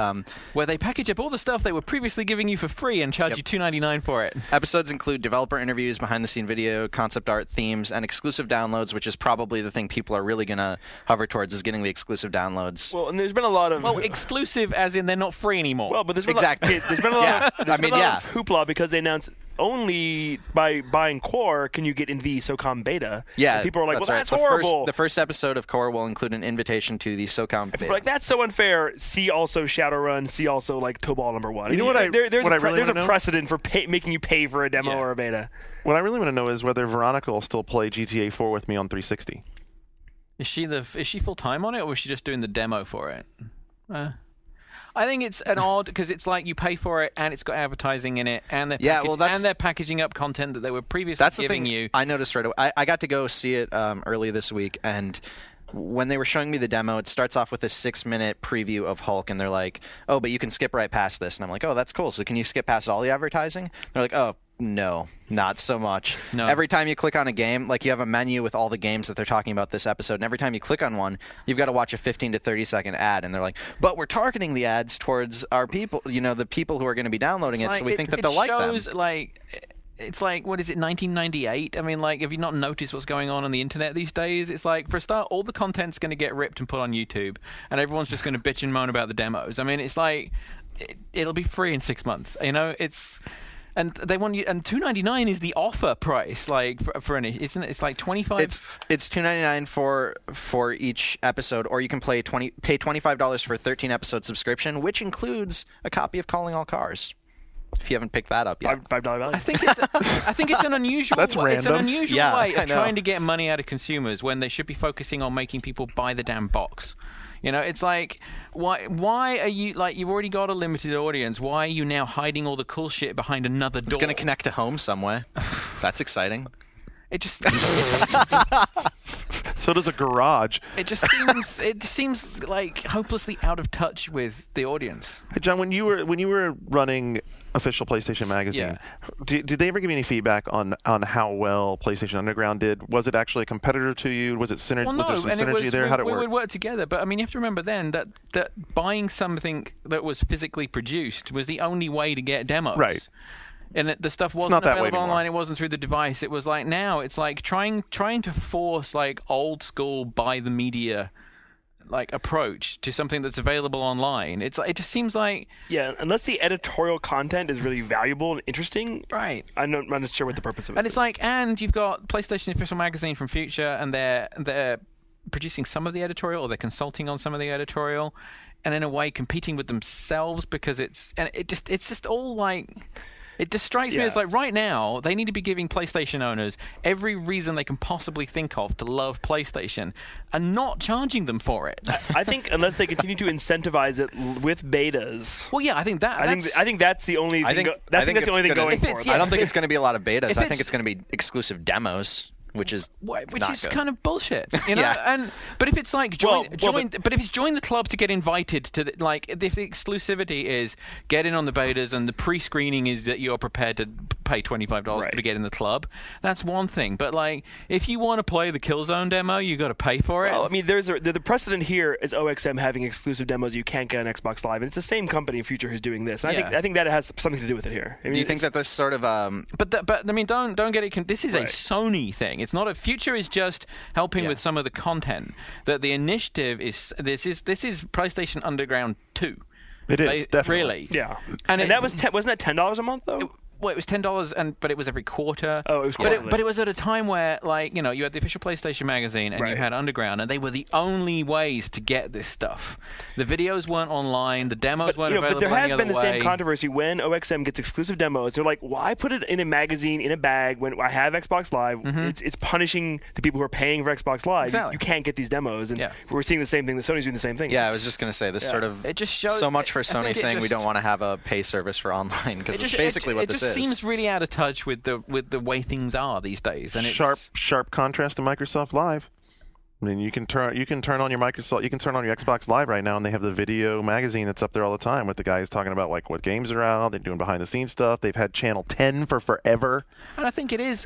Where they package up all the stuff they were previously giving you for free and charge you $2.99 for it. Episodes include developer interviews, behind-the-scene video, concept art, themes, and exclusive downloads, which is probably the thing people are really going to hover towards, is getting the exclusive downloads. Well, and there's been a lot of... Well, exclusive as in they're not free anymore. Well, but there's been Exactly. there's been a lot, of hoopla because they announced only by buying Core can you get in the SOCOM beta. Yeah, and people are like, that's well, right. that's horrible. The first episode of Core will include an invitation to the SOCOM beta. People are like, that's so unfair. See also Shadowrun. See also like Tobal #1. You know what there's a precedent for making you pay for a demo or a beta. What I really want to know is whether Veronica will still play GTA 4 with me on 360. Is she full time on it, or is she just doing the demo for it? I think it's an odd because it's like you pay for it and it's got advertising in it, and they're packaging up content that they were previously giving you. I noticed right away. I got to go see it early this week, and when they were showing me the demo, it starts off with a 6-minute preview of Hulk, and they're like, "Oh, but you can skip right past this," and I'm like, "Oh, that's cool. So can you skip past all the advertising?" They're like, "Oh, no, not so much." No. Every time you click on a game, like you have a menu with all the games that they're talking about this episode, and every time you click on one, you've got to watch a 15 to 30 second ad, and they're like, "But we're targeting the ads towards our people, the people who are going to be downloading it, so we think that they'll like them." It's like, what is it, 1998? I mean, like, have you not noticed what's going on the internet these days? It's like, for a start, all the content's going to get ripped and put on YouTube, and everyone's just going to bitch and moan about the demos. I mean, it's like, it'll be free in 6 months. And they want you, and $2.99 is the offer price, like for an, isn't it? It's like $25. It's $2.99 for each episode, or you can pay $25 for a 13-episode subscription, which includes a copy of Calling All Cars. If you haven't picked that up yet, $5 value. I think it's an unusual. That's way, random. It's an unusual Yeah, way I of know. trying to get money out of consumers when they should be focusing on making people buy the damn box. It's like, why are you, like, you've already got a limited audience. Why are you now hiding all the cool shit behind another door? it's going to connect to home some way. That's exciting. It just So does a garage. it seems like hopelessly out of touch with the audience. Hey, John, when you were running official PlayStation Magazine, did they ever give you any feedback on how well PlayStation Underground did? Was it actually a competitor to you? Was it synergy? Well, no, was there some and synergy there? How did it we work? would work together, but I mean, you have to remember then that buying something that was physically produced was the only way to get demos. Right. And the stuff wasn't not that way available anymore. online. It wasn't through the device. It was like now it's like trying to force like old school buy the media like approach to something that's available online. It's like, it just seems like unless the editorial content is really valuable and interesting, right. I'm not sure what the purpose of it And is. it's like, and you've got PlayStation Official Magazine from Future, and they're producing some of the editorial, or they're consulting on some of the editorial, and in a way competing with themselves because it's just all like. It just strikes me as like right now they need to be giving PlayStation owners every reason they can possibly think of to love PlayStation and not charging them for it. I think unless they continue to incentivize it with betas. Well, yeah, I think that. I think that's the only thing. I think that's the only thing going for it. I don't think it's going to be a lot of betas. I think it's going to be exclusive demos. Which is good. Kind of bullshit, Yeah. But if it's like join, but but if it's join the club to get invited to if the exclusivity is get in on the betas and the pre-screening is that you're prepared to pay $25 to get in the club, that's one thing. But like if you want to play the Killzone demo, you got to pay for it. Well, I mean, the precedent here is OXM having exclusive demos you can't get on Xbox Live, and it's the same company, Future, who's doing this. And I think that has something to do with it here. I mean, do you think that this sort of? But I mean, don't get it. This is a Sony thing. It's not a Future. Is just helping with some of the content. That the initiative is this is PlayStation Underground 2. It is definitely. Really. Yeah. And that wasn't that $10 a month though? Well, it was $10, but it was every quarter. Oh, it was quarterly. But it was at a time where, like, you know, you had the official PlayStation magazine and you had Underground, and they were the only ways to get this stuff. The videos weren't online, the demos weren't available. But there has been the way. Same controversy when OXM gets exclusive demos. They're like, why put it in a magazine in a bag when I have Xbox Live? It's punishing the people who are paying for Xbox Live. Exactly. You can't get these demos, and we're seeing the same thing. The Sony's doing the same thing. Yeah, I was just going to say this sort of. It just shows so much for Sony saying we don't want to have a pay service for online, because it's basically what this is. It just seems really out of touch with the way things are these days, and it's sharp contrast to Microsoft Live. I mean, you can turn on your Xbox Live right now, and they have the video magazine that's up there all the time with the guys talking about like what games are out. They're doing behind the scenes stuff. They've had Channel 10 for forever. And I think it is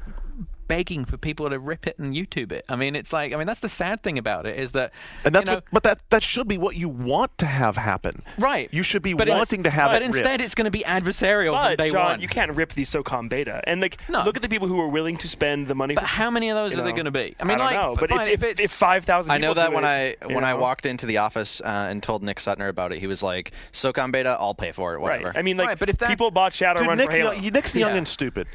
begging for people to rip it and YouTube it. I mean, it's like, that's the sad thing about it is that, and that's but that should be what you want to have happen. Right. You should be wanting to have it. But instead, it's going to be adversarial from day John, one. you can't rip the SOCOM beta. And look at the people who are willing to spend the money. But how many of those are there going to be? I mean, I don't know. But if 5,000 people I know that do when I walked into the office and told Nick Sutner about it, he was like, SOCOM beta, I'll pay for it, whatever. Right. I mean, but if people bought Shadowrun for Halo. Nick's young and stupid.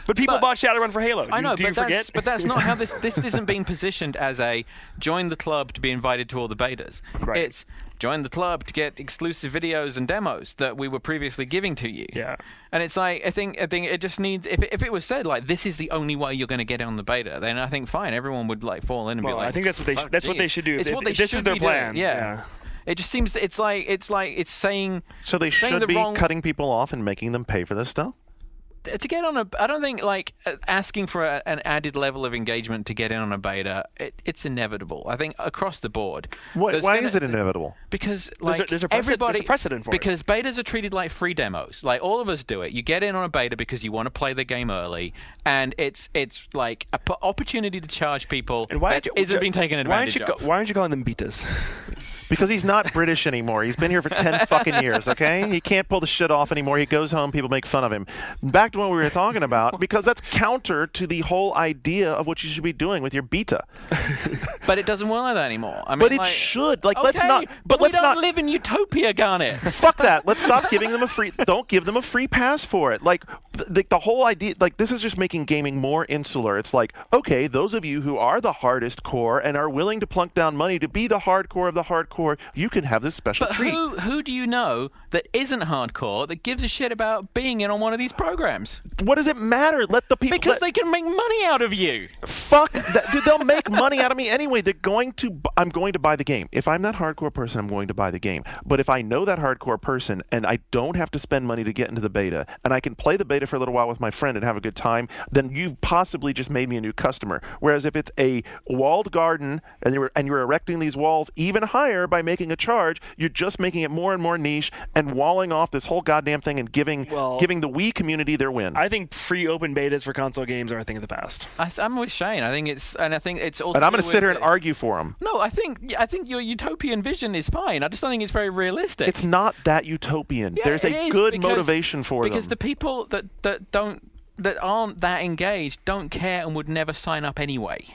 But people bought Shadowrun for Halo. I know, do you forget? But that's not how this isn't being positioned as a join the club to be invited to all the betas. Right. It's join the club to get exclusive videos and demos that we were previously giving to you. Yeah. And it's like, I think it just needs, if it was said like this is the only way you're going to get on the beta, then I think fine, everyone would like fall in and be like, I think that's what they should do. It's what they this should is their be plan. Doing. Yeah. It just seems it's saying. So they should be cutting people off and making them pay for this stuff. To get on I don't think asking for an added level of engagement to get in on a beta, it's inevitable. I think across the board. Why is it inevitable? Because there's a precedent for it. Because betas are treated like free demos. Like all of us do it. You get in on a beta because you want to play the game early, and it's like an opportunity to charge people that isn't being taken advantage of. Why aren't you calling them betas? Because he's not British anymore. He's been here for 10 fucking years, okay? He can't pull the shit off anymore. He goes home, people make fun of him. Back to what we were talking about, because that's counter to the whole idea of what you should be doing with your beta. But it doesn't work like that anymore. I mean, but it should. Like, okay, let's not. But we don't live in utopia, Garnet. Fuck that. Let's stop giving them a free. Don't give them a free pass for it. Like the whole idea. Like this is just making gaming more insular. It's like, okay, those of you who are the hardest core and are willing to plunk down money to be the hardcore of the hardcore, you can have this special treat. But who do you know that isn't hardcore that gives a shit about being in on one of these programs? What does it matter? Let the people. Because they can make money out of you. Fuck that. Dude, they'll make money out of me anyway. They're going to. I'm going to buy the game. If I'm that hardcore person, I'm going to buy the game. But if I know that hardcore person and I don't have to spend money to get into the beta, and I can play the beta for a little while with my friend and have a good time, then you've possibly just made me a new customer. Whereas if it's a walled garden and you're erecting these walls even higher by making a charge, you're just making it more and more niche and walling off this whole goddamn thing and giving the Wii community their win. I think free open betas for console games are a thing of the past. I'm with Shane. I think it's all. And I'm going to sit here and argue for him. No, I think your utopian vision is fine. I just don't think it's very realistic. It's not that utopian. Yeah, there's a good motivation for them. Because the people that aren't that engaged don't care and would never sign up anyway.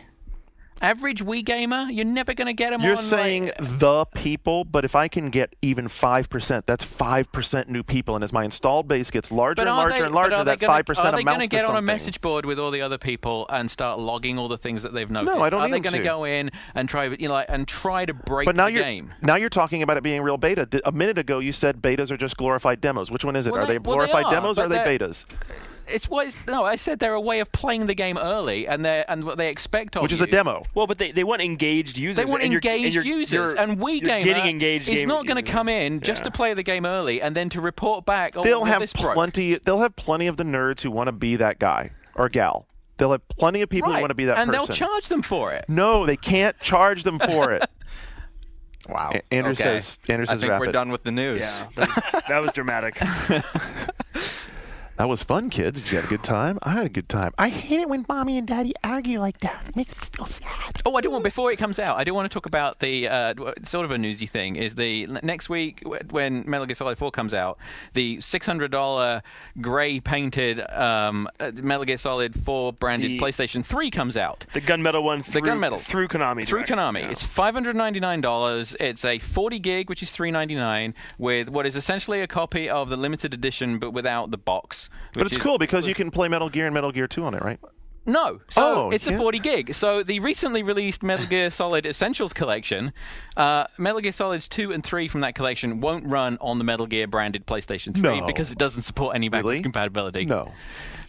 Average Wii gamer, you're never going to get them on. You're saying the people, but if I can get even 5%, that's 5% new people. And as my installed base gets larger and larger and larger, that 5% amounts to something. Are they going to get on a message board with all the other people and start logging all the things that they've noticed? No, I don't need them to. Are they going to go in and try to break the game? Now you're talking about it being real beta. A minute ago, you said betas are just glorified demos. Which one is it? Are they glorified demos or are they betas? I said they're a way of playing the game early, and what they expect of you. Which is a demo. Well, but they want engaged users. They want engaged users, and Wii Gamer is not going to come in just to play the game early and then to report back. They'll have plenty of the nerds who want to be that guy or gal. They'll have plenty of people who want to be that person. And they'll charge them for it. No, they can't charge them for it. Wow. Andrew says I think wrap we're it. done with the news. Yeah, that was dramatic. That was fun, kids. Did you have a good time? I had a good time. I hate it when mommy and daddy argue like that. It makes me feel sad. Oh, before it comes out, I do want to talk about the sort of a newsy thing. Is the next week when Metal Gear Solid 4 comes out, the $600 gray painted Metal Gear Solid 4 branded PlayStation 3 comes out. The gunmetal one. The gunmetal through Konami. Through Konami. Yeah. It's $599. It's a 40 gig, which is $399, with what is essentially a copy of the limited edition, but without the box. box. But it's cool because you can play Metal Gear and Metal Gear 2 on it, right? No, so it's yeah. a 40 gig. So the recently released Metal Gear Solid Essentials collection, Metal Gear Solids 2 and 3 from that collection won't run on the Metal Gear branded PlayStation 3 because it doesn't support any backwards compatibility. No.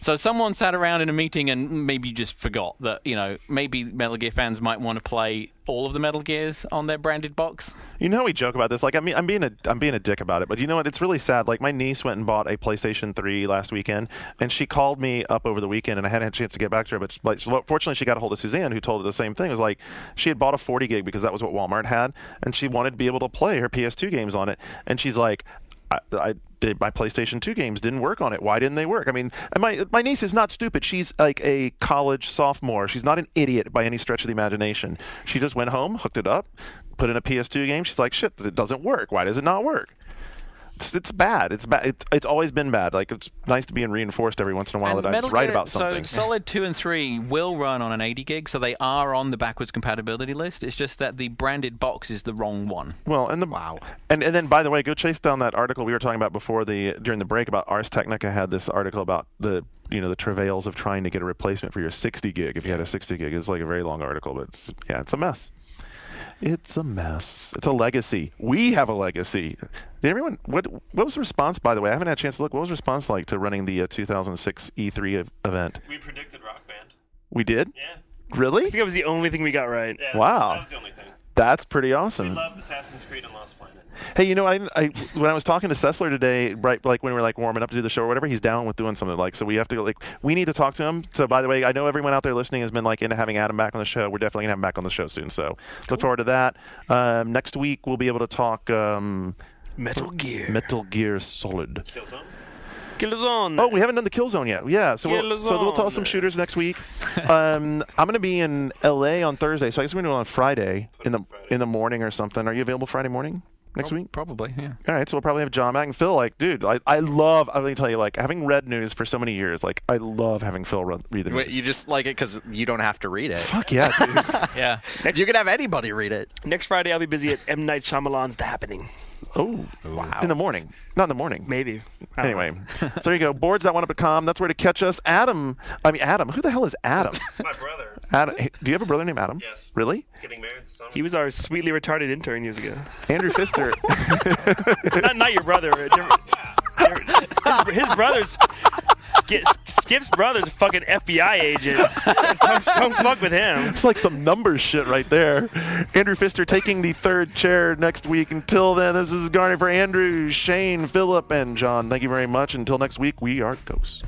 So someone sat around in a meeting and maybe just forgot that, maybe Metal Gear fans might want to play all of the Metal Gears on their branded box. You know, we joke about this. Like, I mean, I'm being a dick about it, but you know what? It's really sad. Like, my niece went and bought a PlayStation 3 last weekend, and she called me up over the weekend, and I hadn't had a chance to get back to her. But fortunately, she got a hold of Suzanne, who told her the same thing. It was like she had bought a 40 gig because that was what Walmart had, and she wanted to be able to play her PS2 games on it. And she's like, I did my PlayStation 2 games didn't work on it. Why didn't they work? I mean, and my niece is not stupid. She's like a college sophomore. She's not an idiot by any stretch of the imagination. She just went home, hooked it up, put in a PS2 game. She's like, shit, it doesn't work. Why does it not work? It's bad. It's bad. It's always been bad. Like, it's nice to be reinforced every once in a while that I was right about something. So Solid 2 and 3 will run on an 80 gig, so they are on the backwards compatibility list. It's just that the branded box is the wrong one. Well, and then, by the way, go chase down that article we were talking about before during the break about Ars Technica had this article about the travails of trying to get a replacement for your 60 gig. If you had a 60 gig, it's like a very long article, but it's a mess. It's a mess. It's a legacy. We have a legacy. Did everyone? What was the response? By the way, I haven't had a chance to look. What was the response like to running the 2006 E3 event? We predicted Rock Band. We did? Yeah. Really? I think it was the only thing we got right. Yeah, wow. That was the only thing. That's pretty awesome. We loved Assassin's Creed and Lost Planet. Hey, when I was talking to Sessler today, right, like when we were like warming up to do the show or whatever, he's down with doing something so we have to we need to talk to him. So by the way, I know everyone out there listening has been into having Adam back on the show. We're definitely gonna have him back on the show soon. So look forward to that. Next week we'll be able to talk Metal Gear Solid. Killzone. Oh, we haven't done the Killzone yet. Yeah, so we'll tell some shooters next week. I'm going to be in L.A. on Thursday, so I guess we're going to do it on Friday in the morning or something. Are you available Friday morning next week? Probably, yeah. All right, so we'll probably have John back and Phil. Dude, I love. I'm going to tell you, having read news for so many years, I love having Phil read the news. Wait, you just like it because you don't have to read it. Fuck yeah, dude. Yeah. You can have anybody read it. Next Friday, I'll be busy at M. Night Shyamalan's The Happening. Oh, wow. In the morning. Not in the morning. Maybe. Anyway, so there you go. Boards.oneup.com. That's where to catch us. Adam. Who the hell is Adam? My brother. Adam. Hey, do you have a brother named Adam? Yes. Really? Getting married this summer. He was our sweetly retarded intern years ago. Andrew Pfister. not your brother. His brother's... Skip's brother's a fucking FBI agent. Don't fuck with him. It's like some numbers shit right there. Andrew Pfister taking the third chair next week. Until then, this is Garnet for Andrew, Shane, Philip, and John. Thank you very much. Until next week, we are Ghosts.